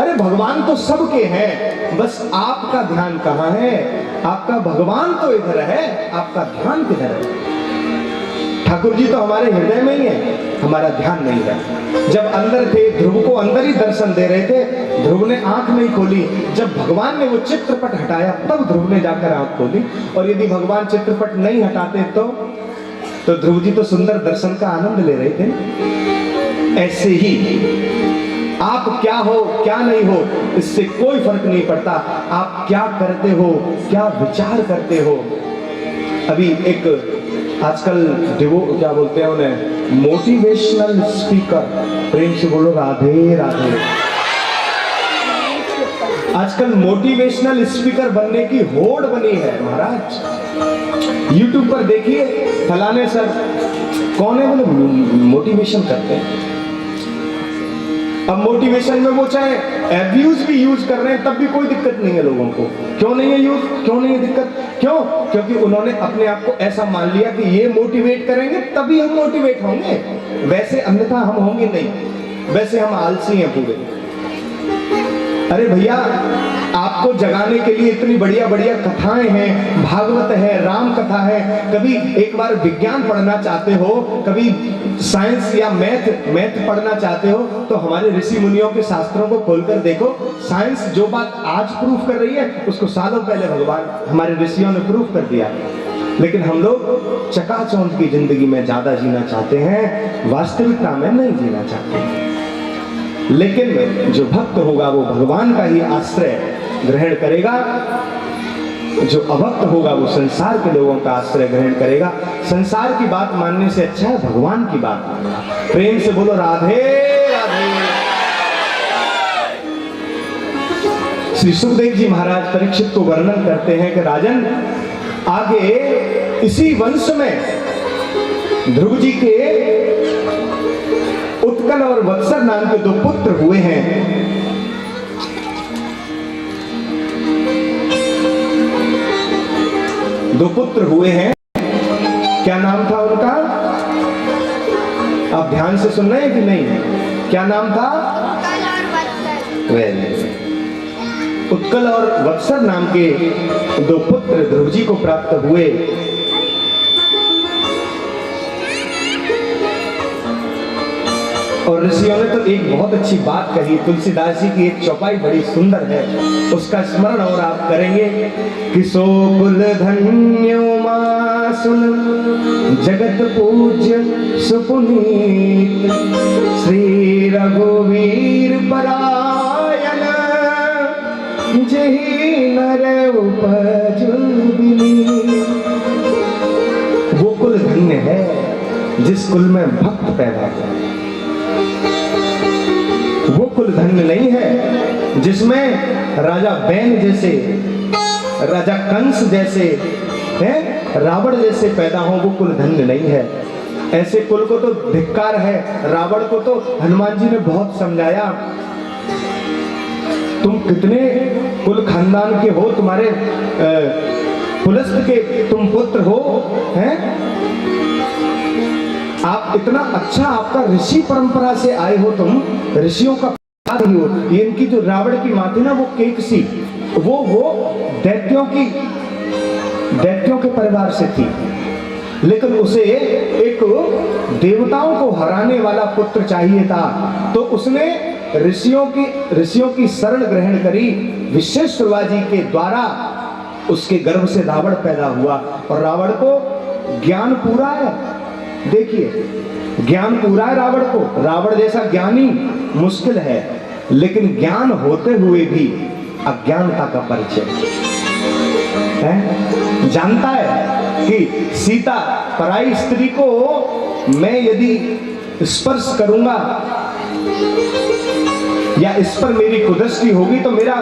अरे भगवान तो सबके हैं, बस आपका ध्यान कहाँ है? आपका भगवान तो इधर है, आपका ध्यान किधर है? ठाकुर जी तो हमारे हृदय में ही है, हमारा ध्यान नहीं है। जब अंदर थे, ध्रुव को अंदर ही दर्शन दे रहे थे, ध्रुव ने आंख नहीं खोली। जब भगवान ने वो चित्रपट हटाया तब ध्रुव ने जाकर आंख खोली। और यदि भगवान चित्रपट नहीं हटाते तो ध्रुव जी तो सुंदर दर्शन का आनंद ले रहे थे। ऐसे ही आप क्या हो क्या नहीं हो, इससे कोई फर्क नहीं पड़ता। आप क्या करते हो, क्या विचार करते हो। अभी एक आजकल क्या बोलते हैं उन्हें, मोटिवेशनल स्पीकर। प्रेम से बोलो राधे राधे। आजकल मोटिवेशनल स्पीकर बनने की होड़ बनी है महाराज। YouTube पर देखिए, फलाने सर कौन है, बोले मोटिवेशन करते हैं। अब मोटिवेशन में वो चाहे एब्यूज भी यूज कर रहे हैं तब भी कोई दिक्कत नहीं है लोगों को। क्यों नहीं है यूज, क्यों नहीं है दिक्कत? क्यों? क्योंकि उन्होंने अपने आप को ऐसा मान लिया कि ये मोटिवेट करेंगे तभी हम मोटिवेट होंगे, वैसे अन्यथा हम होंगे नहीं, वैसे हम आलसी हैं पूरे। अरे भैया, आपको जगाने के लिए इतनी बढ़िया बढ़िया कथाएं हैं, भागवत है, राम कथा है। कभी एक बार विज्ञान पढ़ना चाहते हो, कभी साइंस या मैथ पढ़ना चाहते हो, तो हमारे ऋषि मुनियों के शास्त्रों को खोलकर देखो। साइंस जो बात आज प्रूफ कर रही है उसको सालों पहले भगवान हमारे ऋषियों ने प्रूफ कर दिया। लेकिन हम लोग चकाचौंध की जिंदगी में ज्यादा जीना चाहते हैं, वास्तविकता में नहीं जीना चाहते। लेकिन जो भक्त होगा वो भगवान का ही आश्रय ग्रहण करेगा, जो अभक्त होगा वो संसार के लोगों का आश्रय ग्रहण करेगा। संसार की बात मानने से अच्छा है भगवान की बात मानना। प्रेम से बोलो राधे राधे। श्री सुखदेव जी महाराज परीक्षित को वर्णन करते हैं कि राजन, आगे इसी वंश में ध्रुव जी के उत्कल और वत्सर नाम के दो पुत्र हुए हैं। दो पुत्र हुए हैं, क्या नाम था उनका? आप ध्यान से सुन रहे हैं कि नहीं? क्या नाम था? उत्कल और वत्सर नाम के दो पुत्र ध्रुव जी को प्राप्त हुए। और ऋषियों ने तो एक बहुत अच्छी बात कही, तुलसीदास जी की एक चौपाई बड़ी सुंदर है, उसका स्मरण और आप करेंगे कि सो कुल धन्यो मासुन जगत पूज्य सुपुनीत श्री रघुवीर परायण जही नर उपजुबिनी। वो कुल धन्य है जिस कुल में भक्त पैदा हो। वो कुल धन्य नहीं है जिसमें राजा बैन जैसे, राजा कंस जैसे हैं, रावण जैसे पैदा हो, वो कुल धन्य नहीं है। ऐसे कुल को तो धिक्कार है। रावण को तो हनुमान जी ने बहुत समझाया, तुम कितने कुल खानदान के हो, तुम्हारे पुलस्त के तुम पुत्र हो, हैं? आप इतना अच्छा, आपका ऋषि परंपरा से आए हो, तुम ऋषियों का ही हो। ये इनकी जो रावण की माँ थी ना, वो केकसी, वो दैत्यों के परिवार से थी, लेकिन उसे एक देवताओं को हराने वाला पुत्र चाहिए था, तो उसने ऋषियों की शरण ग्रहण करी। विश्वेश्वरवा जी के द्वारा उसके गर्भ से रावण पैदा हुआ। और रावण को ज्ञान पूरा है, देखिए ज्ञान पूरा है रावण को। रावण जैसा ज्ञानी मुश्किल है, लेकिन ज्ञान होते हुए भी अज्ञानता का परिचय है। जानता है कि सीता पराई स्त्री को मैं यदि स्पर्श करूंगा या इस पर मेरी कुदृष्टि होगी तो मेरा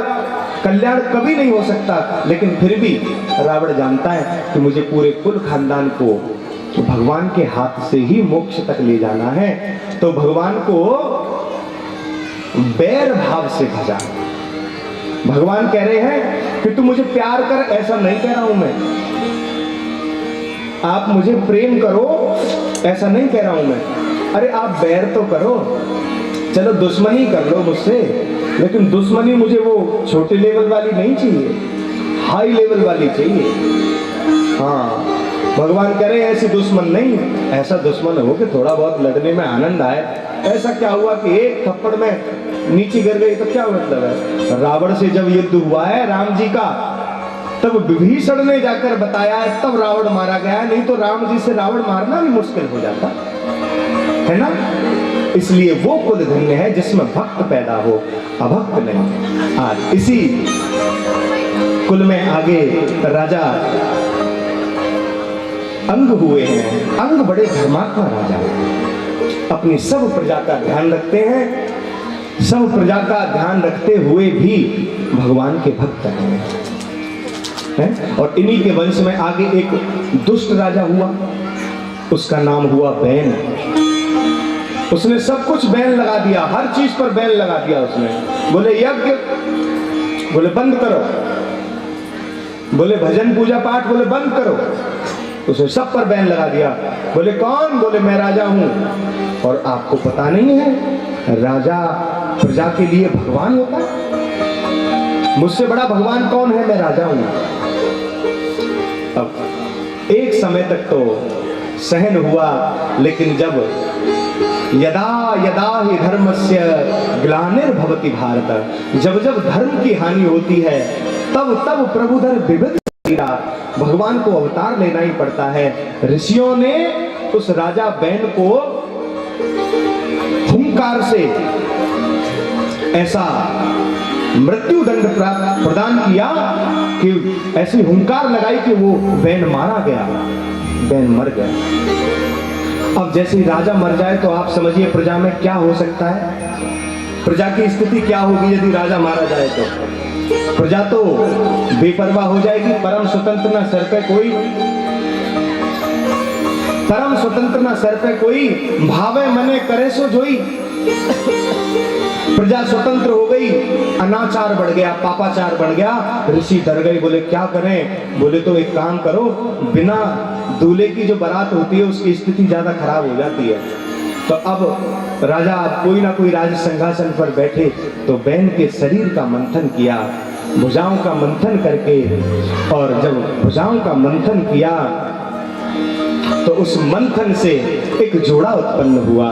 कल्याण कभी नहीं हो सकता, लेकिन फिर भी रावण जानता है कि मुझे पूरे कुल खानदान को भगवान के हाथ से ही मोक्ष तक ले जाना है। तो भगवान को बैर भाव से भजा। भगवान कह रहे हैं कि तू मुझे प्यार कर, ऐसा नहीं कह रहा हूं मैं। आप मुझे प्रेम करो, ऐसा नहीं कह रहा हूं मैं। अरे आप बैर तो करो, चलो दुश्मनी कर लो मुझसे, लेकिन दुश्मनी मुझे वो छोटे लेवल वाली नहीं चाहिए, हाई लेवल वाली चाहिए। हाँ, भगवान कह रहे हैं ऐसी दुश्मन नहीं, ऐसा दुश्मन हो कि थोड़ा बहुत लड़ने में आनंद आए। ऐसा क्या हुआ कि एक थप्पड़ में नीचे गिर गई तो क्या मतलब है? रावण से जब युद्ध हुआ है राम जी का, तब विभीषण ने जाकर बताया है, तब रावण मारा गया है, नहीं तो राम जी से रावण मारना भी मुश्किल हो जाता है ना। इसलिए वो कुल धन्य है जिसमें भक्त पैदा हो, अभक्त नहीं। आज इसी कुल में आगे राजा अंग हुए हैं। अंग बड़े धर्मात्मा राजा, अपनी सब प्रजा का ध्यान रखते हैं, सब प्रजा का ध्यान रखते हुए भी भगवान के भक्त हैं। और इन्हीं के वंश में आगे एक दुष्ट राजा हुआ, उसका नाम हुआ बैन। उसने सब कुछ बैन लगा दिया, हर चीज पर बैन लगा दिया उसने। बोले यज्ञ, बोले बंद करो, बोले भजन पूजा पाठ, बोले बंद करो, उसने सब पर बैन लगा दिया। बोले कौन? बोले मैं राजा हूं। और आपको पता नहीं है राजा प्रजा के लिए भगवान होता है? मुझसे बड़ा भगवान कौन है? मैं राजा हूं। अब एक समय तक तो सहन हुआ, लेकिन जब यदा यदा ही धर्मस्य ग्लानिर्भवति भारत, जब जब धर्म की हानि होती है तब तब प्रभुधर विविध भगवान को अवतार लेना ही पड़ता है। ऋषियों ने उस राजा बैन को हुंकार से ऐसा मृत्यु दंड प्रदान किया कि ऐसी हुंकार लगाई कि वो बैन मारा गया, बैन मर गया। अब जैसे ही राजा मर जाए तो आप समझिए प्रजा में क्या हो सकता है, प्रजा की स्थिति क्या होगी यदि राजा मारा जाए तो। प्रजा तो बेपरवाह हो जाएगी। परम स्वतंत्र ना सर पे कोई, परम स्वतंत्र ना सर पे कोई, भावे मने करे सो जोई। प्रजा स्वतंत्र हो गई, अनाचार बढ़ गया, पापाचार बढ़ गया। ऋषि डर गए, बोले क्या करें? बोले तो एक काम करो, बिना दूल्हे की जो बारात होती है उसकी स्थिति ज्यादा खराब हो जाती है। तो अब राजा कोई ना कोई राज सिंहासन पर बैठे तो बैन के शरीर का मंथन किया, भुजाओं का मंथन करके, और जब भुजाओं का मंथन किया तो उस मंथन से एक जोड़ा उत्पन्न हुआ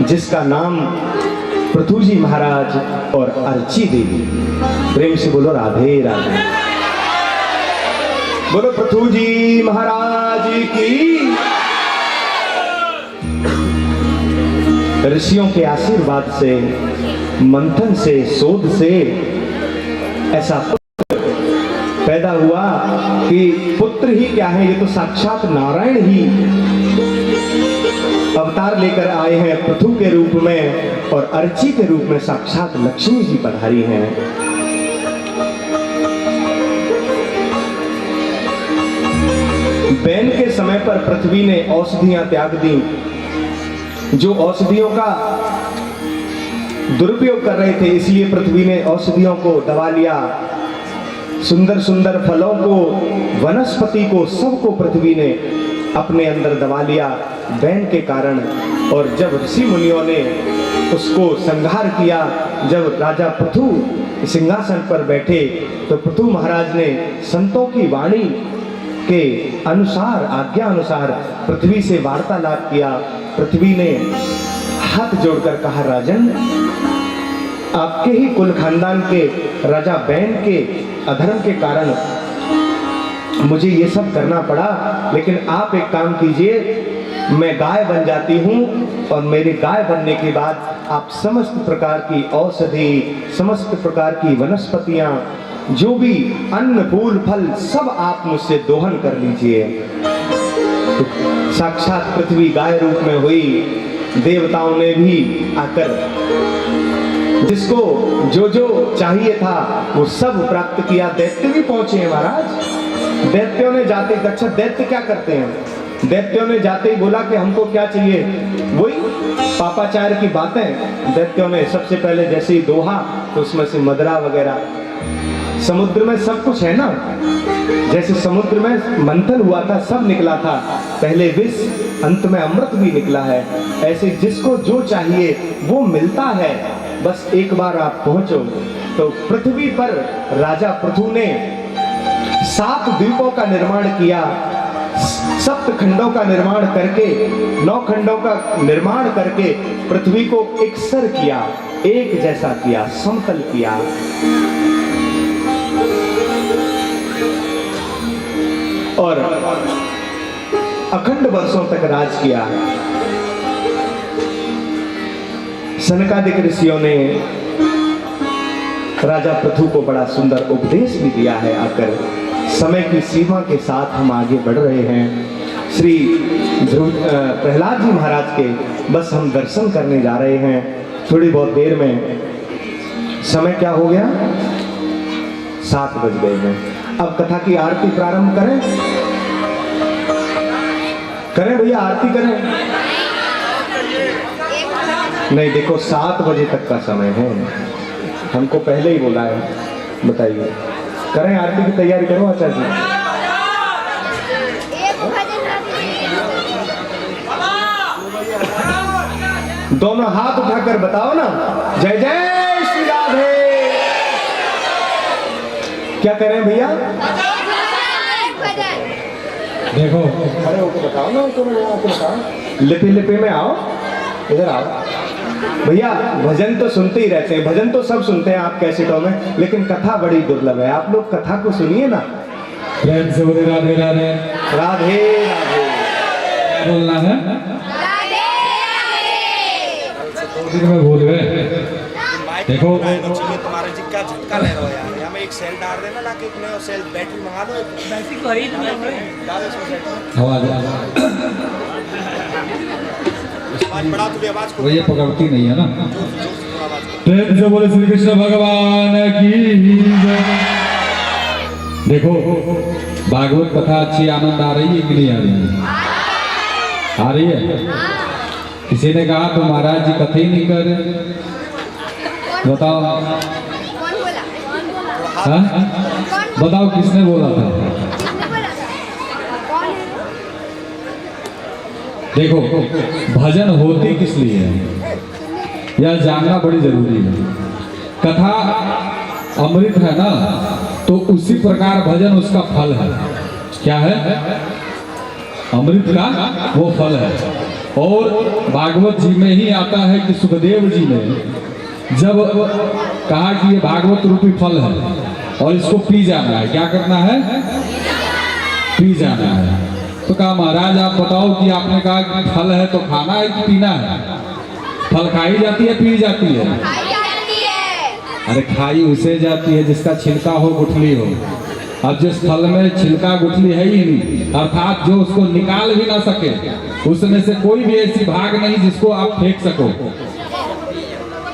जिसका नाम पृथु जी महाराज और अर्ची देवी। प्रेम से बोलो राधे राधे। बोलो पृथु जी महाराज की। ऋषियों के आशीर्वाद से, मंथन से, शोध से ऐसा पैदा हुआ कि पुत्र ही क्या है, ये तो साक्षात नारायण ही अवतार लेकर आए हैं पृथु के रूप में, और अर्ची के रूप में साक्षात लक्ष्मी जी पधारी हैं। बैन के समय पर पृथ्वी ने औषधियां त्याग दी। जो औषधियों का दुरुपयोग कर रहे थे, इसलिए पृथ्वी ने औषधियों को दबा लिया। सुंदर सुंदर फलों को, वनस्पति को, सबको पृथ्वी ने अपने अंदर दबा लिया बैन के कारण। और जब ऋषि मुनियों ने उसको संहार किया, जब राजा पृथु सिंहासन पर बैठे तो पृथु महाराज ने संतों की वाणी के अनुसार, आज्ञा अनुसार पृथ्वी से वार्तालाप किया। पृथ्वी ने हाथ जोड़कर कहा, राजन, आपके ही कुल खानदान के राजा बैन के अधर्म के कारण मुझे ये सब करना पड़ा, लेकिन आप एक काम कीजिए, मैं गाय बन जाती हूँ और मेरे गाय बनने के बाद आप समस्त प्रकार की औषधि, समस्त प्रकार की वनस्पतियां, जो भी अन्न फूल फल, सब आप मुझसे दोहन कर लीजिए। तो साक्षात पृथ्वी गाय रूप में हुई। देवताओं ने भी आकर जिसको जो जो चाहिए था वो सब प्राप्त किया। दैत्य भी पहुंचे हैं महाराज। दैत्यों ने जाते, अच्छा दैत्य क्या करते हैं? दैत्यों ने जाते ही बोला कि हमको क्या चाहिए, वही पापाचार की बातें। दैत्यों ने सबसे पहले जैसे ही दोहा तो उसमें से मदरा वगैरह, समुद्र में सब कुछ है ना, जैसे समुद्र में मंथन हुआ था सब निकला था, पहले विष अंत में अमृत भी निकला है। ऐसे जिसको जो चाहिए वो मिलता है, बस एक बार आप पहुंचो। तो पृथ्वी पर राजा पृथु ने 7 द्वीपों का निर्माण किया, 7 खंडों का निर्माण करके, 9 खंडों का निर्माण करके पृथ्वी को एकसर किया, एक जैसा किया, समतल किया। और अखंड वर्षों तक राज किया। सनकादिक ऋषियों ने राजा पृथु को बड़ा सुंदर उपदेश भी दिया है। आकर समय की सीमा के साथ हम आगे बढ़ रहे हैं। श्री प्रहलाद जी महाराज के बस हम दर्शन करने जा रहे हैं। थोड़ी बहुत देर में समय क्या हो गया, 7 बज गए हैं। अब कथा की आरती प्रारंभ करें? करें भैया, आरती करें। नहीं देखो 7 बजे तक का समय है, हमको पहले ही बोला है। बताइए, करें आरती की तैयारी करो आचार्य जी। दोनों हाथ उठाकर बताओ ना, जय जय श्री राधे। क्या करें भैया? देखो खड़े होकर बताओ ना, तो मैं आपको बताओ। लिपि लिपि में आओ, इधर आओ भैया। भजन तो सुनते ही रहते हैं, भजन तो सब सुनते हैं आप कैसेटों में, लेकिन कथा बड़ी दुर्लभ है। आप लोग कथा को सुनिए ना। प्रेम से बोले राधे राधे। राधे राधे बोलना है, दिन में बोल गए। देखो तुम्हारे जी का झटका ले रहा हो यार, हमें एक सेल डाल देना ना कि नया सेल बैटरी मंगा दो। बैटरी खरीद आवाज बढ़ा, तुम्हें आवाज वो ये पकड़ती नहीं है ना। प्रेम से बोले श्री कृष्ण भगवान की जय। देखो भागवत कथा अच्छी आनंद आ रही है कि नहीं आ रही है? आ रही है। किसी ने कहा तो महाराज जी कथा ही नहीं कर रहे, बताओ। हाँ? बताओ किसने बोला था? देखो भजन होती किस लिए है यह जानना बड़ी जरूरी है। कथा अमृत है ना, तो उसी प्रकार भजन उसका फल है। क्या है? अमृत का वो फल है। और भागवत जी में ही आता है कि सुखदेव जी ने जब कहा कि ये भागवत रूपी फल है और इसको पी जाना है। क्या करना है? पी जाना है। तो कहा महाराज आप बताओ कि आपने कहा कि फल है तो खाना है कि पीना है? फल खाई जाती है पी जाती है? अरे खाई उसे जाती है जिसका छिलका हो गुठली हो। अब जिस फल में छिलका गुठली है ही नहीं, अर्थात जो उसको निकाल भी ना सके, उसमें से कोई भी ऐसी भाग नहीं जिसको आप फेंक सको।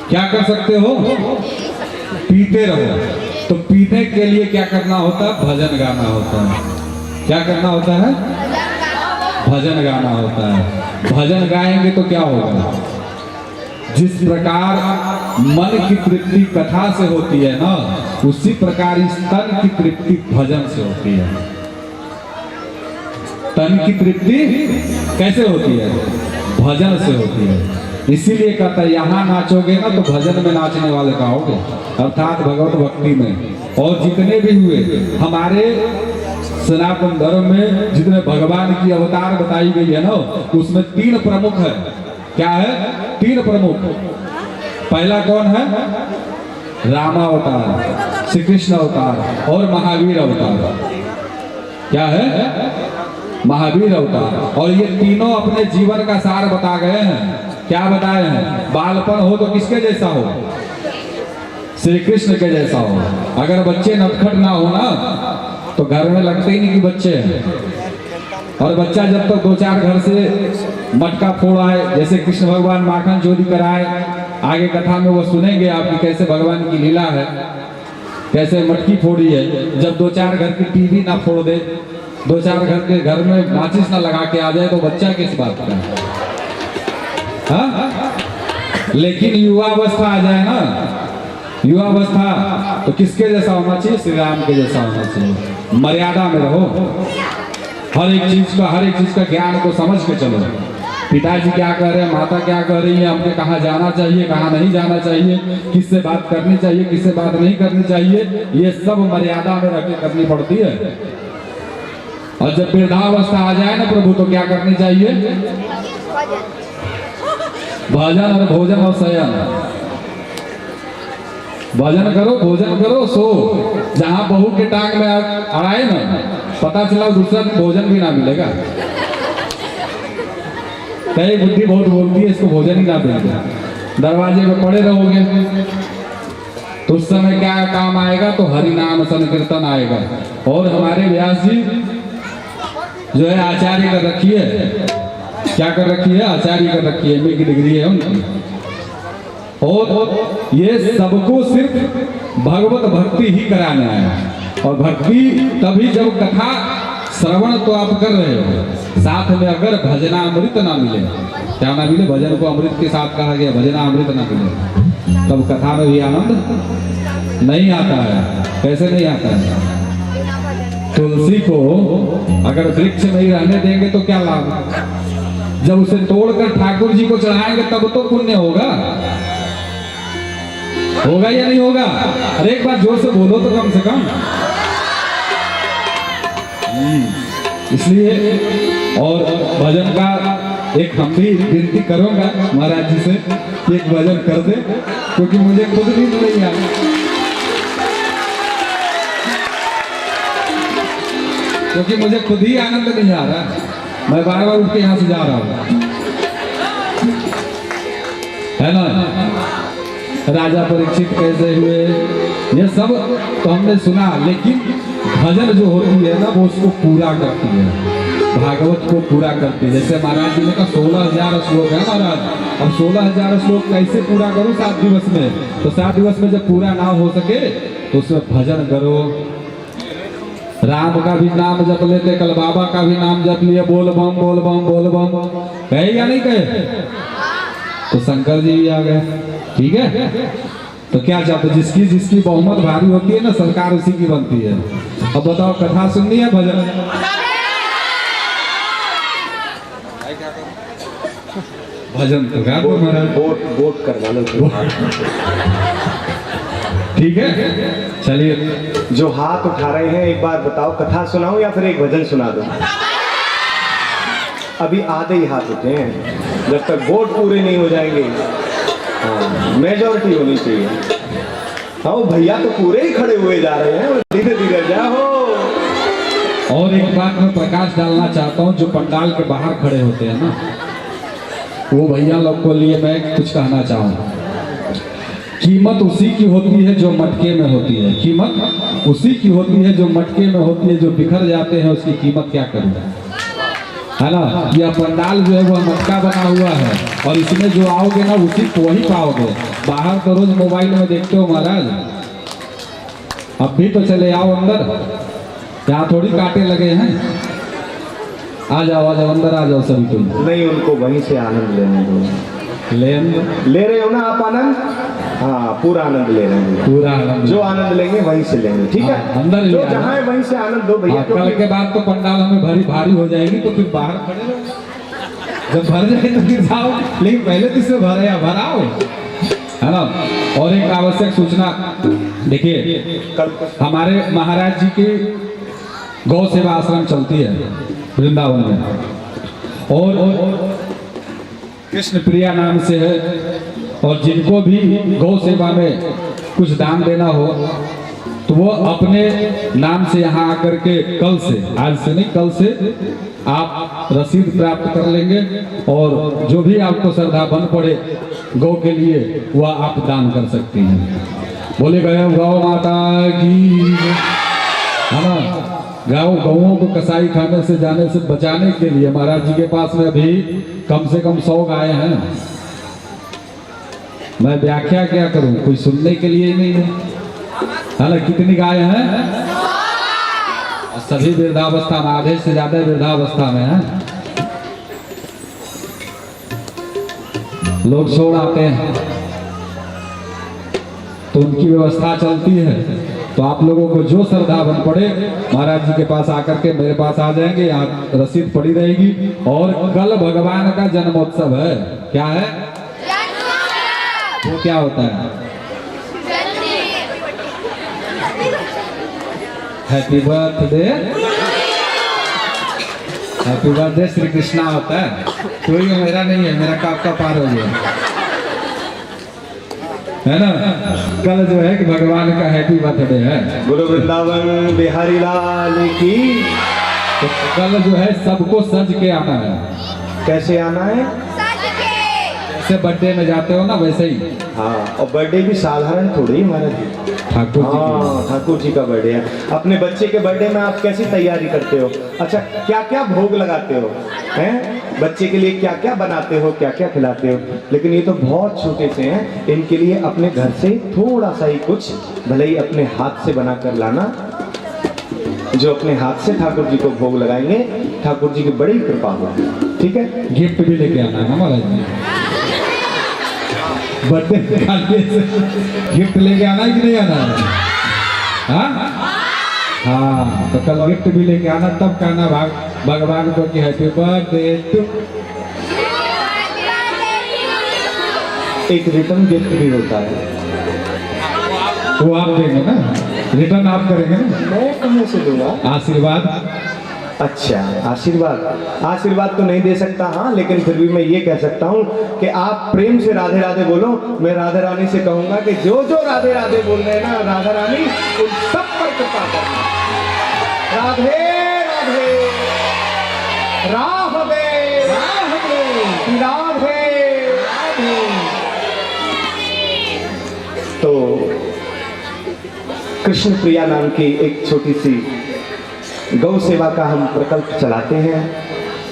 क्या कर सकते हो? पीते रहो। तो पीने के लिए क्या करना होता है? भजन गाना होता है। क्या करना होता है? भजन गाना होता है। भजन गाएंगे तो क्या होगा? जिस प्रकार मन की तृप्ति कथा से होती है ना, उसी प्रकार इस तन की तृप्ति भजन से होती है। तन की तृप्ति कैसे होती है? भजन से होती है। इसीलिए कहता है यहाँ नाचोगे ना तो भजन में नाचने वाले कहोगे, अर्थात भगवत भक्ति में। और जितने भी हुए हमारे सनातन धर्म में, जितने भगवान की अवतार बताई गई है ना, उसमें 3 प्रमुख है। क्या है? 3 प्रमुख। पहला कौन है? रामावतार, श्री कृष्ण अवतार और महावीर अवतार। क्या है? महावीर अवतार। और ये तीनों अपने जीवन का सार बता गए हैं। क्या बताए हैं? बालपन हो तो किसके जैसा हो? श्री कृष्ण के जैसा हो। अगर बच्चे नटखट ना हो ना तो घर में लगते ही नहीं कि बच्चे हैं। और बच्चा जब तक 2-4 घर से मटका फोड़ाए, जैसे कृष्ण भगवान माखन चोरी कराए, आगे कथा में वो सुनेंगे आपकी कैसे भगवान की लीला है, कैसे मटकी फोड़ी है। जब 2-4 घर की टीवी ना फोड़ दे, 2-4 घर के घर में माचिस ना लगा के आ जाए तो बच्चा किस बात का है? हाँ? लेकिन युवा अवस्था आ जाए ना, युवा अवस्था तो किसके जैसा होना चाहिए? श्री राम के जैसा होना चाहिए। मर्यादा में रहो। हर एक चीज का ज्ञान को समझ के चलो। पिताजी क्या कह रहे हैं, माता क्या कह रही है, हमने कहाँ जाना चाहिए, कहाँ नहीं जाना चाहिए, किससे बात करनी चाहिए, किससे बात नहीं करनी चाहिए, ये सब मर्यादा में रख के करनी पड़ती है। और जब वृद्धावस्था आ जाए ना प्रभु, तो क्या करनी चाहिए? भजन और भोजन और शयन। भजन करो, भोजन करो, सो। जहां बहू के टांग में अड़ाए ना, पता चला दूसरा दिन भोजन भी ना मिलेगा। कई बुद्धि बहुत बोलती है, इसको भोजन ही ना देंगे। दरवाजे पे पड़े रहोगे तो उस समय क्या काम आएगा? तो हरि नाम संकीर्तन आएगा। और हमारे व्यास जी जो है आचार्य कर रखी है। क्या कर रखी है? आचार्य कर रखी है। एमए की डिग्री है उनकी। और ये सबको सिर्फ भगवत भक्ति ही कराने आया। और भक्ति तभी जब कथा श्रवण तो आप कर रहे हो, साथ में अगर भजनामृत ना मिले, क्या ना मिले, भजन को अमृत के साथ कहा गया, भजनामृत ना मिले, तब कथा में भी आनंद नहीं आता है। कैसे नहीं आता है? तुलसी को अगर वृक्ष में ही रहने देंगे तो क्या लाभ? जब उसे तोड़कर ठाकुर जी को चढ़ाएंगे तब तो पुण्य होगा। होगा या नहीं होगा? अरे एक बार जोर से बोलो तो कम से कम। इसलिए और भजन का एक हम भी विनती करूंगा महाराज जी से कि एक भजन कर दे, क्योंकि मुझे खुद नींद नहीं आ रही, क्योंकि मुझे खुद ही आनंद नहीं आ रहा। मैं बार बार उठ के यहाँ से जा रहा हूँ, है ना। राजा परीक्षित कैसे हुए, ये सब तो हमने सुना, लेकिन भजन जो होती है ना वो उसको पूरा करती है, भागवत को पूरा करती है। जैसे महाराज जी ने कहा 16,000 श्लोक है महाराज, अब 16,000 श्लोक कैसे पूरा करो 7 दिवस में? तो 7 दिवस में जब पूरा ना हो सके तो उसमें भजन करो। राम का भी नाम जप लेते, कल बाबा का भी नाम जप लिए, बोल बम बोल बम बोल बम, कहे या नहीं कहे? तो शंकर जी भी आ गए, ठीक है। तो क्या चाहते, जिसकी जिसकी बहुमत भारी होती है ना, सरकार उसी की बनती है। अब बताओ, कथा सुननी है भजन? भजन तो गा दो महाराज, वोट करवा लो। ठीक है, चलिए। जो हाथ उठा रहे हैं एक बार बताओ, कथा सुनाओ या फिर एक भजन सुना दो? अभी आधे ही हाथ उठे हैं, जब तक वोट पूरे नहीं हो जाएंगे। हाँ, मेजॉरिटी होनी चाहिए। हाँ, भैया तो पूरे ही खड़े हुए जा रहे हैं, धीरे धीरे जाओ। और एक बात मैं प्रकाश डालना चाहता हूँ, जो पंडाल के बाहर खड़े होते हैं ना, वो भैया लोग को लिए मैं कुछ कहना चाहूँ। कीमत उसी की होती है जो मटके में होती है, कीमत उसी की होती है जो मटके में होती है। जो बिखर जाते हैं उसकी कीमत क्या करूँ, है ना। यह पंडाल जो है वो मटका बना हुआ है, और इसमें जो आओगे ना उसी को ही पाओगे। बाहर तो रोज मोबाइल में देखते हो महाराज, अब भी तो चले आओ अंदर, यहाँ थोड़ी कांटे लगे हैं। आ जाओ अंदर आ जाओ सभी को। नहीं, उनको वहीं से आनंद लेने दो। ले रहे हो ना आप आनंद? हाँ, पूरा आनंद ले रहे हैं, पूरा आनंद। जो आनंद लेंगे वहीं से लेंगे, ठीक है। अंदर जो जहाँ है वहीं से आनंद दो भैया। कल के बाद तो पंडाल हमें भारी हो जाएगी, तो फिर बाहर खड़े रहो। जब भर जाए तो फिर जाओ, लेकिन पहले तो इसे भराओ, है ना। और एक आवश्यक सूचना, देखिए हमारे महाराज जी की गौ सेवा आश्रम चलती है वृंदावन में, और कृष्ण प्रिया नाम से है। और जिनको भी गौ सेवा में कुछ दान देना हो तो वो अपने नाम से यहाँ आकर के कल से, आज से नहीं कल से आप रसीद प्राप्त कर लेंगे, और जो भी आपको श्रद्धा बन पड़े गौ के लिए वह आप दान कर सकती हैं। बोले गए गौ माता की, है ना। गौओं को कसाई खाने से जाने से बचाने के लिए महाराज जी के पास में अभी कम से कम 100 गायें हैं। मैं व्याख्या क्या करूं, कोई सुनने के लिए नहीं है, है ना। कितनी गायें हैं? सभी वृद्धावस्था में, आधे से ज्यादा वृद्धावस्था में है। लोग छोड़ आते हैं तो उनकी व्यवस्था चलती है। तो आप लोगों को जो श्रद्धा बन पड़े महाराज जी के पास आकर के मेरे पास आ जाएंगे, यहाँ रसीद पड़ी रहेगी। और कल भगवान का जन्मोत्सव है। क्या है वो? क्या होता है? Happy birthday, happy birthday Shri Krishna होता है। तो ये मेरा नहीं है, मेरा कब का पार हो गया, है ना। कल जो है कि भगवान का हैप्पी बर्थडे है। गुरु वृंदावन बिहारी लाल की। तो कल जो है सबको सज के आना है। कैसे आना है? जैसे बर्थडे में जाते हो ना वैसे ही। हाँ, और बर्थडे भी साधारण थोड़ी महाराज जी, ठाकुर जी। हाँ, ठाकुर जी का बर्थडे है। अपने बच्चे के बर्थडे में आप कैसी तैयारी करते हो? अच्छा, क्या क्या भोग लगाते हो? हैं? बच्चे के लिए क्या क्या बनाते हो, क्या क्या खिलाते हो? लेकिन ये तो बहुत छोटे से हैं, इनके लिए अपने घर से थोड़ा सा ही कुछ, भले ही अपने हाथ से बना कर लाना, जो अपने हाथ से ठाकुर जी को भोग लगाएंगे, ठाकुर जी की बड़ी कृपा होगी। ठीक है, गिफ्ट भी लेके आना है ना महाराज जी, बर्थडे खाने से गिफ्ट लेके आना है कि नहीं आना है? हाँ, तो कल गिफ्ट भी लेके आना, तब कहना भगवान को कि हैप्पी बर्थडे टू। एक रिटर्न गिफ्ट भी होता है, वो आप देंगे ना, रिटर्न आप करेंगे ना? मैं कहाँ से दूंगा? आशीर्वाद। अच्छा, आशीर्वाद तो नहीं दे सकता, हाँ, लेकिन फिर भी मैं ये कह सकता हूँ कि आप प्रेम से राधे राधे बोलो। मैं राधा रानी से कहूंगा कि जो जो राधे राधे बोल रहे हैं ना, राधा रानी उन सब पर कृपा करना। राधे राधे राधे राधे राधे। तो कृष्ण प्रिया नाम की एक छोटी सी गौ सेवा का हम प्रकल्प चलाते हैं।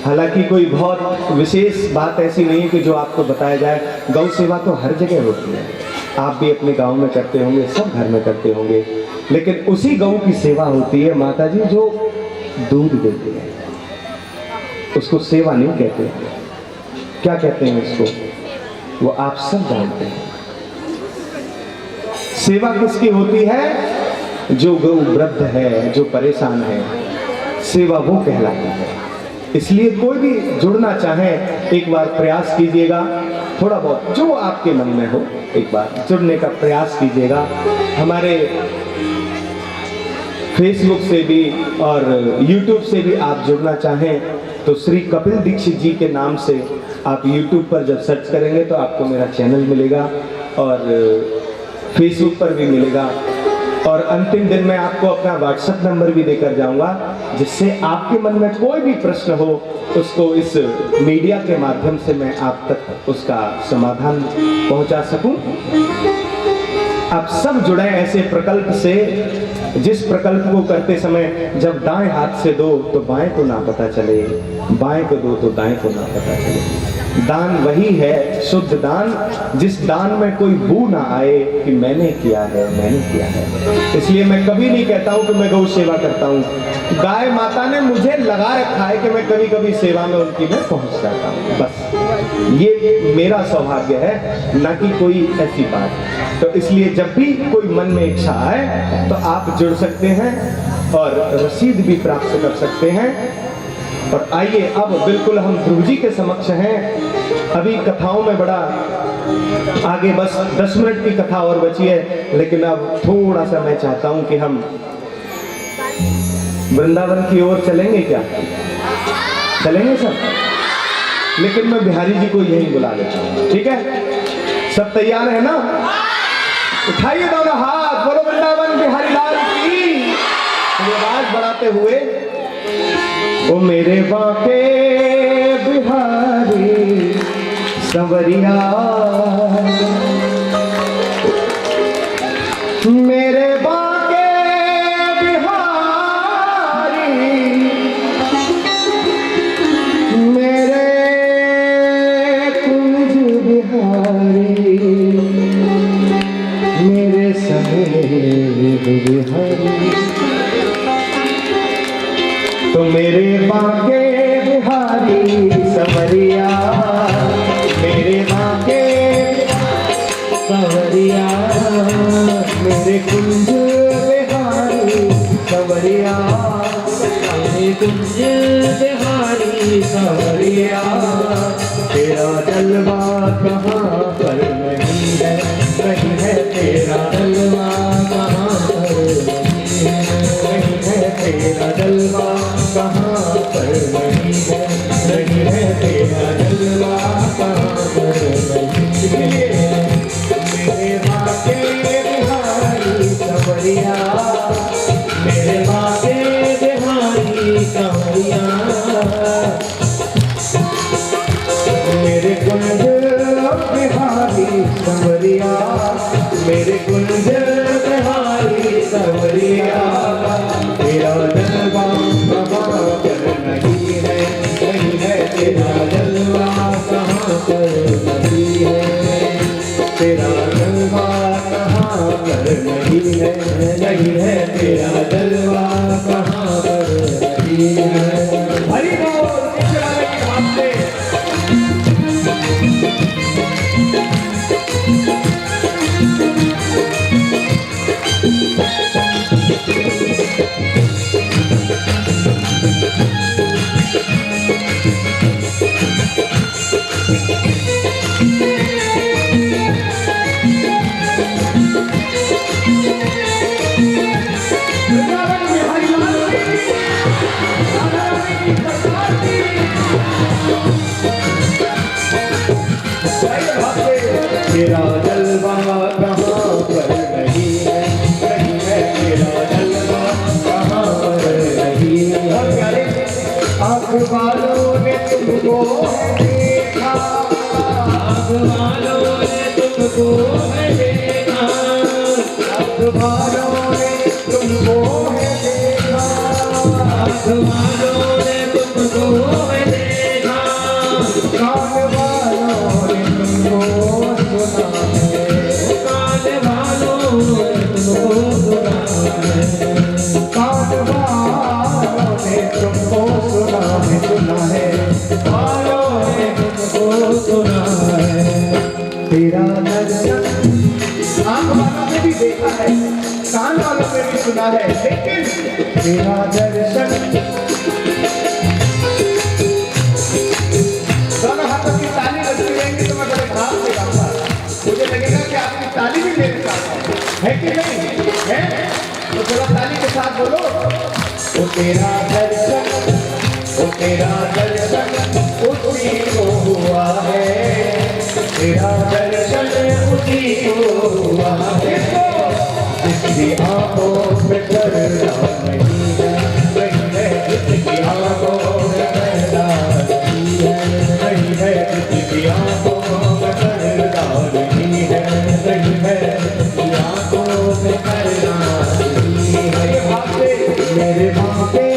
हालांकि कोई बहुत विशेष बात ऐसी नहीं है कि जो आपको बताया जाए। गौ सेवा तो हर जगह होती है, आप भी अपने गांव में करते होंगे, सब घर में करते होंगे, लेकिन उसी गौ की सेवा होती है माता जी जो दूध देती है। उसको सेवा नहीं कहते, क्या कहते हैं उसको, वो आप सब जानते हैं। सेवा किसकी होती है? जो गौ वृद्ध है, जो परेशान है, सेवा वो कहलाती है। इसलिए कोई भी जुड़ना चाहे, एक बार प्रयास कीजिएगा, थोड़ा बहुत जो आपके मन में हो, एक बार जुड़ने का प्रयास कीजिएगा। हमारे फेसबुक से भी और यूट्यूब से भी आप जुड़ना चाहें तो श्री कपिल दीक्षित जी के नाम से आप यूट्यूब पर जब सर्च करेंगे तो आपको मेरा चैनल मिलेगा और फेसबुक पर भी मिलेगा। और अंतिम दिन में आपको अपना व्हाट्सएप नंबर भी देकर जाऊंगा, जिससे आपके मन में कोई भी प्रश्न हो उसको इस मीडिया के माध्यम से मैं आप तक उसका समाधान पहुंचा सकूं। आप सब जुड़े ऐसे प्रकल्प से, जिस प्रकल्प को करते समय जब दाएं हाथ से दो तो बाएं को ना पता चले, बाएं को दो तो दाएं को ना पता चले। दान वही है, शुद्ध दान, जिस दान में कोई बू ना आए कि मैंने किया है, मैंने किया है। इसलिए मैं कभी नहीं कहता हूं कि मैं गौ सेवा करता हूं। गाय माता ने मुझे लगा रखा है कि मैं कभी कभी सेवा में उनकी मैं पहुंच जाता हूं, बस ये मेरा सौभाग्य है, ना कि कोई ऐसी बात। तो इसलिए जब भी कोई मन में इच्छा आए तो आप जुड़ सकते हैं और रसीद भी प्राप्त कर सकते हैं। और आइए अब बिल्कुल हम ध्रुव जी के समक्ष हैं। अभी कथाओं में बड़ा आगे, बस 10 मिनट की कथा और बची है, लेकिन अब थोड़ा सा मैं चाहता हूं कि हम वृंदावन की ओर चलेंगे। क्या चलेंगे सब? लेकिन मैं बिहारी जी को यही बुला लेता हूं, ठीक है? सब तैयार है ना? उठाइए दोनों हाथ, बोलो वृंदावन बिहारी लाल की। आवाज बढ़ाते हुए, ओ मेरे बाके बिहारी संवरिया, मेरे बाके बिहारी, मेरे कुंज बिहारी, मेरे समेत बिहारी। तो मेरे बाके बिहारी संवरिया, मेरे बाके संवरिया, मेरे कुंज बिहारी संवरिया, मेरे कुंज बिहारी संवरिया। तेरा जलवा कहाँ पर नहीं है, नहीं है तेरा जलवा कहाँ पर नहीं है, तेरा जलवा कहाँ पर नहीं है, नहीं है तेरा जलवा कहाँ पर नहीं है। मेरे बाके बिहारी संवरिया, मेरे बाके बिहारी संवरिया। तेरा जलवा कहाँ पर नहीं है तेरा जलवा कहाँ पर नहीं है। और प्यारे आँख वालों ने तुमको देखा, आँख वालों ने तुमको देखा, आँख वालों ने तुमको देखा, आँख वालों ने तुमको देखा, कान वालों ने तुमको सुना है, कान वालों ने तुमको सुना है, कान वालों ने तुमको सुना है, वालों ने तुमको सुना है। तेरा दर्शन आँख वालों ने भी देखा है, कान वालों ने भी सुना है, लेकिन तेरा दर्शन दोनों हाथों की ताली लगती रहेंगी तो मैं बड़े भाव से गाऊंगा, मुझे लगेगा कि आपकी ताली भी मेरे साथ है कि नहीं है, तो थोड़ा ताली के साथ बोलो। ओ तेरा दर्शन उसी को हुआ है, तेरा दर्शन उसी को हुआ है, जिसकी आंखों में पर्दा नहीं है, जिसकी आंखों में पर्दा नहीं है, जिसकी आंखों में पर्दा नहीं है, जिसकी आंखों में पर्दा नहीं है। मेरे भागे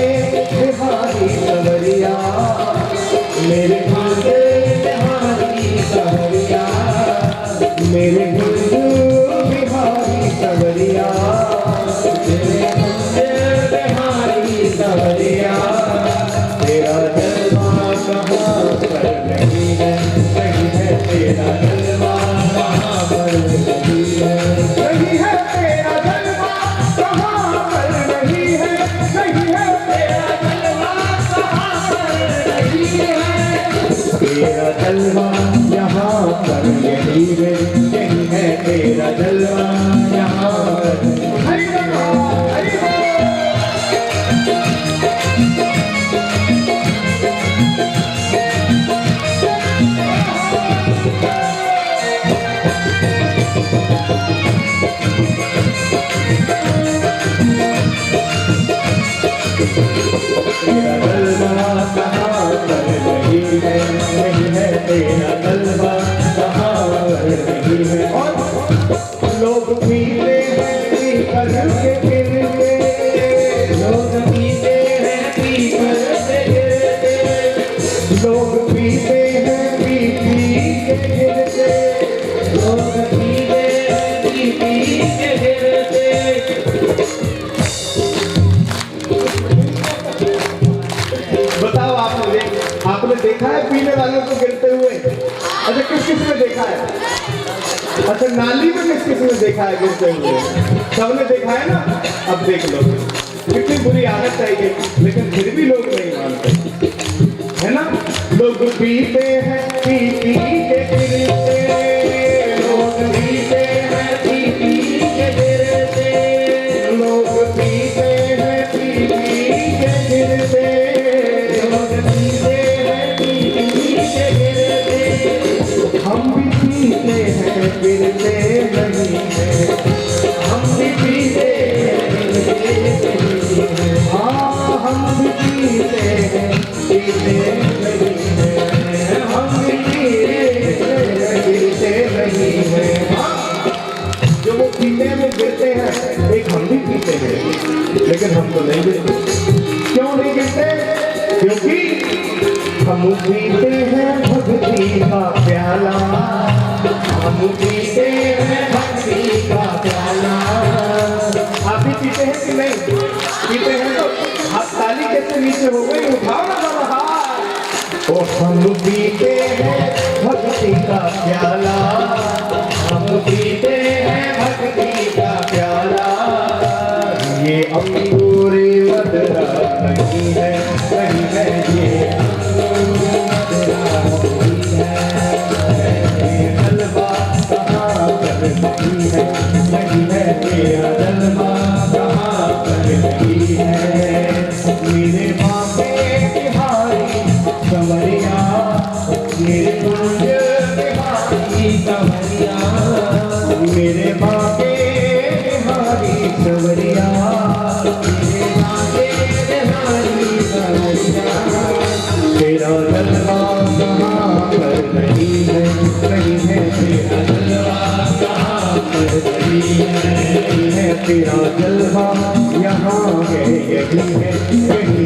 बिहारी सवरिया, मेरे भागे बिहारी सवरिया, मेरे गुरु बिहारी सवरिया, मेरे बिहारी सवरिया, तेरा जलवा कहाँ पर नहीं है तेरा जलवा कहाँ पर नहीं है, नहीं है तेरा जलवा कहाँ पर नहीं है, नहीं है तेरा जलवा कहाँ पर नहीं है, तेरा जलवा यहाँ पर यही है, यही है तेरा जलवा यहाँ पर। हरि बोल, हरि बोल। तेरा जलवा कहाँ पर नहीं है, नहीं है तेरा जलवा कहाँ पर नहीं है। और लोग पीते हैं पीकर के गिरते, लोग पीते हैं पीकर के गिरते, लोग पीते हैं पी के गिरते, लोग पीते हैं पी के गिरते। बताओ आपने देखा है पीने वालों को गिरते हुए? अच्छा किस ने देखा है? अच्छा नाली में किस ने देखा है गिरते हुए? सबने देखा है ना? अब देख लो कितनी बुरी आदत चाहिए, लेकिन फिर भी लोग नहीं मानते है ना। लोग पीते हैं पी के गिरते, लोग पीते हैं पी के गिरते, लोग पीते हैं पी के गिरते, हम भी पीते हैं गिरते नहीं है, हम भी पीते हैं गिरते नहीं है, हाँ हम भी पीते हैं गिरते नहीं है, हम भी पीते हैं गिरते नहीं है। हाँ जो वो पीते हैं वो गिरते हैं, एक हम भी पीते हैं, लेकिन हम तो नहीं गिरते। क्यों नहीं गिरते? क्योंकि हम पीते हैं भक्ति का प्याला, हम पीते हैं भक्ति का प्याला। आप भी पीते हैं कि नहीं? पीते हैं तो आप ताली कैसे नीचे हो गई? उठाओ ना बाबा हाथ। ओ हम पीते हैं भक्ति का प्याला, हम पीते हैं भक्ति का प्याला। ये अंगूरी मदरा नहीं है, नहीं है ये जलवा कहाँ पर नहीं है, नहीं है तेरा जलवा कहाँ पर नहीं है। मेरे बाबे बिहारी सवरिया, मेरे कुंज बिहारी सवरिया, पर नहीं है तेरा जलवा, कहाँ पर नहीं है तेरा जलवा, यहाँ है यही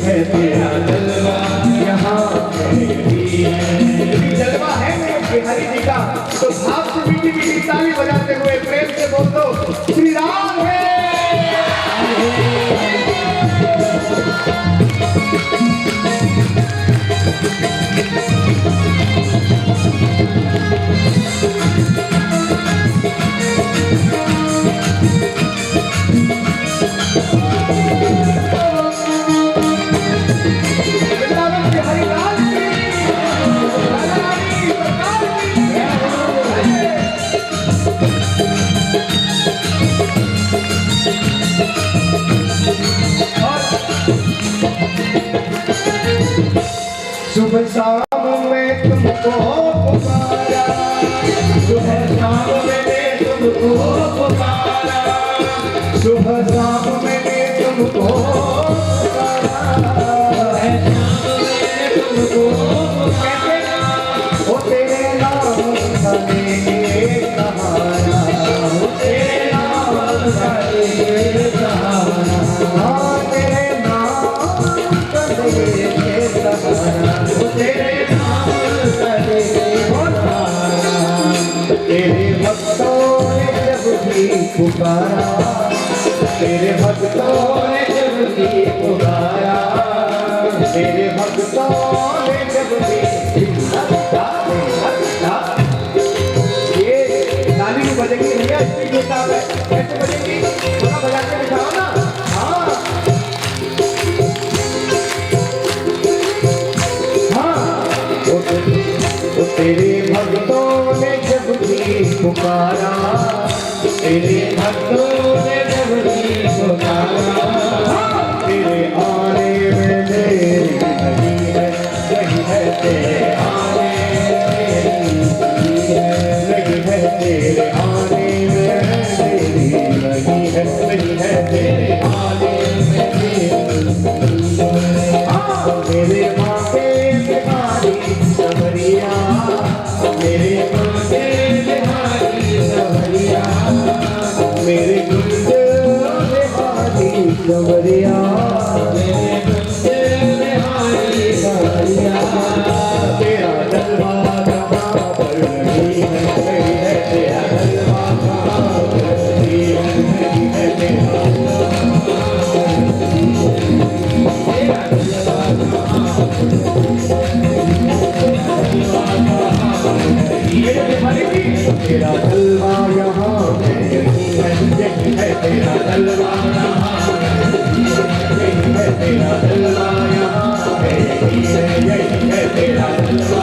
है तेरा जलवा, यहाँ है यही है। जलवा है मेरे बिहारी जी का, तो भाव से मीठी मीठी ताली बजाते हुए प्रेम से बोल दो श्री राम है। सुबह शाम में तुमको पुकारा, सुबह शाम मैंने तुमको पुकारा, सुबह शाम मैंने तुमको पुकारा, ओ तेरे नाम का लेके सहारा, ओ तेरे नाम का लेके सहारा, हाँ तेरे नाम का लेके सहारा, तेरे नाम का लेके सहारा। तेरे भक्तों ने जब भी पुकारा, तेरे भक्तों ने जब भी पुकारा, तेरे भक्तों ने जब भी ये ताली भी बजेगी भैया, इसकी देता है कैसे बजेगी, थोड़ा बजा के दिखाओ ना। हाँ हाँ, वो तेरे भक्तों ने जब भी पुकारा, तेरे भक्तों ने जब भी पुकारा, तेरे आने में देरी नहीं है, नहीं है तेरे आने में नहीं है, तेरे आने में देरी नहीं है, नहीं है तेरे आने में देरी। मेरे माँ के बिहारी सवरिया, मेरे माँ के बिहारी सवरिया, मेरे गुंडे बिहारी सवरिया, मेरे गुंडे बिहारी सवरिया, तेरा जलवा कहाँ पर नहीं है, नहीं है तेरा जलवा कहाँ पर नहीं है, नहीं है तेरा तेरा जलवा यहाँ है, यही है तेरा जलवा यहाँ है, यही है तेरा जलवा यहाँ है, यही है तेरा जलवा।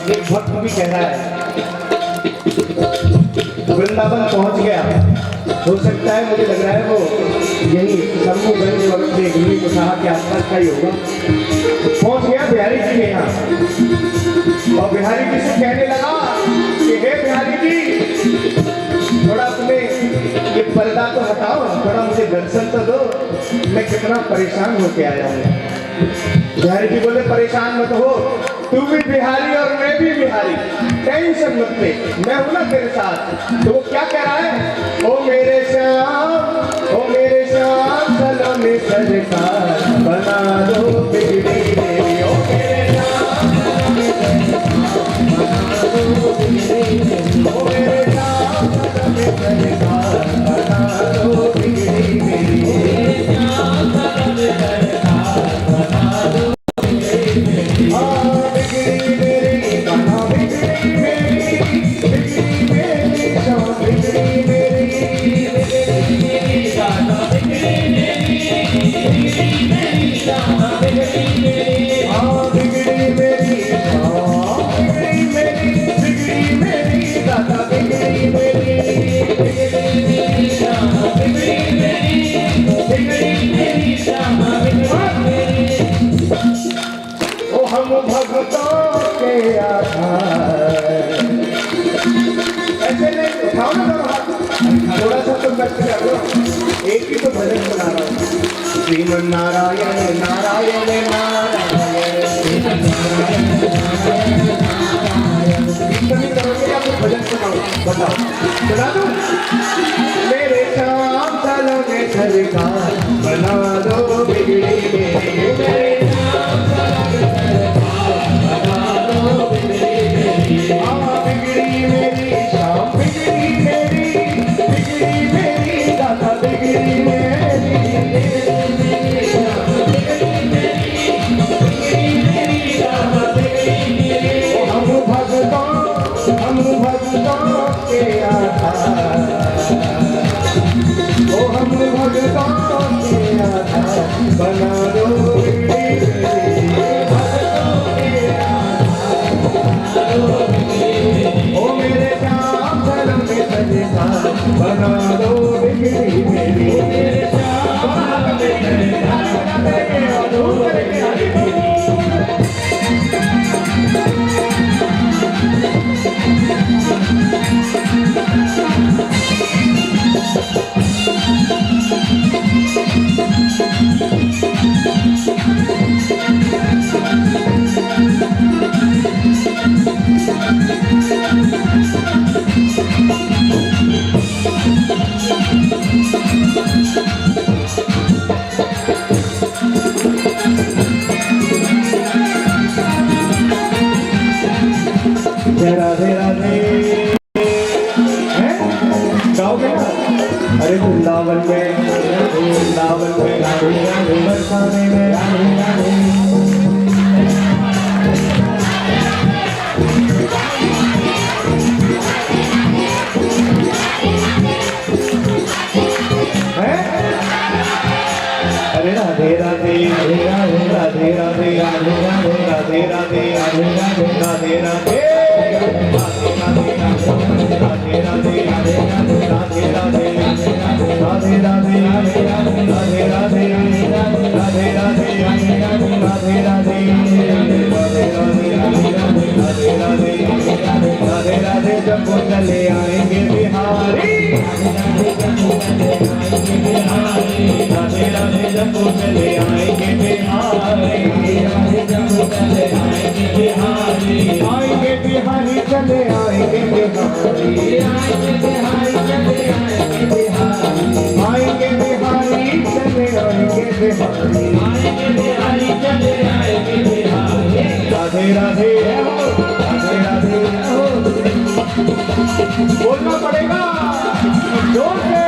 एक भक्त भी कह रहा है वृंदावन पहुंच गया, हो सकता है मुझे लग रहा है वो यही शंभूगंज और गिरी कुशाहा के आसपास का ही होगा। पहुंच गया बिहारी जी के यहाँ और बिहारी जी से कहने लगा कि हे बिहारी जी, थोड़ा अपने ये पर्दा तो हटाओ, थोड़ा मुझे दर्शन तो दो, मैं कितना परेशान होके आया हूँ। बिहारी जी बोले परेशान मत हो, तू भी बिहारी और मैं भी बिहारी, टेंशन मत ले, मैं हूं ना तेरे साथ। तो वो क्या कह रहा है, ओ मेरे श्याम सलोने सरकार बना दो बिगड़ी मेरी, ओ मेरे श्याम सलोने सरकार बना दो बिगड़ी मेरी, मेरी कष्ट कर लो, एक ही तो भजन सुना रहा हूँ। श्रीमन नारायण नारायण नारायण, कीर्तन करोगे या तो भजन सुनाओ, बताओ सुना दो। मेरे श्याम सालों में सरकार बना दो बिगड़ी मेरी, मेरे श्याम सालों में सरकार बना दो बिगड़ी मेरी, बिगड़ी मेरी श्याम बिगड़ी मेरी, बिगड़ी मेरी दादा बिगड़ी मेरी, बिगड़ी श्याम बिगड़ी मेरी, बिगड़ी मेरी दादा बिगड़ी मेरी। हम भक्तों के आधार, ओ हम भक्तों के आधार बना दो बिगड़ी मेरी, भक्तों के आधार बना दो बिगड़ी मेरी। ओ मेरे श्याम धर्म में सरकार बना दो बिगड़ी मेरी, मेरे श्याम धर्म में सरकार बना दो बिगड़ी मेरी। राधे राधे गाओगे ना? अरे वृंदावन में बरसाने में अरे राधे राधे राधे राधे राधे राधे राधे राधे राधे राधे राधे जब वो चले आएंगे बिहारी, राधे राधे जब वो चले आएंगे बिहारी, आएंगे बिहारी चले आएंगे बिहारी, आएंगे बिहारी चले आएंगे बिहारी, आएंगे बिहारी चले आएंगे बिहारी, आएंगे बिहारी चले आएंगे बिहारी। राधे राधे राधे राधे बोलना पड़ेगा जोर से।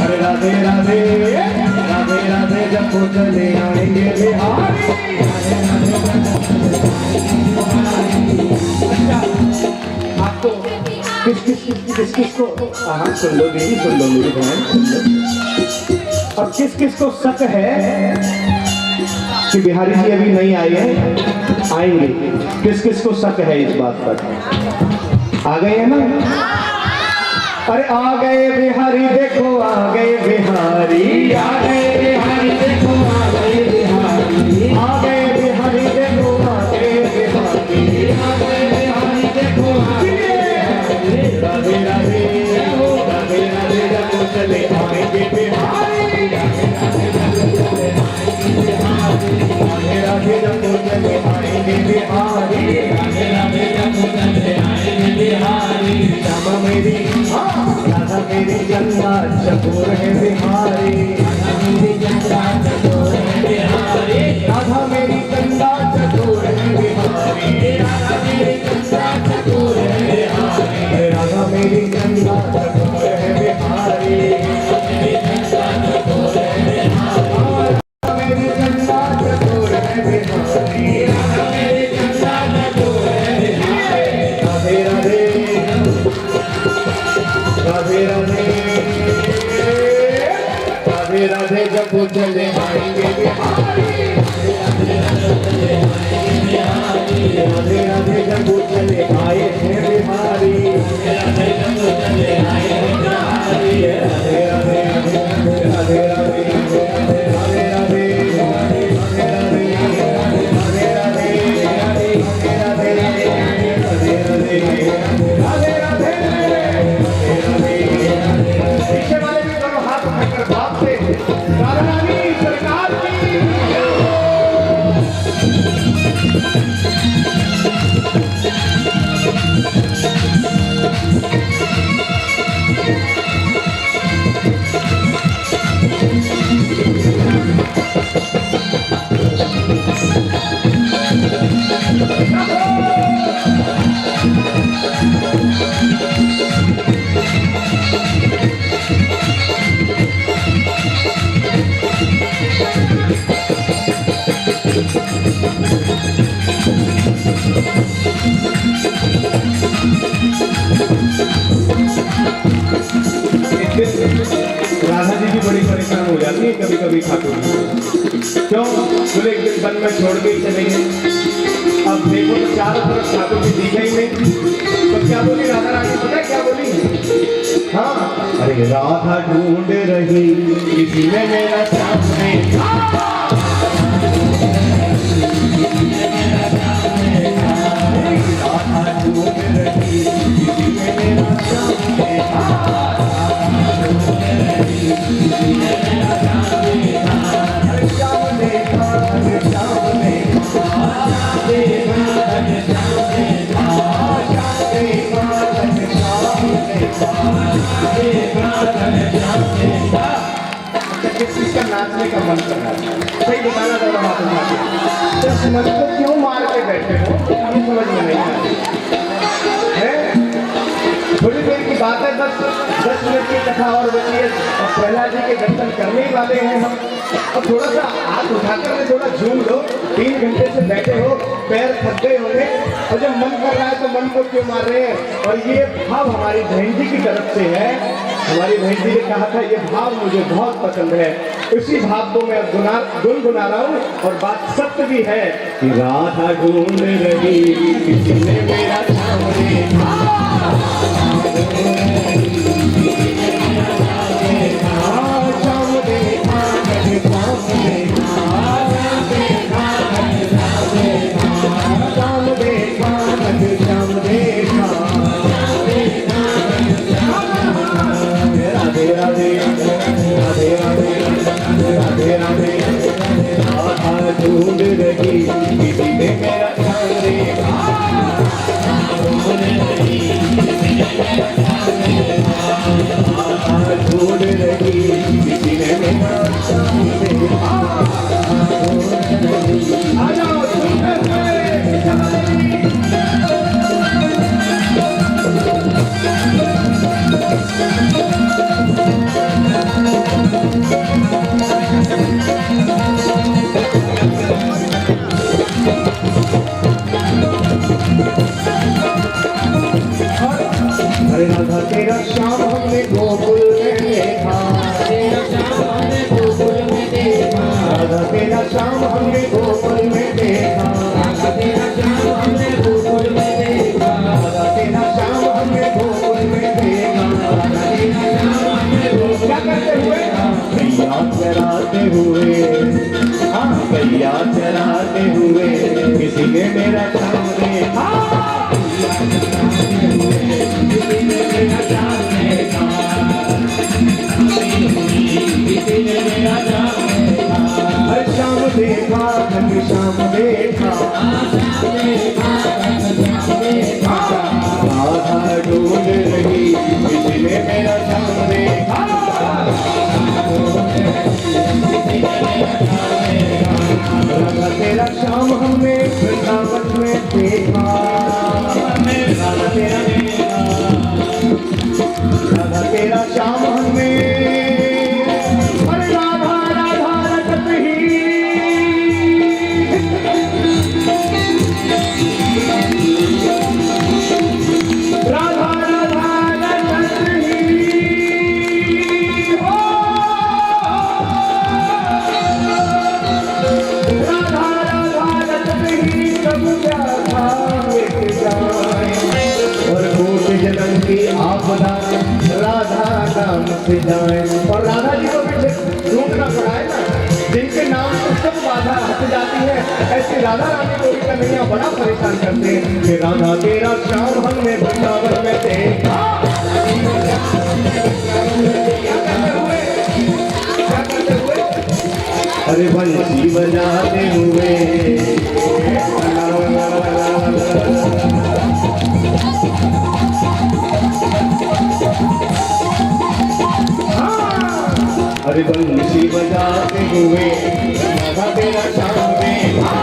अरे राधे राधे राधे राधे जब वो चले आएंगे बिहारी। आपको किस किस को हाँ सुन लो दीदी, सुन लो मेरी बहन, सुन लो। अब किस किस को शक है कि बिहारी जी अभी नहीं आए हैं, आएंगे? किस किस को शक है इस बात पर? आ गए हैं ना? अरे आ गए बिहारी देखो, आ गए बिहारी, आ गए बिहारी देखो, आ गए बिहारी, आ गए बिहारी देखो, आ गए बिहारी, आ गए बिहारी देखो, आ गए बिहारी। राधे राधे राधे राधे जब चले आएंगे बिहारी, राधे राधे जब चले आएंगे बिहारी, राधे राधे जब चले आएंगे बिहारी। श्यामा मेरी राधा मेरी गंगा चकोर है बिहारी, राधा मेरी गंगा चकोर है बिहारी, राधा मेरी गंगा चकोर है बिहारी, राधा मेरी गंगा चकोर है बिहारी, राधा मेरी गंगा चकोर है बिहारी, राधा मेरी गंगा चकोर है बिहारी, राधा मेरी गंगा चकोर है बिहारी। राधे राधे राधे राधे राधे राधे जब वो चले आएंगे बिहारी, राधे राधे जब वो चले आए हैं बिहारी, राधे राधे राधे राधे पीछे वाले भी एक दिन राधा जी भी बड़ी परेशान हो जाती है कभी कभी ठाकुर जी। क्यों? बोले एक दिन वन में छोड़ के ही चले गए। अब देखो तो चारों तरफ ठाकुर जी दिखे ही नहीं, तो क्या बोली राधा रानी, पता है क्या बोली? हाँ, अरे राधा ढूंढ रही किसी ने मेरा सामने, राधा ढूंढ रही किसी ने मेरा सामने, किस चीज का नाचने का मन कर रहा है? सही बताना जरा बात उठा के। इस मन को क्यों मार के बैठे हो, हमें समझ में नहीं आ रही है। थोड़ी देर की बात है, बस 10 मिनट की कथा और बची है और प्रहलाद जी के दर्शन करने ही वाले हैं हम। अब थोड़ा सा हाथ उठाकर के थोड़ा झूम लो, 3 घंटे से बैठे हो, पैर थक गए होंगे और जब मन कर रहा है तो मन को क्यों मार रहे हैं? और ये भाव हमारी बहन जी की तरफ से है। हमारी बहन जी ने कहा था ये भाव मुझे बहुत पसंद है, इसी भाव को मैं गुनगुना रहा हूँ और बात सत्य भी है कि राधा ढूंढ रही किसी ने मेरा सामने, ढूंढ रही किसी ने मेरा सामने, ढूंढ रही किसी ने मेरा सामने, आ जाओ राधा तेरा श्याम हमने गोकुल में देखा, तेरा श्याम हमने गोकुल में देखा, राधा तेरा श्याम हमने गोकुल में देखा, राधा तेरा श्याम हमने गोकुल में देखा, राधा तेरा श्याम हमने गोकुल में देखा, राधा तेरा श्याम हमने गोकुल। क्या करते हुए? गैया चराते हुए, हाँ गैया चराते हुए किसी ने मेरा श्याम देखा, श्याम देखा धन श्याम देखा, राधा ढूंढ रही किसी ने मेरा श्याम देखा, राधा तेरा श्याम हमने वृंदावन में देखा, राधा तेरा श्याम हमने, अरे राधा राधा रटत ही, राधा राधा रटत ही, राधा राधा रटत ही, कब क्या था एक जाए और कोट जन्म की आपदा राधा नाम से जाए। और राधा जी को भी ढूंढना पड़ा है ना, जिनके नाम से सब बाधा हट जाती है, ऐसी राधा रानी को भी कन्हैया बड़ा परेशान करते हैं कि राधा तेरा श्याम हमने वृंदावन में देखा। क्या करते हुए? अरे बंसी बजाते हुए, अरे बंसी बजाते हुए राधा तेरा श्याम देखा,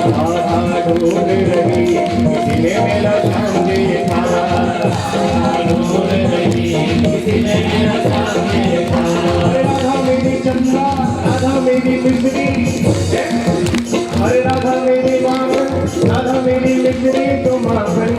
राधा ढूंढ रही किसी ने मेरा श्याम देखा, ढूंढ रही किसी ने मेरा श्याम देखा, राधा मेरी चंदा, राधा मेरी बिजली, अरे राधा मेरी माखन, राधा मेरी बिजली तो माखन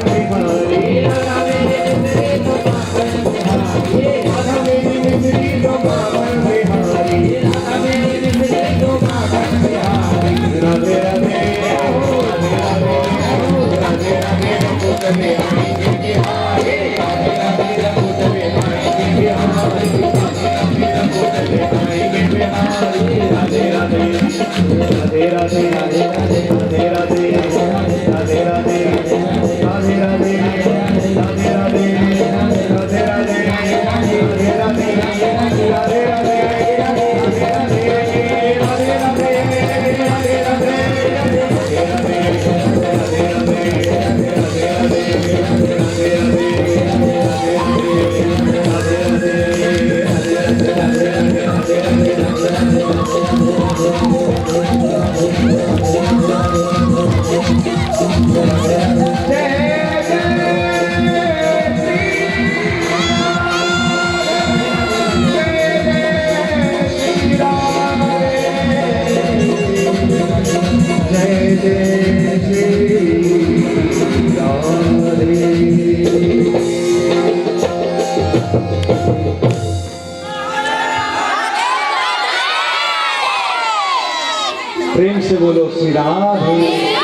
प्रेम से बोलो श्री राधे। एक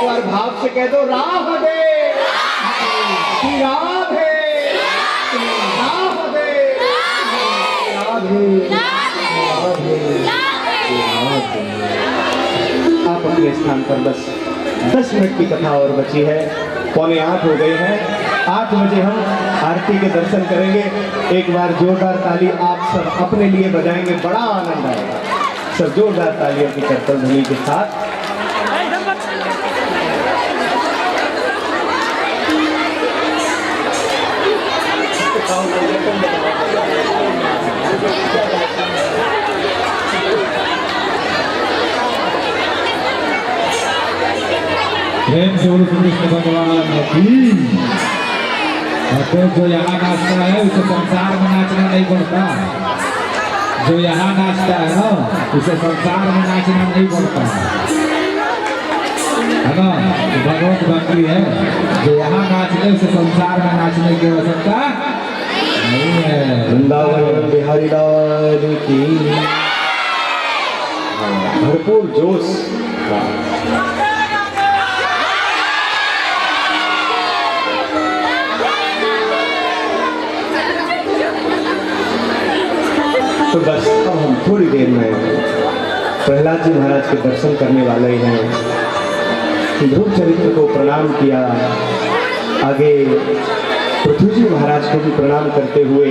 बार भाव से कह दो राधे श्री राधे राधे राधे राधे। आप अपने स्थान पर बस 10 मिनट की कथा और बची है। 7:45 हो गए हैं। 8 बजे हम आरती के दर्शन करेंगे। एक बार जोरदार ताली आप सब अपने लिए बजाएंगे, बड़ा आनंद आएगा। सब जोरदार तालियों की करतल ध्वनि के साथ। प्रेम से बोलो श्री कृष्ण भगवान की। तो जो यहाँ नाचता है उसे संसार में नाचना नहीं पड़ता। जो यहाँ नाचता है ना उसे संसार में नाचना नहीं पड़ता है ना। भगवत भक्ति है, जो यहाँ नाचने उसे संसार में नाचने की आवश्यकता नहीं है। वृंदावन बिहारी लाल की भरपूर जोश। तो बस अब हम थोड़ी देर में प्रहलाद जी महाराज के दर्शन करने वाले हैं। ध्रुव चरित्र को प्रणाम किया, आगे पृथ्वी जी महाराज को भी प्रणाम करते हुए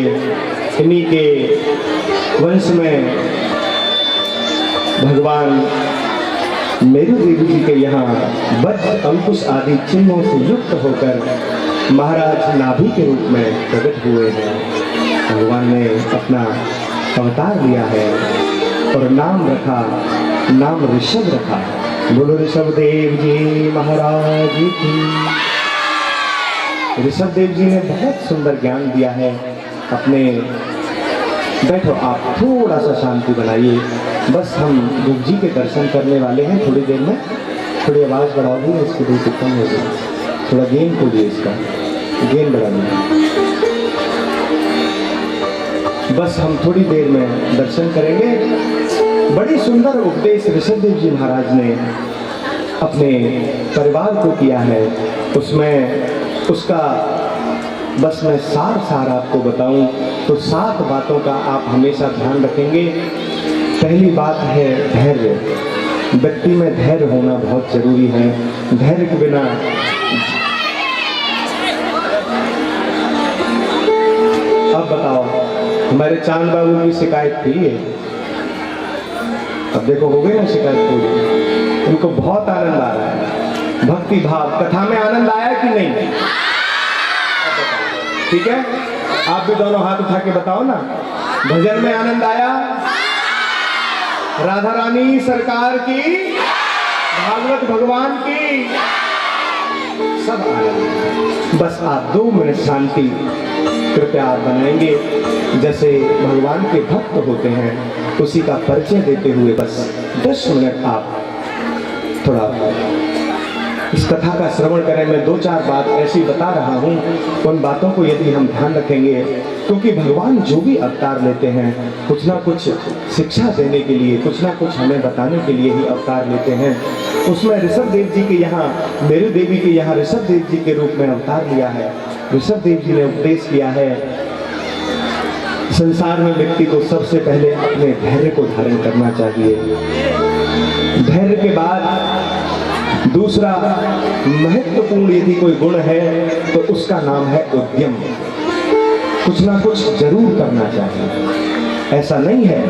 इन्हीं के वंश में भगवान मेरु देवी जी के यहाँ वज्र अंकुश आदि चिन्हों से युक्त होकर महाराज नाभि के रूप में प्रकट हुए हैं। भगवान ने अपना अवतार लिया है और नाम रखा, नाम ऋषभ रखा। बोलो ऋषभ देव जी महाराज की। ऋषभ देव जी ने बहुत सुंदर ज्ञान दिया है। अपने बैठो, आप थोड़ा सा शांति बनाइए। बस हम गुरु जी के दर्शन करने वाले हैं थोड़ी देर में। थोड़ी आवाज़ बढ़ाओ भी, इसकी बिल्कुल कम हो गई। थोड़ा गेन खोलिए, इसका गेन बढ़ा दीजिए। बस हम थोड़ी देर में दर्शन करेंगे। बड़ी सुंदर उपदेश ऋषभ देव जी महाराज ने अपने परिवार को किया है। उसमें उसका बस मैं सार आपको बताऊं तो 7 बातों का आप हमेशा ध्यान रखेंगे। पहली बात है धैर्य। व्यक्ति में धैर्य होना बहुत जरूरी है। धैर्य के बिना अब बताओ, हमारे चांद बाबू की शिकायत थी ये, अब देखो हो गई ना शिकायत पूरी। उनको बहुत आनंद आ रहा है। भक्ति भाव कथा में आनंद आया कि नहीं? ठीक है, आप भी दोनों हाथ उठा के बताओ ना। भजन में आनंद आया? राधा रानी सरकार की, भागवत भगवान की, सब आनंद। बस आप 2 मिनट शांति कृपया आप बनाएंगे। जैसे भगवान के भक्त होते हैं उसी का परिचय देते हुए बस 10 मिनट आप थोड़ा इस कथा का श्रवण करें। मैं 2-4 बात ऐसी बता रहा हूँ, उन बातों को यदि हम ध्यान रखेंगे, क्योंकि भगवान जो भी अवतार लेते हैं कुछ ना कुछ शिक्षा देने के लिए, कुछ ना कुछ हमें बताने के लिए ही अवतार लेते हैं। उसमें ऋषभ देव जी के यहाँ, मेरू देवी के यहाँ ऋषभ देव जी के रूप में अवतार लिया है। ऋषभ देव जी ने उपदेश किया है संसार में व्यक्ति को सबसे पहले अपने धैर्य को धारण करना चाहिए। धैर्य के बाद दूसरा महत्वपूर्ण यदि कोई गुण है तो उसका नाम है उद्यम। कुछ ना कुछ जरूर करना चाहिए। ऐसा नहीं है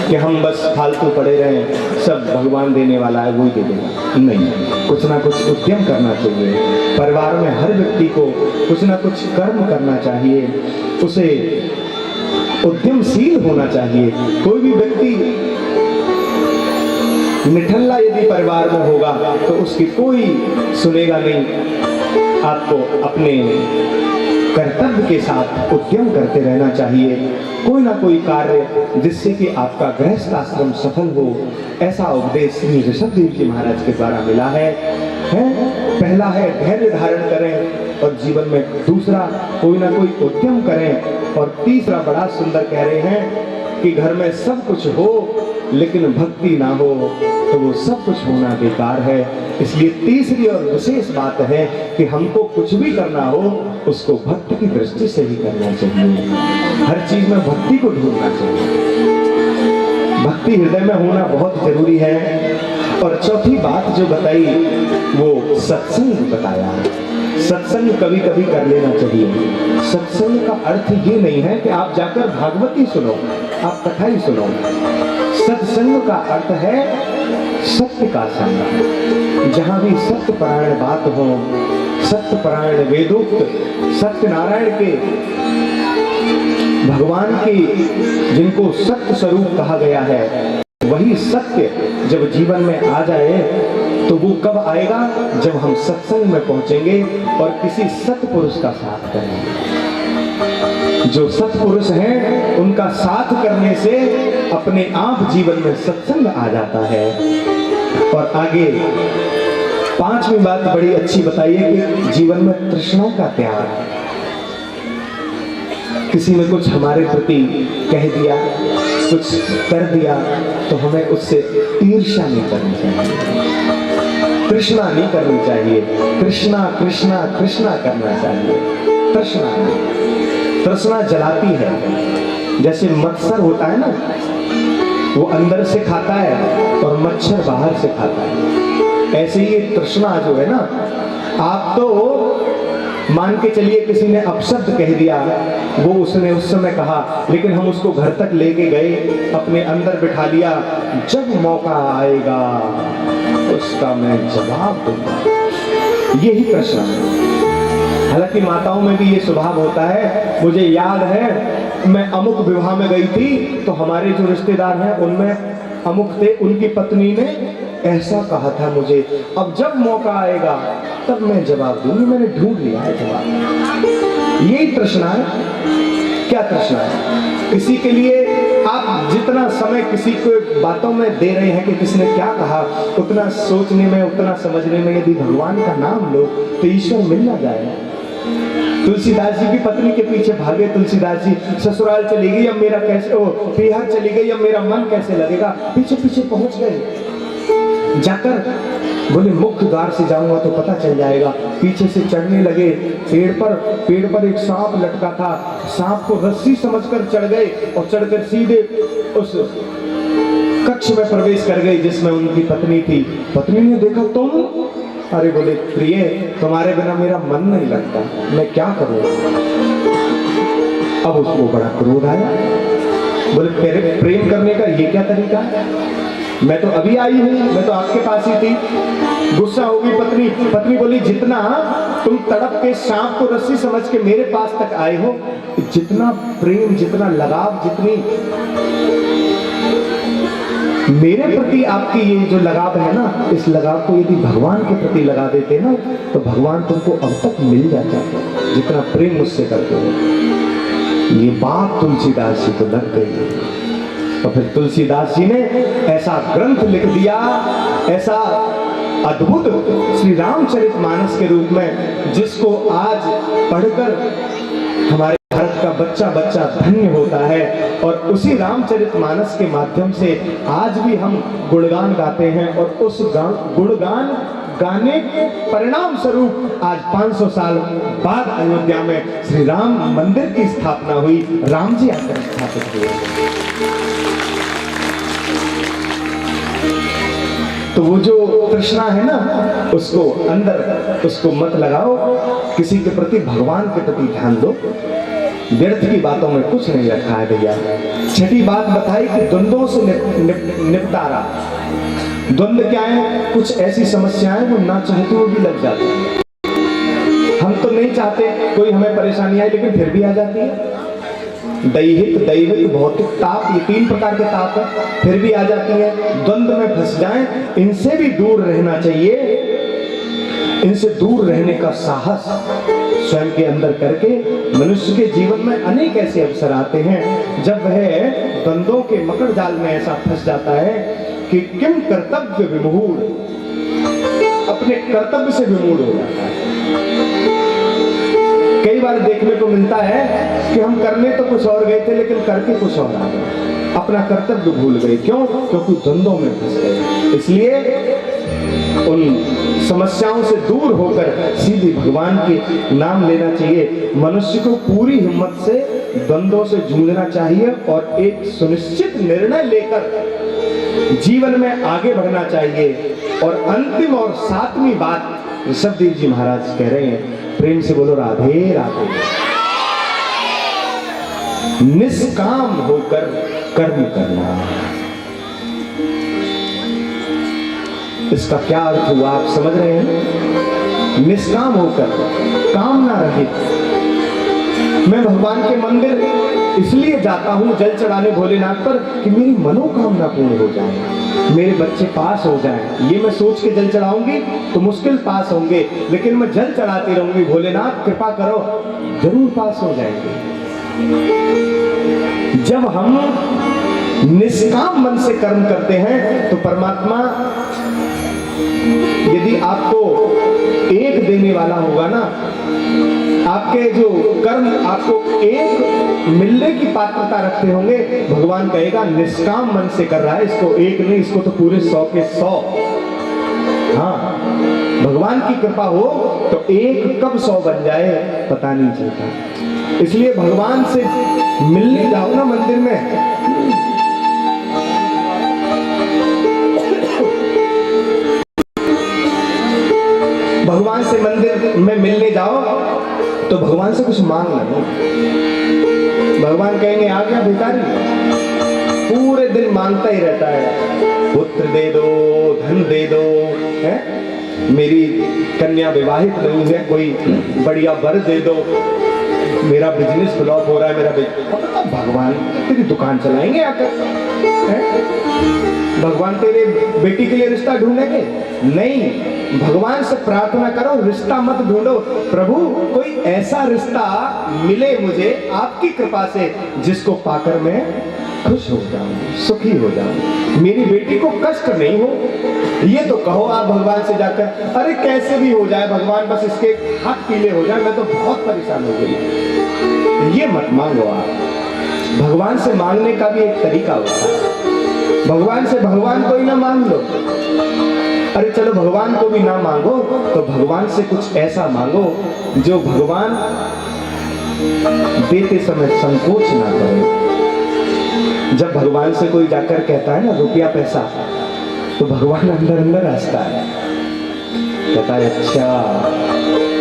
कि हम बस फालतू पड़े रहें, सब भगवान देने वाला है वही दे देगा, नहीं, कुछ ना कुछ उद्यम करना चाहिए। परिवार में हर व्यक्ति को कुछ ना कुछ कर्म करना चाहिए, उसे उद्यमशील होना चाहिए। कोई भी व्यक्ति निठल्ला यदि परिवार में होगा तो उसकी कोई सुनेगा नहीं। आपको अपने कर्तव्य के साथ उद्यम करते रहना चाहिए, कोई ना कोई कार्य जिससे कि आपका गृहस्थ आश्रम सफल हो। ऐसा उपदेश श्री ऋषभ देव जी महाराज के द्वारा मिला है। पहला है धैर्य धारण करें और जीवन में, दूसरा कोई ना कोई उद्यम करें, और तीसरा बड़ा सुंदर कह रहे हैं कि घर में सब कुछ हो लेकिन भक्ति ना हो तो वो सब कुछ होना बेकार है। इसलिए तीसरी और विशेष बात है कि हमको कुछ भी करना हो उसको भक्ति की दृष्टि से ही करना चाहिए। हर चीज में भक्ति को ढूंढना चाहिए, भक्ति हृदय में होना बहुत जरूरी है। और चौथी बात जो बताई वो सत्संग बताया। सत्संग कभी कभी कर लेना चाहिए। सत्संग का अर्थ ये नहीं है कि आप जाकर भागवती सुनो, आप कथा ही सुनो। सत्संग का अर्थ है सत्य का संग, जहां भी सत्यपरायण बात हो, सत्यपरायण वेदोक्त सत्यनारायण के, भगवान की जिनको सत्य स्वरूप कहा गया है, वही सत्य जब जीवन में आ जाए तो वो कब आएगा? जब हम सत्संग में पहुंचेंगे और किसी सत्पुरुष का साथ करेंगे। जो सत्पुरुष हैं उनका साथ करने से अपने आप जीवन में सत्संग आ जाता है। और आगे पांचवी बात बड़ी अच्छी बताइए कि जीवन में तृष्णा का त्याग। किसी ने कुछ हमारे प्रति कह दिया, कुछ कर दिया, तो हमें उससे ईर्ष्या नहीं करनी चाहिए, तृष्णा नहीं करनी चाहिए। कृष्णा कृष्णा कृष्णा करना चाहिए, तृष्णा नहीं। तृष्णा जलाती है। जैसे मत्सर होता है ना, वो अंदर से खाता है और मच्छर बाहर से खाता है। ऐसे ही तृष्णा जो है ना, आप तो मान के चलिए किसी ने अपशब्द कह दिया, वो उसने उस समय कहा, लेकिन हम उसको घर तक लेके गए, अपने अंदर बिठा लिया, जब मौका आएगा उसका मैं जवाब दूंगा। यही प्रश्न है। हालांकि माताओं में भी ये स्वभाव होता है। मुझे याद है मैं अमुक विवाह में गई थी तो हमारे जो रिश्तेदार हैं उनमें अमुक थे, उनकी पत्नी ने ऐसा कहा था मुझे, अब जब मौका आएगा तब मैं जवाब दूंगी, मैंने ढूंढ लिया है जवाब। यही तृष्णा है। क्या तृष्णा है? किसी के लिए आप जितना समय किसी को बातों में दे रहे हैं कि किसने क्या कहा, उतना सोचने में, उतना समझने में यदि भगवान का नाम लो तो ईश्वर मिल ना जाए। तुलसीदास जी की पत्नी के पीछे भागे तुलसीदास जी, ससुराल चली गई अब मेरा कैसे, ओ बिहार चली गई अब मेरा मन कैसे लगेगा। पीछे पीछे पहुंच गए, जाकर बोले मुख्य द्वार से जाऊंगा तो पता चल जाएगा। पीछे से चढ़ने लगे पेड़ पर एक सांप लटका था, सांप को रस्सी समझकर चढ़ गए और चढ़कर सीधे उस कक्ष में प्रवेश कर गए जिसमें उनकी पत्नी थी। पत्नी ने देखा तुम, अरे बोले प्रिय तुम्हारे बिना मेरा मन नहीं लगता, मैं क्या करूं। अब उसको बड़ा क्रोध आया, बोले प्रेम करने का ये क्या तरीका है, मैं तो अभी आई हूं, मैं तो आपके पास ही थी। गुस्सा होगी पत्नी। पत्नी बोली जितना तुम तड़प के सांप को रस्सी समझ के मेरे पास तक आए हो, जितना प्रेम, जितना लगाव, जितनी मेरे प्रति आपकी ये जो लगाव है ना, इस लगाव को यदि भगवान के प्रति लगा देते ना तो भगवान तुमको अब तक मिल जाता है जितना प्रेम मुझसे करते हो। ये बात तुलसीदास जी को लग गई। तो फिर तुलसीदास जी ने ऐसा ग्रंथ लिख दिया, ऐसा अद्भुत श्री रामचरितमानस के रूप में, जिसको आज पढ़कर हमारे भारत का बच्चा बच्चा धन्य होता है। और उसी रामचरितमानस के माध्यम से आज भी हम गुणगान गाते हैं, और उस गुणगान गाने के परिणाम स्वरूप आज 500 साल बाद अयोध्या में श्री राम मंदिर की स्थापना हुई, राम जी आकर स्थापित हुए। तो वो जो तृष्णा है ना, उसको अंदर, उसको मत लगाओ, किसी के प्रति, भगवान के प्रति ध्यान दो। व्यर्थ की बातों में कुछ नहीं रखा है भैया। छठी बात बताई कि द्वंद्वों से निपटारा। द्वंद्व क्या है? कुछ ऐसी समस्याएं वो ना चाहते हुए भी लग जाती है। हम तो नहीं चाहते कोई हमें परेशानी आए, लेकिन फिर भी आ जाती है। दैहिक, दैविक, भौतिक ताप, ये 3 प्रकार के ताप है, फिर भी आ जाती है। द्वंद्व में फंस जाएं, इनसे भी दूर रहना चाहिए। इनसे दूर रहने का साहस स्वयं के अंदर करके मनुष्य के जीवन में अनेक ऐसे अवसर आते हैं जब वह द्वंद्वों के मकड़ जाल में ऐसा फंस जाता है कि किम कर्तव्य विमूढ़, अपने कर्तव्य से विमूढ़ हो जाता है। कई बार देखने को मिलता है कि हम करने तो कुछ और गए थे, लेकिन करके कुछ और आ गए, अपना कर्तव्य भूल गए। क्यों? क्योंकि द्वंद्वों में फंस गए। इसलिए उन समस्याओं से दूर होकर सीधे भगवान के नाम लेना चाहिए। मनुष्य को पूरी हिम्मत से द्वंद्वों से जूझना चाहिए और एक सुनिश्चित निर्णय लेकर जीवन में आगे बढ़ना चाहिए। और अंतिम और 7वीं बात ऋषभदेव जी महाराज कह रहे हैं, प्रेम से बोलो राधे राधे। निष्काम होकर कर्म करना। इसका क्या अर्थ हुआ आप समझ रहे हैं? निष्काम होकर, कामना रहित। मैं भगवान के मंदिर इसलिए जाता हूं जल चढ़ाने भोलेनाथ पर कि मेरी मनोकामना पूर्ण हो जाए, मेरे बच्चे पास हो जाएं। ये मैं सोच के जल चढ़ाऊंगी तो मुश्किल पास होंगे, लेकिन मैं जल चढ़ाती रहूंगी, भोलेनाथ कृपा करो, जरूर पास हो जाएंगे। जब हम निष्काम मन से कर्म करते हैं तो परमात्मा यदि आपको एक देने वाला होगा ना, आपके जो कर्म आपको एक मिलने की पात्रता रखते होंगे, भगवान कहेगा निष्काम मन से कर रहा है, इसको एक नहीं, इसको तो पूरे 100 के 100। हाँ, भगवान की कृपा हो तो एक कब 100 बन जाए पता नहीं चलता। इसलिए भगवान से मिलने जाओ ना मंदिर में, भगवान से मंदिर में मिलने जाओ तो भगवान से कुछ मांग लो। भगवान कहेंगे आ गया भिखारी, पूरे दिन मांगता ही रहता है, पुत्र दे दो, धन दे दो, है? मेरी कन्या विवाहित नहीं है, कोई बढ़िया वर दे दो, मेरा बिजनेस फ्लॉप हो रहा है, मेरा बिजनेस। भगवान तेरी दुकान चलाएंगे आकर, भगवान तेरे बेटी के लिए रिश्ता ढूंढेंगे? नहीं, भगवान से प्रार्थना करो, रिश्ता मत ढूंढो, प्रभु कोई ऐसा रिश्ता मिले मुझे आपकी कृपा से जिसको पाकर मैं खुश हो जाऊं, सुखी हो जाऊं, मेरी बेटी को कष्ट नहीं हो। ये तो कहो आप भगवान से जाकर, अरे कैसे भी हो जाए भगवान, बस इसके हाथ पीले हो जाए, मैं तो बहुत परेशान हो गई। ये मत मांगो आप। भगवान से मांगने का भी एक तरीका होता है। भगवान से भगवान को ही ना मांग लो, अरे चलो भगवान को भी ना मांगो तो भगवान से कुछ ऐसा मांगो जो भगवान देते समय संकोच ना करे। जब भगवान से कोई जाकर कहता है ना रुपया पैसा, तो भगवान अंदर अंदर हंसता है, कहता है अच्छा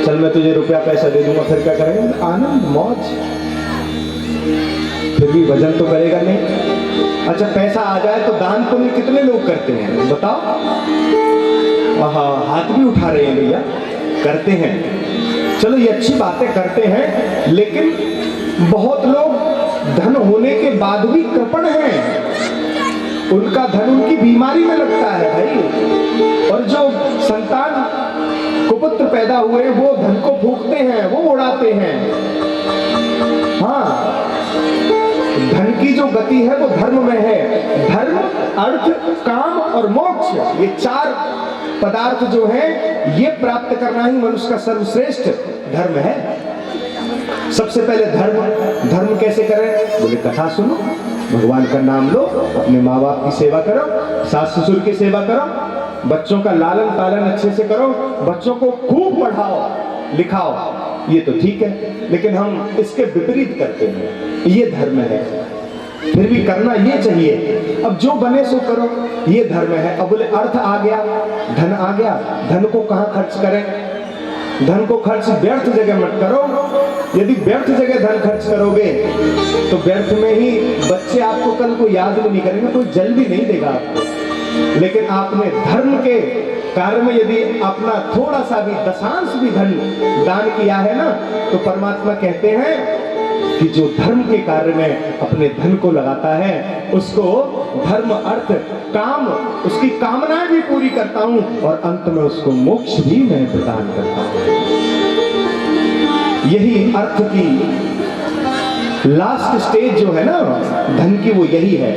चल मैं तुझे रुपया पैसा दे दूंगा, फिर क्या करेगा? आनंद मौज, फिर भी वजन तो करेगा नहीं। अच्छा पैसा आ जाए तो दान पुण्य कितने लोग करते हैं बताओ? हाथ भी उठा रहे हैं भैया, करते हैं, चलो ये अच्छी बातें करते हैं, लेकिन बहुत लोग धन होने के बाद भी कृपण हैं, उनका धन उनकी बीमारी में लगता है भाई। और जो संतान कुपुत्र पैदा हुए वो धन को फूंकते हैं, वो उड़ाते हैं। हाँ, धन की जो गति है वो धर्म में है। धर्म, अर्थ, काम और मोक्ष, ये 4 पदार्थ जो है ये प्राप्त करना ही मनुष्य का सर्वश्रेष्ठ धर्म है। सबसे पहले धर्म कैसे करें? बोले कथा सुनो, भगवान का नाम लो, अपने माँ बाप की सेवा करो, सास ससुर की सेवा करो, बच्चों का लालन पालन अच्छे से करो, बच्चों को खूब पढ़ाओ लिखाओ, ये तो ठीक है। लेकिन हम इसके विपरीत करते हैं, ये धर्म है। फिर भी करना ये चाहिए, अब जो बने सो करो, ये धर्म है। अब बोले अर्थ आ गया, धन आ गया, धन को कहाँ खर्च करें? धन को खर्च व्यर्थ जगह मत करो। यदि व्यर्थ जगह धन खर्च करोगे तो व्यर्थ में ही बच्चे आपको कल को याद भी नहीं करेंगे, कोई जल भी नहीं देगा आपको। लेकिन आपने धर्म के कार्य में यदि अपना थोड़ा सा भी दशांश भी धन दान किया है ना, तो परमात्मा कहते हैं कि जो धर्म के कार्य में अपने धन को लगाता है उसको धर्म अर्थ काम, उसकी कामनाएं भी पूरी करता हूं और अंत में उसको मोक्ष भी मैं प्रदान करता हूं। यही अर्थ की लास्ट स्टेज जो है ना धन की, वो यही है।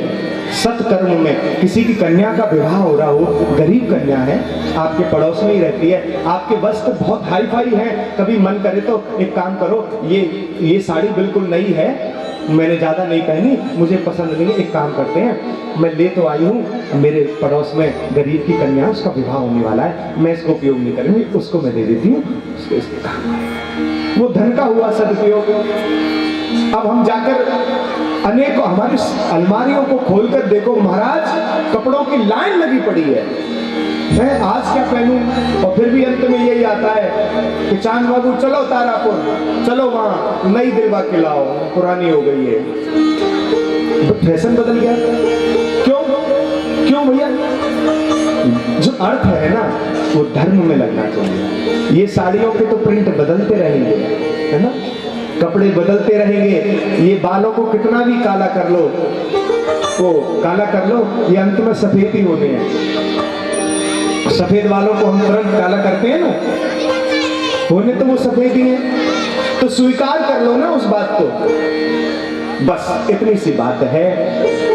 सत्कर्म में किसी की कन्या का विवाह हो रहा हो, गरीब कन्या है, आपके पड़ोस में ही रहती है, आपके वस्त्र बहुत हाई फाई है, कभी मन करे तो एक काम करो, ये साड़ी बिल्कुल नई है, मैंने ज़्यादा नहीं पहनी, मुझे पसंद नहीं है, एक काम करते हैं, मैं ले तो आई हूँ, मेरे पड़ोस में गरीब की कन्या, उसका विवाह होने वाला है, मैं इसको उपयोग नहीं करूँगी, उसको मैं दे देती हूँ। वो धन का हुआ सदुपयोग। अब हम जाकर अनेकों हमारी अलमारियों को खोलकर देखो महाराज, कपड़ों की लाइन लगी पड़ी है, मैं आज क्या पहनूं? और फिर भी अंत में यही आता है कि चांद बाबू चलो तारापुर, चलो वहां नई दिलवा के लाओ, पुरानी हो गई है। तो फैशन बदल गया। क्यों भैया? जो अर्थ है ना वो धर्म में लगना चाहिए। ये साड़ियों के तो प्रिंट बदलते रहेंगे, है ना, कपड़े बदलते रहेंगे, ये बालों को कितना भी काला कर लो, वो काला कर लो, ये अंत में सफेद ही होने हैं। सफेद बालों को हम तुरंत काला करते हैं ना, होने तो वो सफेद ही हैं, तो स्वीकार कर लो ना उस बात को। बस इतनी सी बात है।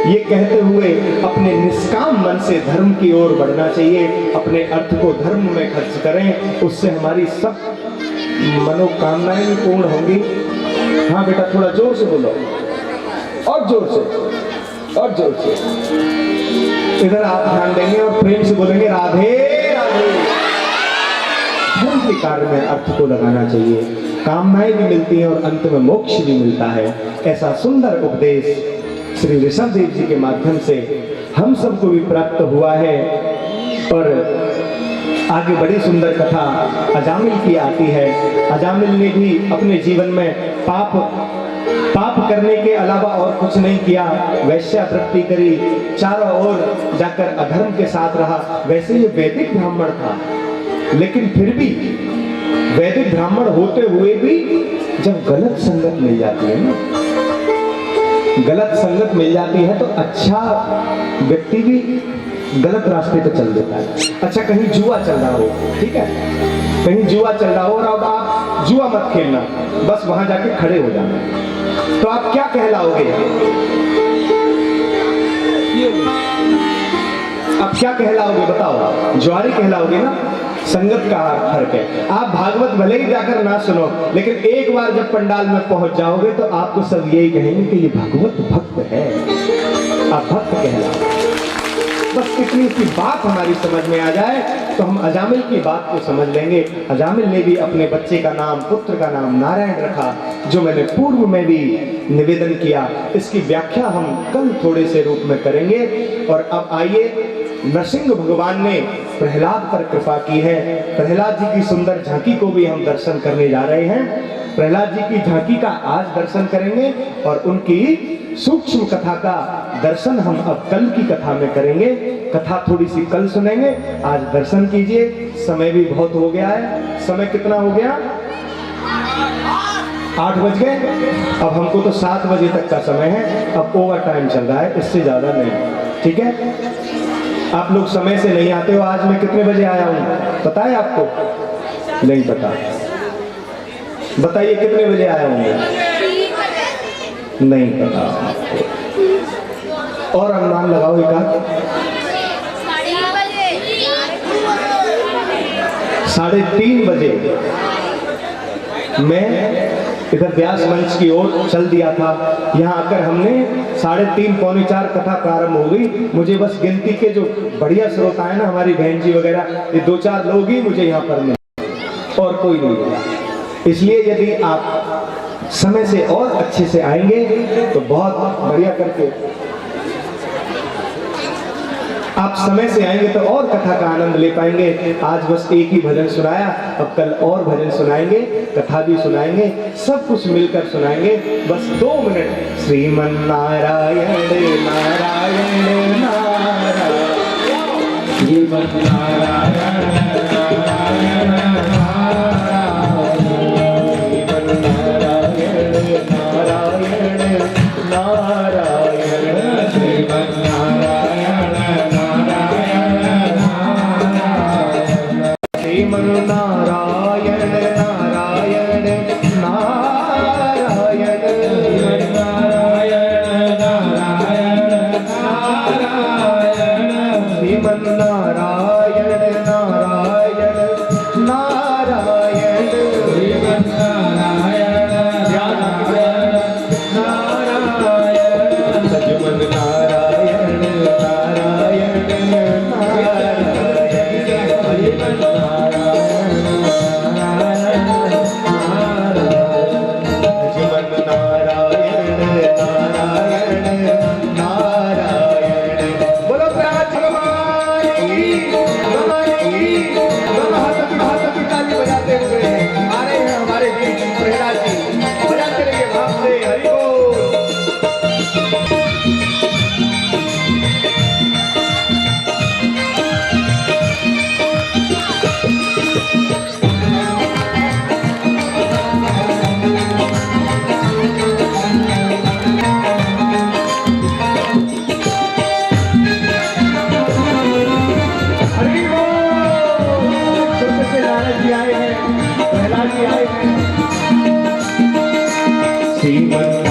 ये कहते हुए अपने निष्काम मन से धर्म की ओर बढ़ना चाहिए, अपने अर्थ को धर्म में खर्च करें, उससे हमारी सब मनोकामनाएं भी पूर्ण होंगी। हाँ बेटा, थोड़ा जोर से बोलो, और जोर से, और जोर से। इधर आप ध्यान देंगे और प्रेम से बोलेंगे राधे राधे। धर्म के कार्य में अर्थ को लगाना चाहिए, कामनाएं भी मिलती हैं और अंत में मोक्ष भी मिलता है। ऐसा सुंदर उपदेश श्री ऋषभ देव जी के माध्यम से हम सबको भी प्राप्त हुआ है। और आगे बड़ी सुंदर कथा अजामिल की आती है। अजामिल ने भी अपने जीवन में पाप करने के अलावा और कुछ नहीं किया, वैश्यावृत्ति करी, चारों ओर जाकर अधर्म के साथ रहा। वैसे ये वैदिक ब्राह्मण था, लेकिन फिर भी वैदिक ब्राह्मण होते हुए भी जब गलत संगत मिल जाती है ना, गलत संगत मिल जाती है तो अच्छा व्यक्ति भी गलत रास्ते पे चल देता है। अच्छा, कहीं जुआ चल रहा हो, ठीक है, कहीं जुआ चल रहा हो और अब आप जुआ मत खेलना, बस वहां जाके खड़े हो जाना, तो आप क्या कहलाओगे? आप क्या कहलाओगे बताओ? ज्वारी कहलाओगे ना। संगत का फर्क है। आप भागवत भले ही जाकर ना सुनो, लेकिन एक बार जब पंडाल में पहुंच जाओगे तो आपको सब यही कहेंगे कि ये भागवत भक्त है, आप भक्त कहलाओ। बस इतनी सी बात हमारी समझ में आ जाए तो हम अजामिल की बात को समझ लेंगे। अजामिल ने भी अपने बच्चे का नाम, पुत्र का नाम नारायण रखा, जो मैंने पूर्व में भी निवेदन किया। इसकी व्याख्या हम कल थोड़े से रूप में करेंगे। और अब आइए, नरसिंह भगवान ने प्रहलाद पर कृपा की है। प्रहलाद जी की सुंदर झांकी को भी हम दर्शन करने जा रहे हैं। प्रहलाद जी की झांकी का आज दर्शन करेंगे और उनकी सूक्ष्म कथा का दर्शन हम अब कल की कथा में करेंगे। कथा थोड़ी सी कल सुनेंगे, आज दर्शन कीजिए। समय भी बहुत हो गया है। समय कितना हो गया? 8 बज गए। अब हमको तो 7 बजे तक का समय है। अब ओवर टाइम चल रहा है, इससे ज्यादा नहीं, ठीक है? आप लोग समय से नहीं आते हो। आज मैं कितने बजे आया हूँ पता है आपको? नहीं पता। बताइए कितने बजे आया हूँ? नहीं पता। और अनुमान लगाओ एक आध। 3:30 बजे मैं इधर व्यास मंच की ओर चल दिया था। यहाँ आकर हमने 3:30 पौने 4 कथा प्रारंभ हो गई। मुझे बस गिनती के जो बढ़िया श्रोता है ना, हमारी बहन जी वगैरह, ये 2-4 लोग ही मुझे यहाँ पर मिले और कोई नहीं मिला। इसलिए यदि आप समय से और अच्छे से आएंगे तो बहुत बढ़िया करके आप समय से आएंगे तो और कथा का आनंद ले पाएंगे। आज बस एक ही भजन सुनाया, अब कल और भजन सुनाएंगे, कथा भी सुनाएंगे, सब कुछ मिलकर सुनाएंगे। बस 2 मिनट। श्रीमन नारायण नारायण नारायण, श्रीमन नारायण नारायण नारायण, श्रीमन नारायण नारायण नारायण, श्रीमन नारायण श्रीमन नारायण नारायण नारायण, श्रीमन नारायण नारायण नारायण, श्रीमन नारायण नारायण, सजमन नारायण नारायण श्रीमन